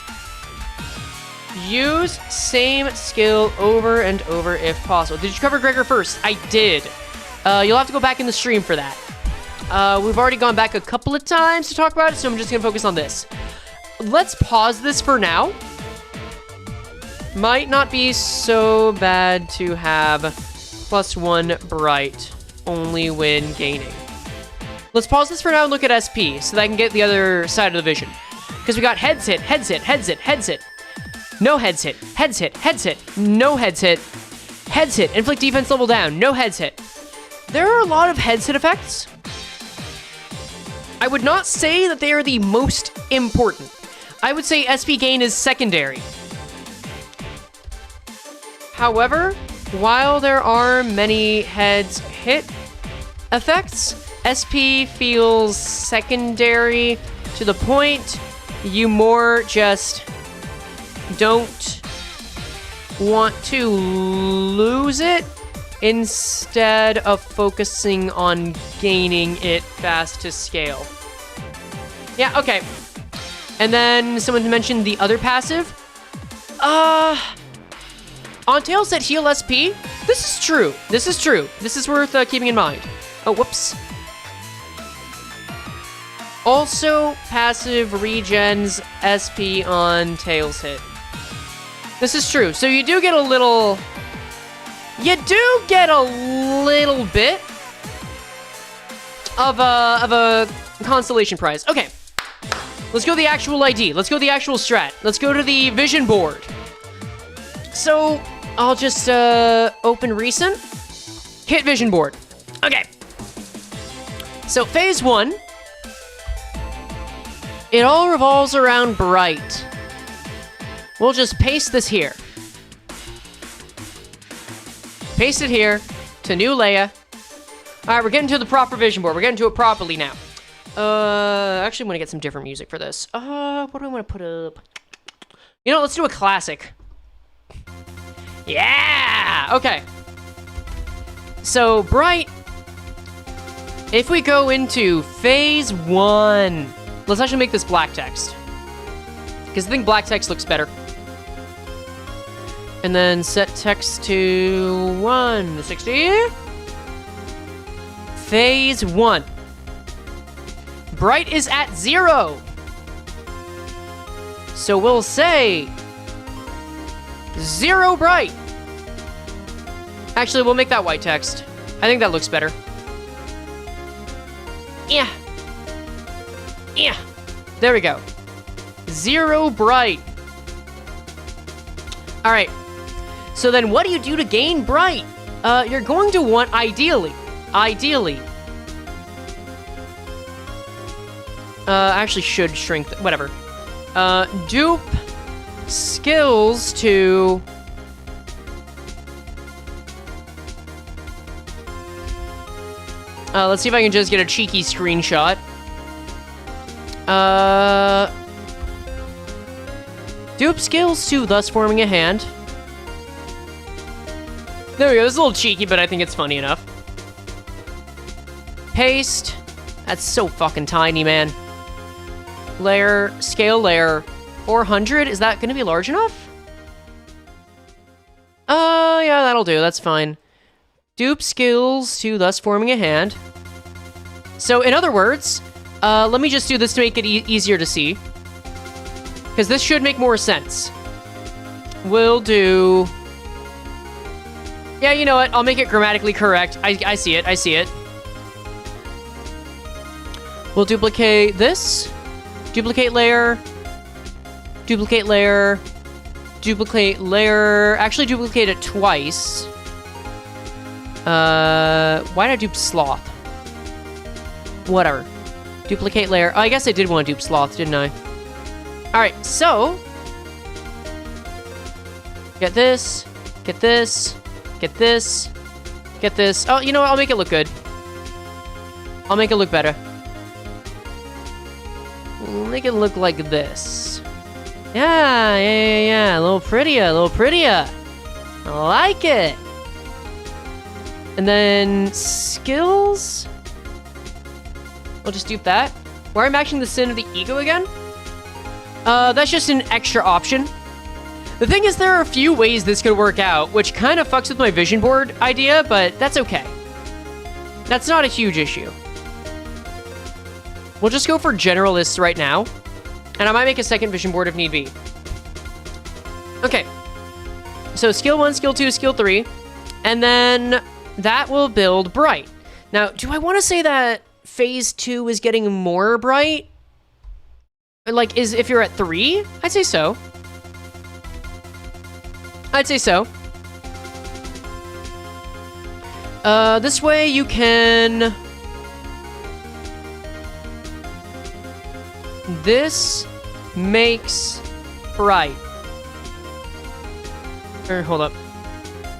[SPEAKER 1] Use same skill over and over if possible. Did you cover Gregor first? I did. You'll have to go back in the stream for that. We've already gone back a couple of times to talk about it, so I'm just gonna focus on this. Let's pause this for now. Might not be so bad to have +1 bright only when gaining. Let's pause this for now and look at SP so that I can get the other side of the vision. Because we got heads hit, heads hit, heads hit, heads hit. No heads hit, heads hit, heads hit, no heads hit. Heads hit, inflict defense level down, no heads hit. There are a lot of heads hit effects. I would not say that they are the most important. I would say SP gain is secondary. However, while there are many heads hit effects, SP feels secondary to the point you more just don't want to lose it instead of focusing on gaining it fast to scale. Yeah, okay. And then someone mentioned the other passive. On tails that heal SP, this is true. This is true. This is worth keeping in mind. Oh, whoops. Also, passive regens SP on tails hit. This is true. So you do get a little... You do get a little bit of a constellation prize. Okay. Let's go to the actual ID. Let's go to the actual strat. Let's go to the vision board. So, I'll just open recent. Hit vision board. Okay. So, phase 1. It all revolves around bright. We'll just paste this here. Paste it here to new layer. All right, we're getting to the proper vision board. We're getting to it properly now. Actually, I'm gonna get some different music for this. What do I want to put up? You know, let's do a classic. Yeah. Okay. So bright. If we go into phase 1, let's actually make this black text because I think black text looks better. And then set text to 160. Phase 1. Bright is at 0. So we'll say 0 bright. Actually, we'll make that white text. I think that looks better. Yeah. Yeah. There we go. 0 bright. All right. So then what do you do to gain bright? You're going to want, ideally, actually should shrink, whatever. Dupe skills to... let's see if I can just get a cheeky screenshot. Dupe skills to thus forming a hand. There we go, it's a little cheeky, but I think it's funny enough. Paste. That's so fucking tiny, man. Layer, scale layer, 400. Is that gonna be large enough? Yeah, that'll do, that's fine. Dupe skills to thus forming a hand. So, in other words, let me just do this to make it easier to see. Because this should make more sense. We'll do... Yeah, you know what? I'll make it grammatically correct. I see it. I see it. We'll duplicate this. Duplicate layer. Duplicate layer. Duplicate layer. Actually, duplicate it twice. Why did I dupe sloth? Whatever. Duplicate layer. Oh, I guess I did want to dupe sloth, didn't I? Alright, so... Get this. Get this. Get this. Get this. Oh, you know what? I'll make it look good. I'll make it look better. We'll make it look like this. Yeah. A little prettier, a little prettier. I like it. And then skills. We'll just dupe that. Why am I maxing the sin of the ego again? That's just an extra option. The thing is, there are a few ways this could work out, which kind of fucks with my vision board idea, but that's okay. That's not a huge issue. We'll just go for generalists right now, and I might make a second vision board if need be. Okay. So skill 1, skill 2, skill 3, and then that will build bright. Now, do I want to say that phase 2 is getting more bright? Like, if you're at 3? I'd say so. I'd say so. This way you can... This makes bright. Hold up.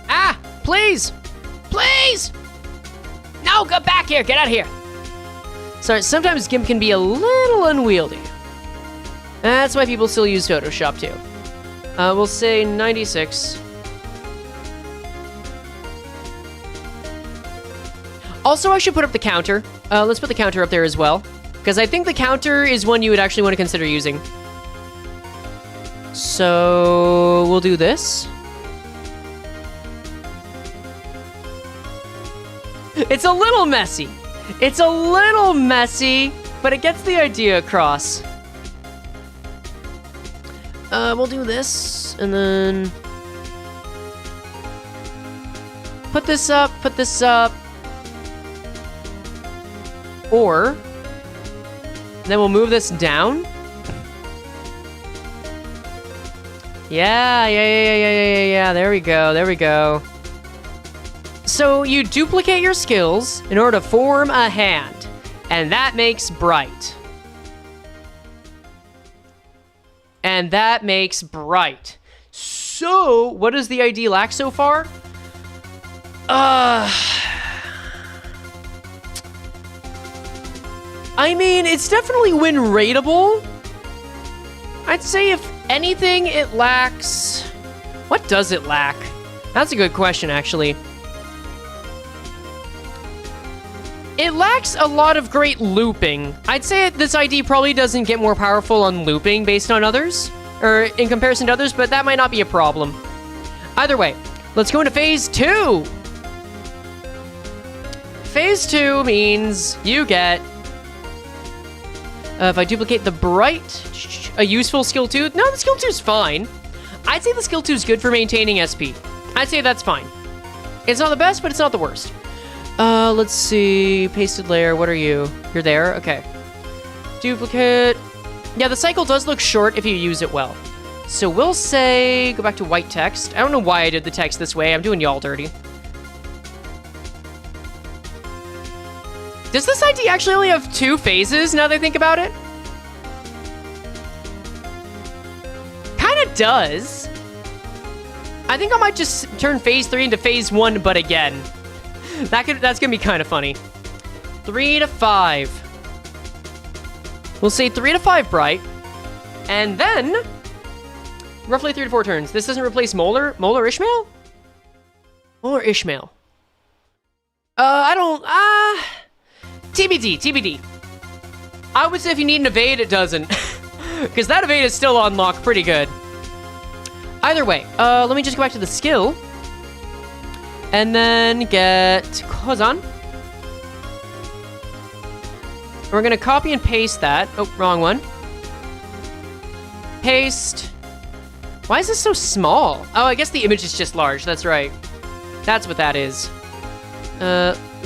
[SPEAKER 1] Ah! Please! Please! No, get back here! Get out of here! Sorry, sometimes GIMP can be a little unwieldy. That's why people still use Photoshop too. We'll say 96. Also, I should put up the counter. Let's put the counter up there as well, because I think the counter is one you would actually want to consider using. So we'll do this. It's a little messy. It's a little messy, but it gets the idea across. We'll do this, and then put this up, or then we'll move this down. Yeah, there we go. So you duplicate your skills in order to form a hand, and that makes bright. And that makes bright. So, what does the ID lack so far? I mean, it's definitely win rateable. I'd say if anything, it lacks... What does it lack? That's a good question, actually. It lacks a lot of great looping. I'd say this ID probably doesn't get more powerful on looping based on others, or in comparison to others, but that might not be a problem. Either way, let's go into phase 2. Phase 2 means you get, if I duplicate the bright, a useful skill 2. No, the skill 2 is fine. I'd say the skill 2 is good for maintaining SP. I'd say that's fine. It's not the best, but it's not the worst. Let's see. Pasted layer, what are you? You're there? Okay. Duplicate. Yeah, the cycle does look short if you use it well. So we'll say, go back to white text. I don't know why I did the text this way. I'm doing y'all dirty. Does this ID actually only have 2 phases now that I think about it? Kinda does. I think I might just turn phase 3 into phase 1, but again. That's gonna be kind of funny. 3 to 5. We'll say 3 to 5 bright. And then, roughly 3 to 4 turns. This doesn't replace Molar? Molar Ishmael? Molar Ishmael. TBD. I would say if you need an evade, it doesn't. Because that evade is still unlocked pretty good. Either way, let me just go back to the skill. And then get Kozan. We're gonna copy and paste that. Oh, wrong one. Paste. Why is this so small? Oh, I guess the image is just large. That's right. That's what that is.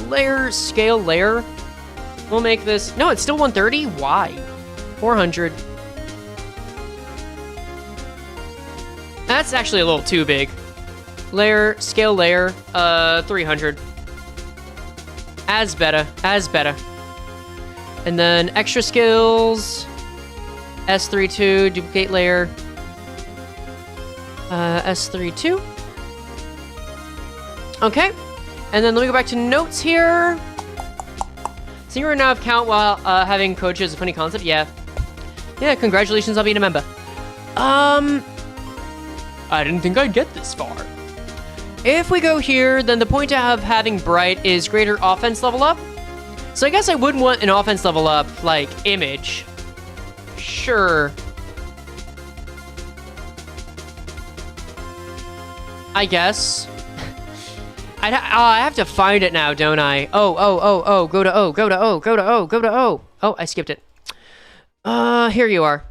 [SPEAKER 1] Layer, scale, layer. We'll make this... No, it's still 130? Why? 400. That's actually a little too big. Layer, scale layer, 300. As better. And then extra skills, S32, duplicate layer, S32. Okay. And then let me go back to notes here. Senior now of count while having coach is a funny concept. Yeah. Yeah, congratulations on being a member. I didn't think I'd get this far. If we go here, then the point of having Bright is greater offense level up. So I guess I would want an offense level up, like, image. Sure. I guess. I have to find it now, don't I? Oh. Go to O. Oh, I skipped it. Here you are.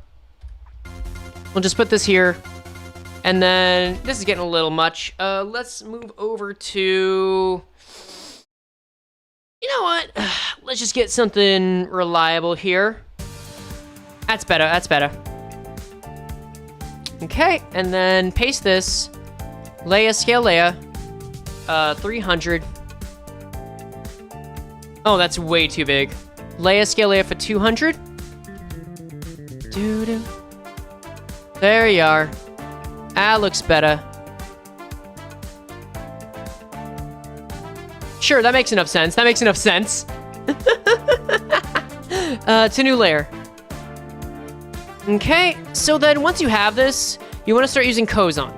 [SPEAKER 1] We'll just put this here. And then, this is getting a little much. Let's move over to... You know what? Let's just get something reliable here. That's better. Okay, and then paste this. Scale Leia. 300. Oh, that's way too big. Scale Leia for 200. Doo-doo. There you are. That looks better. Sure, that makes enough sense. To new layer. Okay, so then once you have this, you want to start using Kozon.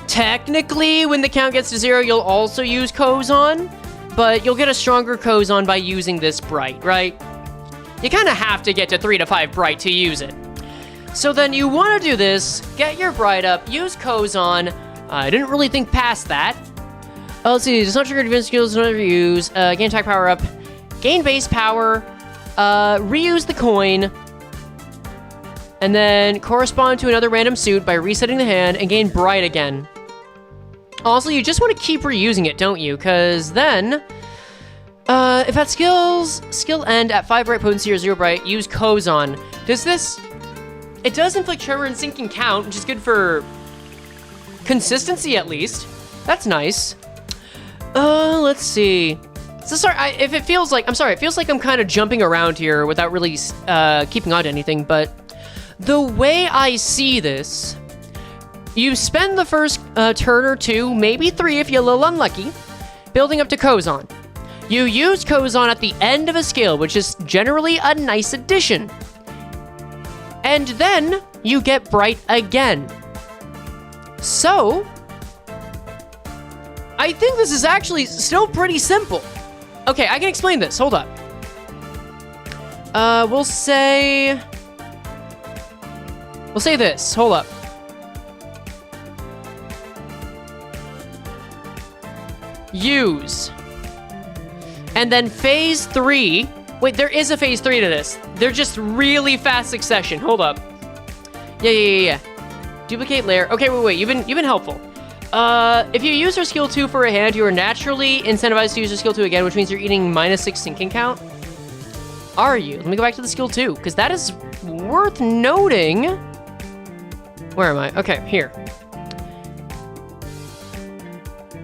[SPEAKER 1] Technically, when the count gets to 0, you'll also use Kozon, but you'll get a stronger Kozon by using this Bright, right? You kind of have to get to 3 to 5 Bright to use it. So then you want to do this, get your Bright up, use Kozon. I didn't really think past that. Let's see, does not trigger defense skills, never use. Gain attack power up, gain base power, reuse the coin, and then correspond to another random suit by resetting the hand and gain Bright again. Also, you just want to keep reusing it, don't you? Because then, if at skill end at 5 Bright potency or 0 Bright, use Kozon. Does this... It does inflict tremor and sinking count, which is good for consistency at least. That's nice. Let's see. So sorry, it feels like I'm kind of jumping around here without really keeping on to anything, but the way I see this, you spend the first turn or 2, maybe 3 if you're a little unlucky, building up to Kozon. You use Kozon at the end of a skill, which is generally a nice addition. And then you get Bright again. So, I think this is actually still pretty simple. Okay, I can explain this. Hold up. We'll say this. Hold up. Use. And then phase 3. Wait, there is a phase 3 to this. They're just really fast succession. Hold up. Yeah. Duplicate layer. Okay, wait. You've been helpful. If you use your skill 2 for a hand, you are naturally incentivized to use your skill 2 again, which means you're eating -6 sinking count. Are you? Let me go back to the skill 2, because that is worth noting. Where am I? Okay, here.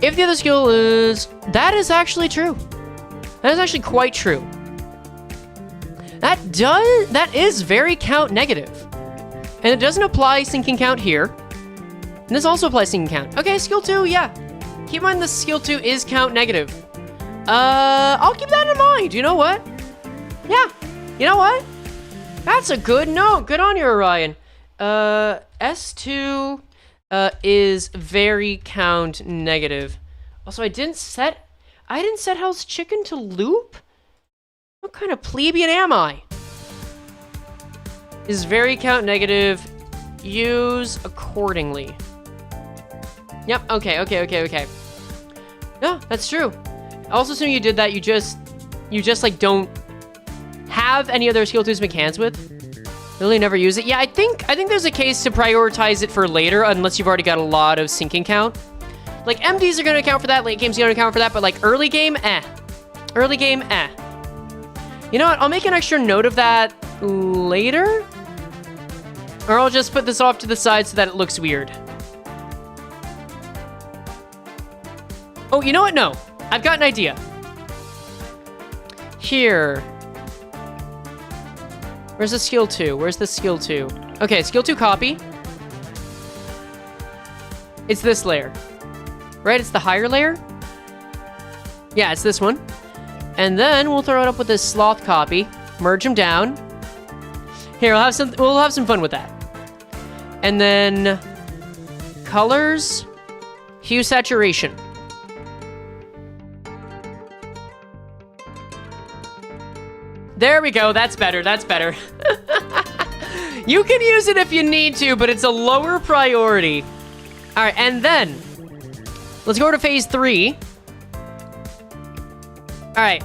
[SPEAKER 1] If the other skill is... That is actually true. That is actually quite true. That is very count negative. And it doesn't apply sinking count here. And this also applies sinking count. Okay, skill 2, yeah. Keep in mind the skill 2 is count negative. I'll keep that in mind. You know what? Yeah. You know what? That's a good note. Good on you, Orion. S2 is very count negative. Also, I didn't set Hell's Chicken to loop? What kind of plebeian am I? Is very count negative. Use accordingly. Yep, okay. No, that's true. Also, as soon as you did that, you just like don't have any other skill 2s to make hands with. Really never use it. Yeah, I think there's a case to prioritize it for later, unless you've already got a lot of sinking count. Like, MDs are gonna account for that, late game's gonna account for that, but like early game, Early game, You know what, I'll make an extra note of that later. Or I'll just put this off to the side so that it looks weird. Oh, you know what? No. I've got an idea. Here. Where's the skill 2? Where's the skill 2? Okay, skill 2 copy. It's this layer. Right, it's the higher layer? Yeah, it's this one. And then we'll throw it up with this sloth copy. Merge them down. Here, we'll have some fun with that. And then colors, hue saturation. There we go, that's better, that's better. You can use it if you need to, but it's a lower priority. All right, and then let's go to phase 3. All right,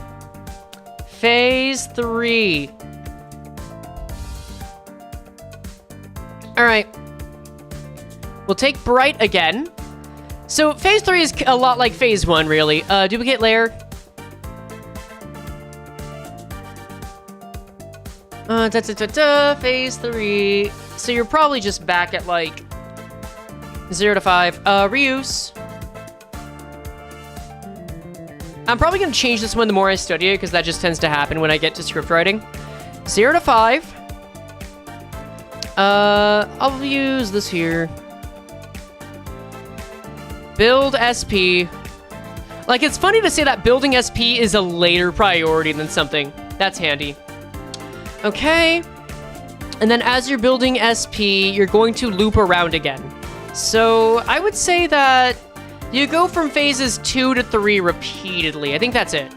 [SPEAKER 1] phase 3. All right, we'll take bright again. So phase 3 is a lot like phase 1, really. Duplicate layer. Phase 3. So you're probably just back at like 0 to 5. Reuse. I'm probably gonna change this one the more I study it, because that just tends to happen when I get to script writing. 0 to 5. I'll use this here. Build SP. Like, it's funny to say that building SP is a later priority than something. That's handy. Okay. And then as you're building SP, you're going to loop around again. So I would say that you go from phases 2 to 3 repeatedly. I think that's it.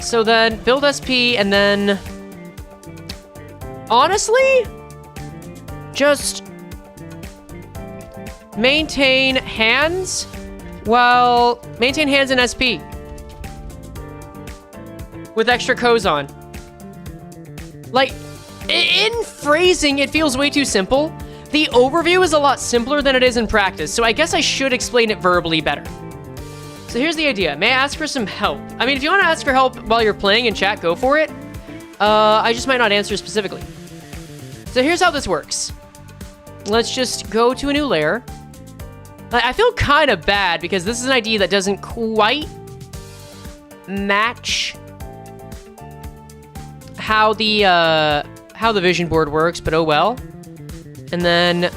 [SPEAKER 1] So then build SP, and then honestly, just maintain hands in SP with extra co's on. Like, in phrasing, it feels way too simple. The overview is a lot simpler than it is in practice, so I guess I should explain it verbally better. So here's the idea. May I ask for some help? I mean, if you want to ask for help while you're playing in chat, go for it. I just might not answer specifically. So here's how this works. Let's just go to a new layer. I feel kind of bad because this is an idea that doesn't quite match how the vision board works, but oh well. And then,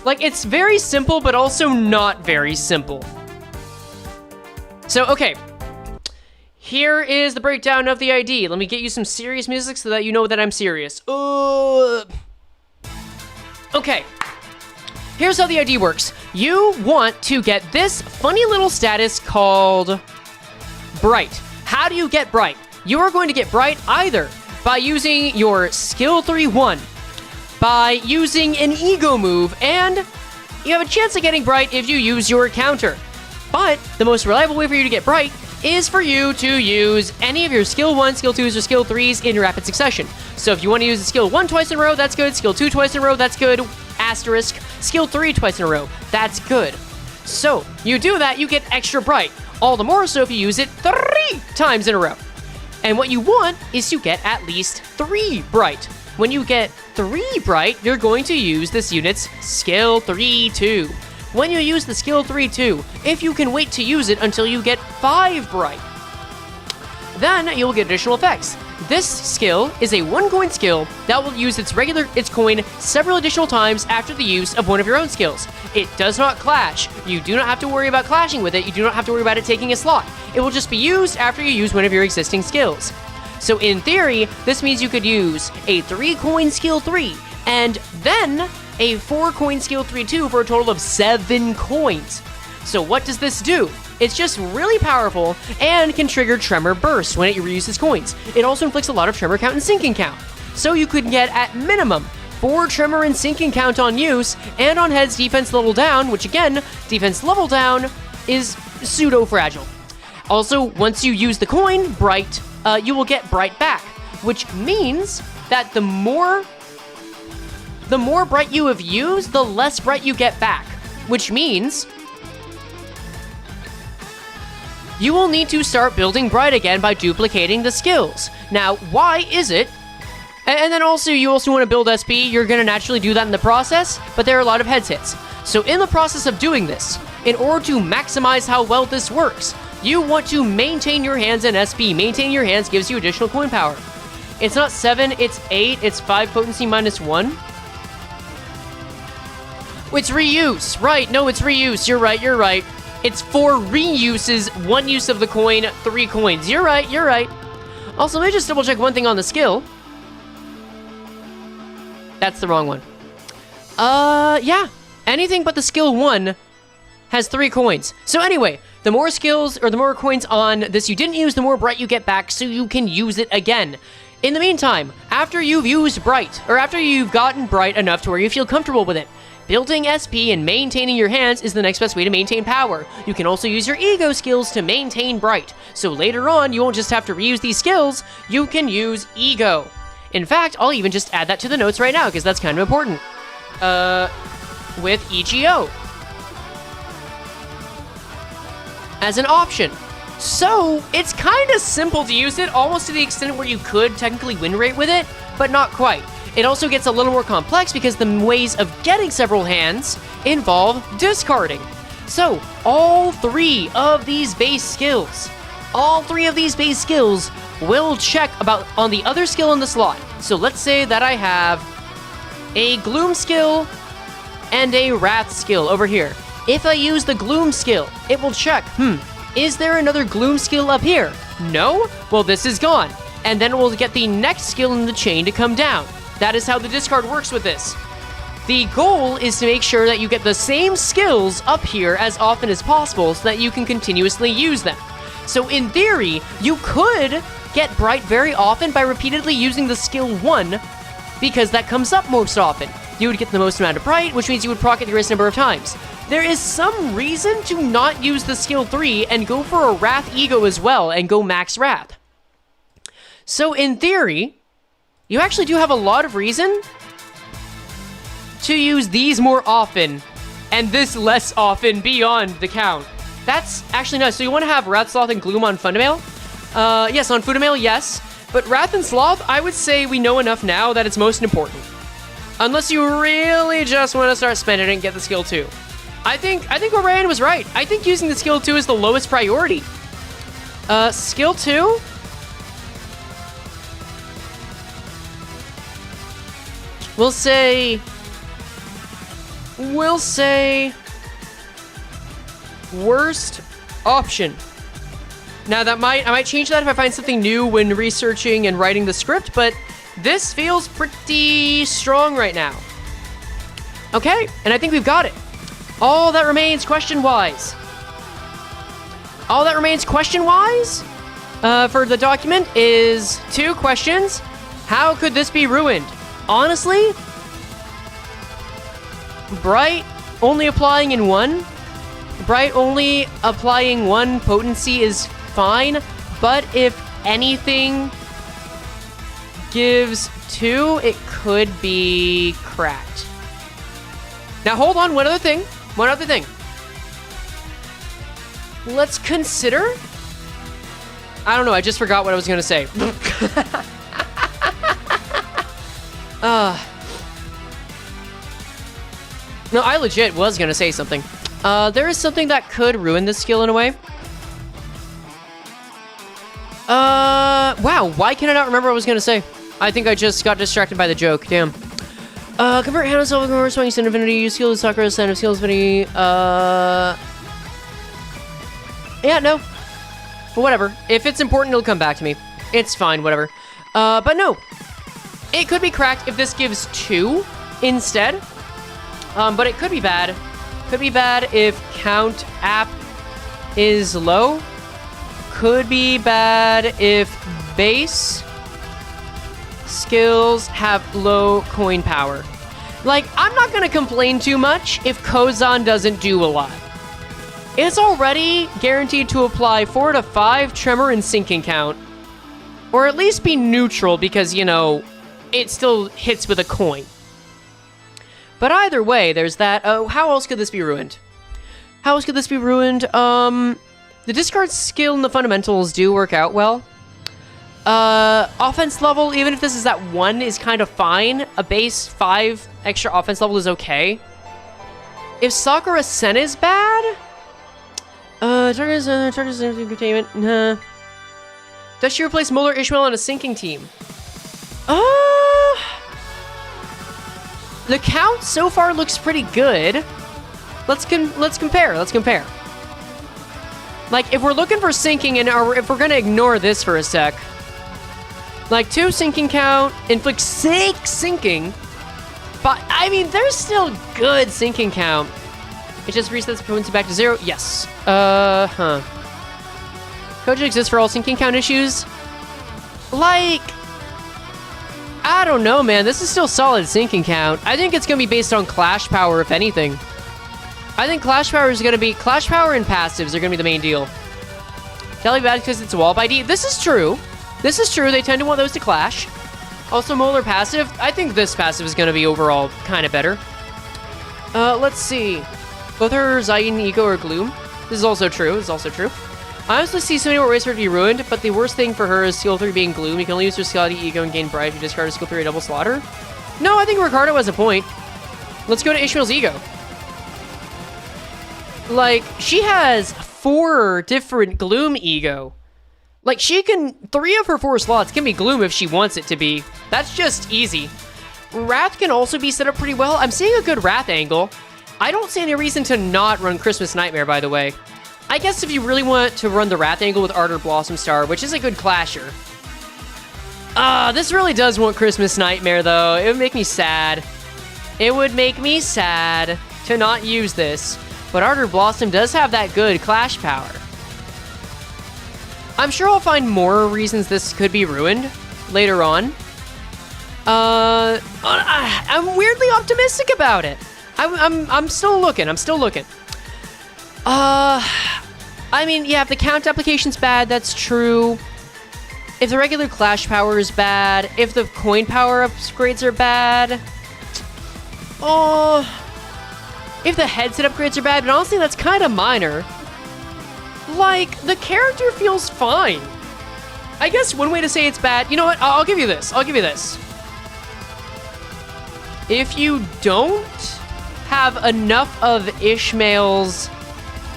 [SPEAKER 1] like, it's very simple, but also not very simple. So, okay. Here is the breakdown of the ID. Let me get you some serious music so that you know that I'm serious. Okay. Here's how the ID works. You want to get this funny little status called bright. How do you get bright? You are going to get bright either by using your skill 3-1, by using an e.g.o move, and you have a chance of getting bright if you use your counter. But the most reliable way for you to get bright is for you to use any of your skill 1, skill 2s, or skill 3s in rapid succession. So if you want to use the skill 1 twice in a row, that's good. Skill 2 twice in a row, that's good. Asterisk. Skill 3 twice in a row, that's good. So you do that, you get extra bright. All the more so if you use it 3 times in a row. And what you want is to get at least 3 bright. When you get 3 bright, you're going to use this unit's skill 3-2. When you use the skill 3-2, if you can wait to use it until you get 5 bright, then you'll get additional effects. This skill is a 1-coin skill that will use its coin several additional times after the use of one of your own skills. It does not clash. You do not have to worry about clashing with it. You do not have to worry about it taking a slot. It will just be used after you use one of your existing skills. So in theory, this means you could use a 3-coin skill 3 and then a 4-coin skill 3-2 for a total of 7 coins. So what does this do? It's just really powerful and can trigger Tremor Burst when it reuses coins. It also inflicts a lot of Tremor count and sinking count. So you could get at minimum 4 Tremor and sinking count on use, and on heads defense level down, which again, defense level down is pseudo-fragile. Also, once you use the coin, Bright, you will get Bright back, which means that the more Bright you have used, the less Bright you get back, which means you will need to start building Bright again by duplicating the skills. Now, why is it? And then also, you also want to build SP. You're going to naturally do that in the process, but there are a lot of heads hits. So in the process of doing this, in order to maximize how well this works, you want to maintain your hands in SP. Maintaining your hands gives you additional coin power. It's not 7, it's 8, it's 5 potency minus 1. It's reuse. Right, no, it's reuse. You're right, you're right. It's 4 reuses, 1 use of the coin, 3 coins. You're right, you're right. Also, let me just double check one thing on the skill. That's the wrong one. Yeah. Anything but the skill 1 has 3 coins. So anyway, the more skills or the more coins on this you didn't use, the more bright you get back so you can use it again. In the meantime, after you've used bright, or after you've gotten bright enough to where you feel comfortable with it, building SP and maintaining your hands is the next best way to maintain power. You can also use your e.g.o skills to maintain bright. So later on, you won't just have to reuse these skills, you can use e.g.o. In fact, I'll even just add that to the notes right now, because that's kind of important. With e.g.o. as an option. So, it's kind of simple to use it, almost to the extent where you could technically win rate with it, but not quite. It also gets a little more complex because the ways of getting several hands involve discarding. So, all 3 of these base skills will check about on the other skill in the slot. So let's say that I have a Gloom skill and a Wrath skill over here. If I use the Gloom skill, it will check, is there another Gloom skill up here? No? Well, this is gone. And then we'll get the next skill in the chain to come down. That is how the discard works with this. The goal is to make sure that you get the same skills up here as often as possible so that you can continuously use them. So in theory, you could get bright very often by repeatedly using the skill 1 because that comes up most often. You would get the most amount of bright, which means you would proc it the greatest number of times. There is some reason to not use the skill 3 and go for a Wrath e.g.o as well and go max Wrath. So in theory, you actually do have a lot of reason to use these more often and this less often beyond the count. That's actually nice. So you want to have Wrath, Sloth, and Gloom on Fundamail? Yes, on Fundamail, yes. But Wrath and Sloth, I would say we know enough now that it's most important. Unless you really just want to start spending it and get the skill 2. I think Orion was right. I think using the skill 2 is the lowest priority. Skill 2? We'll say worst option. Now I might change that if I find something new when researching and writing the script, but this feels pretty strong right now. Okay, and I think we've got it. All that remains question-wise for the document is 2 questions. How could this be ruined? Honestly, Bright only applying in 1. Bright only applying 1 potency is fine, but if anything gives 2, it could be cracked. Now hold on, one other thing. Let's consider... I don't know, I just forgot what I was gonna say. No, I legit was gonna say something. There is something that could ruin this skill in a way. Wow, why can I not remember what I was gonna say? I think I just got distracted by the joke, damn. Convert hand self convert swing to infinity, use skill to Sakura, send of skills infinity, yeah, no. But whatever. If it's important, it'll come back to me. It's fine, whatever. But no. It could be cracked if this gives 2 instead. But it could be bad. Could be bad if count app is low. Could be bad if base skills have low coin power. Like, I'm not gonna complain too much if Kozan doesn't do a lot. It's already guaranteed to apply 4 to 5 tremor and sinking count. Or at least be neutral because, you know, it still hits with a coin. But either way, there's that. Oh, how else could this be ruined? The discard skill and the fundamentals do work out well. Offense level, even if this is at 1, is kind of fine. A base 5 extra offense level is okay. If Sakura Sen is bad... target's entertainment, nah. Does she replace Muller Ishmael on a sinking team? The count so far looks pretty good. Let's compare. Like, if we're looking for sinking, and if we're gonna ignore this for a sec, like 2 sinking count, inflict 6 sinking, but I mean, there's still good sinking count. It just resets potency back to 0. Yes. Code exists for all sinking count issues. Like, I don't know, man. This is still solid sinking count. I think it's gonna be based on clash power, if anything. I think clash power and passives are gonna be the main deal. Tell bad because it's a Walp ID. This is true. They tend to want those to clash. Also, Molar passive. I think this passive is gonna be overall kind of better. Let's see. Both her Zayn, e.g.o, or Gloom. This is also true. I honestly see so many more ways for her to be ruined, but the worst thing for her is skill 3 being Gloom. You can only use her skill e.g.o and gain Bright if you discard her skill 3 or double slaughter. No, I think Ricardo has a point. Let's go to Ishmael's e.g.o. Like, she has 4 different Gloom e.g.o. Like, 3 of her 4 slots can be Gloom if she wants it to be. That's just easy. Wrath can also be set up pretty well. I'm seeing a good Wrath angle. I don't see any reason to not run Christmas Nightmare, by the way. I guess if you really want to run the Wrath angle with Ardor Blossom Star, which is a good clasher. This really does want Christmas Nightmare, though. It would make me sad. It would make me sad to not use this. But Ardor Blossom does have that good clash power. I'm sure I'll find more reasons this could be ruined later on. I'm weirdly optimistic about it. I'm still looking. I mean, yeah, if the count application's bad, that's true. If the regular clash power is bad, if the coin power upgrades are bad, if the headset upgrades are bad, but honestly, that's kind of minor. Like, the character feels fine. I guess one way to say it's bad, you know what, I'll give you this. If you don't have enough of Ishmael's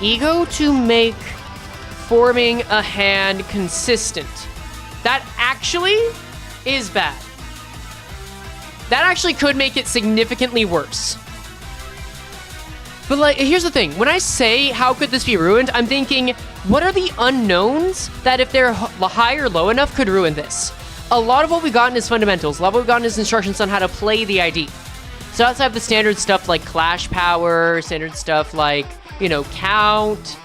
[SPEAKER 1] e.g.o to make forming a hand consistent, that actually is bad. That actually could make it significantly worse. But like, here's the thing. When I say how could this be ruined, I'm thinking, what are the unknowns that if they're high or low enough could ruin this? A lot of what we've gotten is fundamentals. A lot of what we've gotten is instructions on how to play the ID. So outside of the standard stuff like clash power, standard stuff like, you know, count,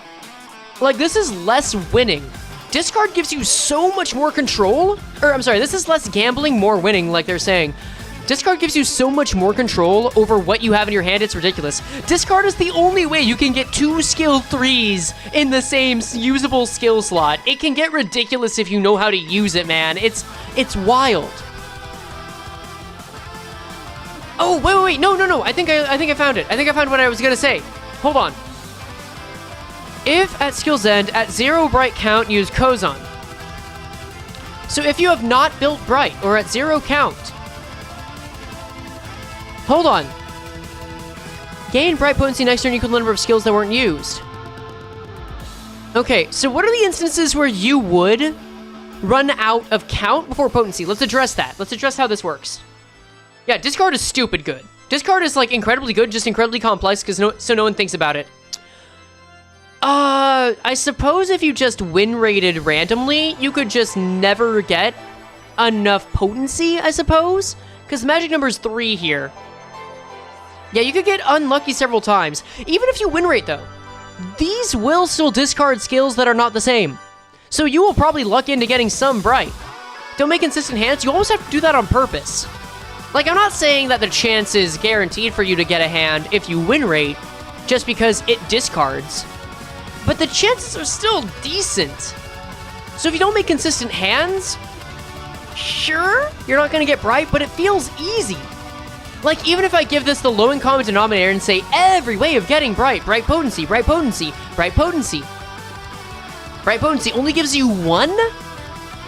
[SPEAKER 1] like this is less winning. Discard gives you so much more control, or I'm sorry, this is less gambling, more winning, like they're saying. Discard gives you so much more control over what you have in your hand, it's ridiculous. Discard is the only way you can get 2 skill 3s in the same usable skill slot. It can get ridiculous if you know how to use it, man. It's wild. Oh, wait, no. I think I found it. I think I found what I was gonna say. Hold on. If at skill's end, at 0 bright count, use Kozon. So if you have not built bright, or at 0 count, hold on. Gain bright potency next turn equal to the number of skills that weren't used. Okay, so what are the instances where you would run out of count before potency? Let's address that. Let's address how this works. Yeah, discard is stupid good. Discard is like incredibly good, just incredibly complex, so no one thinks about it. I suppose if you just win rated randomly, you could just never get enough potency, I suppose? Because the magic number is 3 here. Yeah, you could get unlucky several times. Even if you win rate, though, these will still discard skills that are not the same. So you will probably luck into getting some bright. Don't make consistent hands, you almost have to do that on purpose. Like, I'm not saying that the chance is guaranteed for you to get a hand if you win rate, just because it discards. But the chances are still decent. So if you don't make consistent hands, sure, you're not gonna get bright, but it feels easy. Like, even if I give this the low and common denominator and say every way of getting bright potency, bright potency, bright potency, bright potency only gives you 1,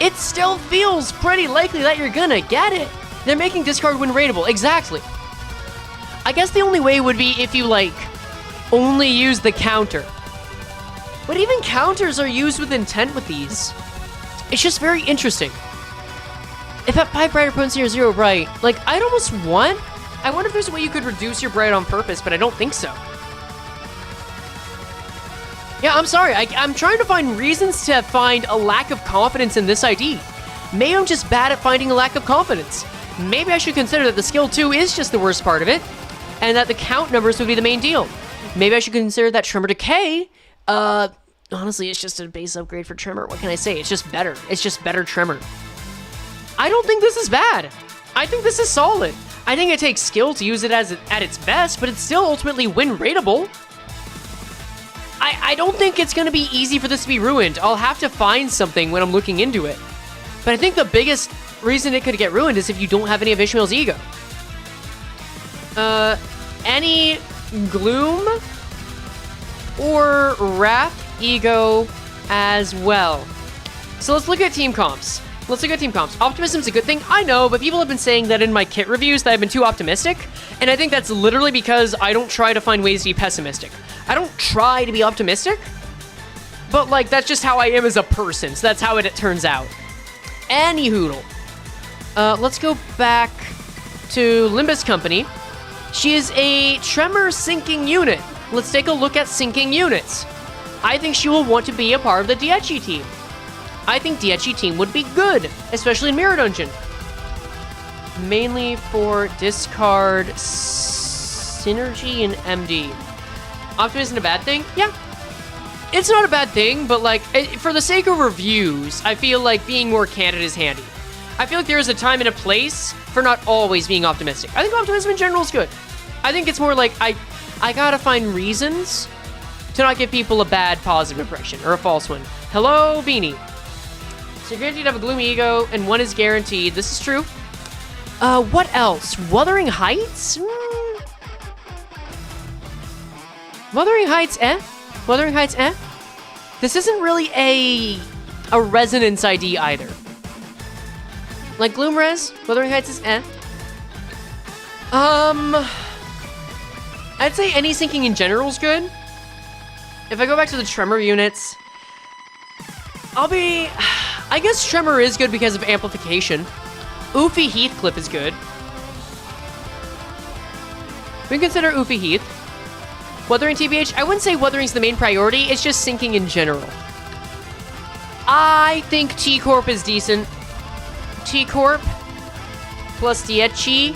[SPEAKER 1] it still feels pretty likely that you're gonna get it. They're making discard win rateable, exactly. I guess the only way would be if you, like, only use the counter. But even counters are used with intent with these. It's just very interesting. If at 5 bright or potency or 0 bright, like, I'd almost want I wonder if there's a way you could reduce your bright on purpose, but I don't think so. Yeah, I'm sorry. I'm trying to find reasons to find a lack of confidence in this ID. Maybe I'm just bad at finding a lack of confidence. Maybe I should consider that the skill 2 is just the worst part of it, and that the count numbers would be the main deal. Maybe I should consider that Tremor Decay, honestly, it's just a base upgrade for Tremor. What can I say? It's just better. It's just better Tremor. I don't think this is bad. I think this is solid. I think it takes skill to use it at its best, but it's still ultimately win rateable. I don't think it's going to be easy for this to be ruined. I'll have to find something when I'm looking into it. But I think the biggest reason it could get ruined is if you don't have any of Ishmael's e.g.o. Any Gloom or Wrath e.g.o. as well. So let's look at team comps. Optimism's a good thing, I know, but people have been saying that in my kit reviews that I've been too optimistic, and I think that's literally because I don't try to find ways to be pessimistic. I don't try to be optimistic, but like that's just how I am as a person, so that's how it turns out. Any hoodle. Let's go back to Limbus Company. She is a Tremor sinking unit. Let's take a look at sinking units. I think she will want to be a part of the e.g.o team. I think e.g.o team would be good, especially in Mirror Dungeon. Mainly for discard synergy and MD. Optimism isn't a bad thing? Yeah. It's not a bad thing, but like, for the sake of reviews, I feel like being more candid is handy. I feel like there is a time and a place for not always being optimistic. I think optimism in general is good. I think it's more like, I gotta find reasons to not give people a bad positive impression, or a false one. Hello, Beanie. So you're guaranteed to have a gloomy e.g.o, and one is guaranteed. This is true. What else? Wuthering Heights? Wuthering Heights, eh? Wuthering Heights, eh? This isn't really a resonance ID either. Like Gloom Res, Wuthering Heights is eh. I'd say any sinking in general is good. If I go back to the Tremor units, I guess Tremor is good because of amplification. Oofy Heathcliff is good. We can consider Oofy Heath. Wuthering TBH, I wouldn't say Wuthering's the main priority, it's just sinking in general. I think T-Corp is decent. T-Corp plus e.g.o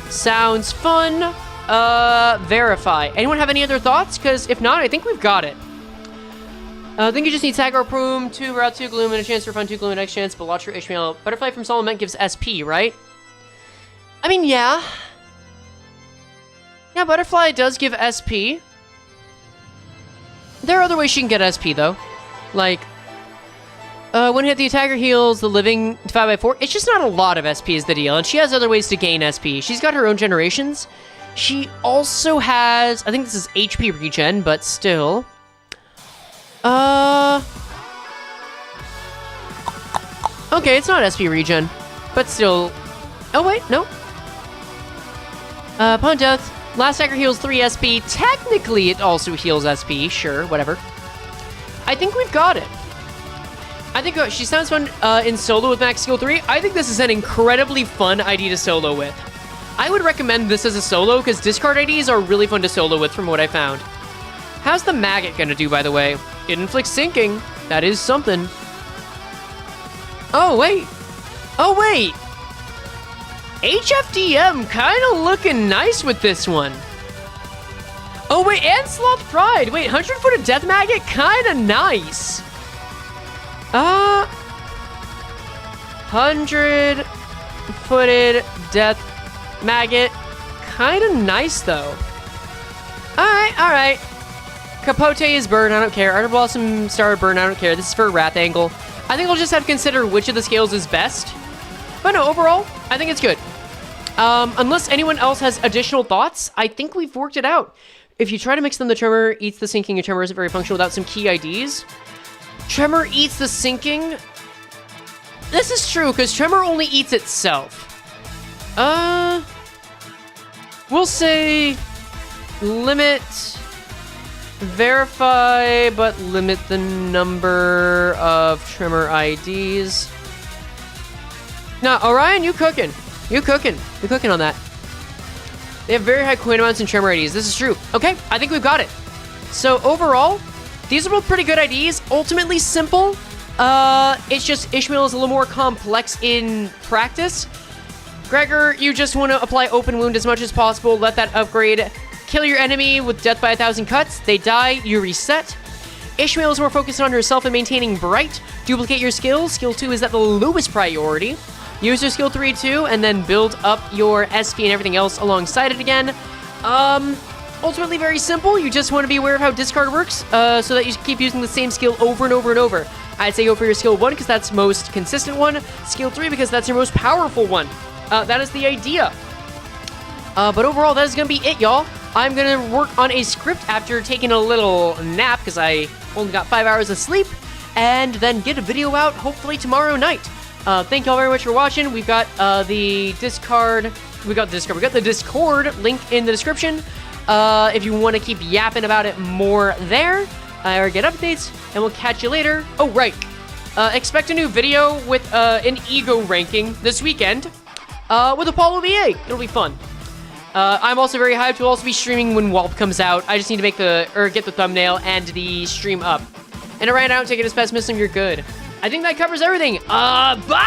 [SPEAKER 1] sounds fun. Verify. Anyone have any other thoughts? Because if not, I think we've got it. I think you just need Sagor Proom, 2 Route 2 Gloom, and a chance for fun 2 Gloom, next chance, but watch for Ishmael. Butterfly from Solomon gives SP, right? I mean, yeah. Yeah, Butterfly does give SP. There are other ways she can get SP, though. Like, when hit the attacker heals the living 5x4. It's just not a lot of SP is the deal, and she has other ways to gain SP. She's got her own generations. She also has, I think this is HP regen, but still. Okay, it's not SP regen, but still. Oh wait, no. Upon death, last attacker heals 3 SP. Technically, it also heals SP. Sure, whatever. I think we've got it. I think she sounds fun in solo with max skill 3. I think this is an incredibly fun ID to solo with. I would recommend this as a solo because discard IDs are really fun to solo with from what I found. How's the maggot gonna do, by the way? It inflicts sinking. That is something. Oh, wait. Oh, wait. HFDM kind of looking nice with this one. Oh, wait, and Sloth Pride. Wait, 100-footed Death Maggot? Kind of nice. 100-footed Death Maggot. Kind of nice, though. Alright. Capote is burn, I don't care. Ardor Blossom Star burn, I don't care. This is for Wrath Angle. I think I'll just have to consider which of the scales is best. But no, overall, I think it's good. Unless anyone else has additional thoughts, I think we've worked it out. If you try to mix them, the Tremor eats the sinking, and Tremor isn't very functional without some key IDs. Tremor eats the sinking. This is true, because Tremor only eats itself. We'll say limit, verify, but limit the number of Tremor IDs. Nah, Orion, you cooking. You cooking on that. They have very high coin amounts and tremor IDs. This is true. Okay, I think we've got it. So overall, these are both pretty good IDs. Ultimately simple. It's just Ishmael is a little more complex in practice. Gregor, you just want to apply open wound as much as possible. Let that upgrade. Kill your enemy with death by 1,000 cuts. They die, you reset. Ishmael is more focused on herself and maintaining bright. Duplicate your skills. Skill 2 is at the lowest priority. Use your skill 3 too, and then build up your SP and everything else alongside it again. Ultimately very simple. You just want to be aware of how discard works, so that you keep using the same skill over and over and over. I'd say go for your skill 1 because that's most consistent one. Skill 3 because that's your most powerful one. That is the idea. But overall, that is going to be it, y'all. I'm going to work on a script after taking a little nap because I only got 5 hours of sleep, and then get a video out hopefully tomorrow night. Thank y'all very much for watching. We've got the Discord. We got the Discord link in the description. If you want to keep yapping about it more there, or get updates, and we'll catch you later. Oh, right. Expect a new video with an e.g.o ranking this weekend with Apollo VA. It'll be fun. I'm also very hyped. We'll also be streaming when Walp comes out. I just need to make get the thumbnail and the stream up. And I ran out, take it as pessimism, you're good. I think that covers everything. Bye!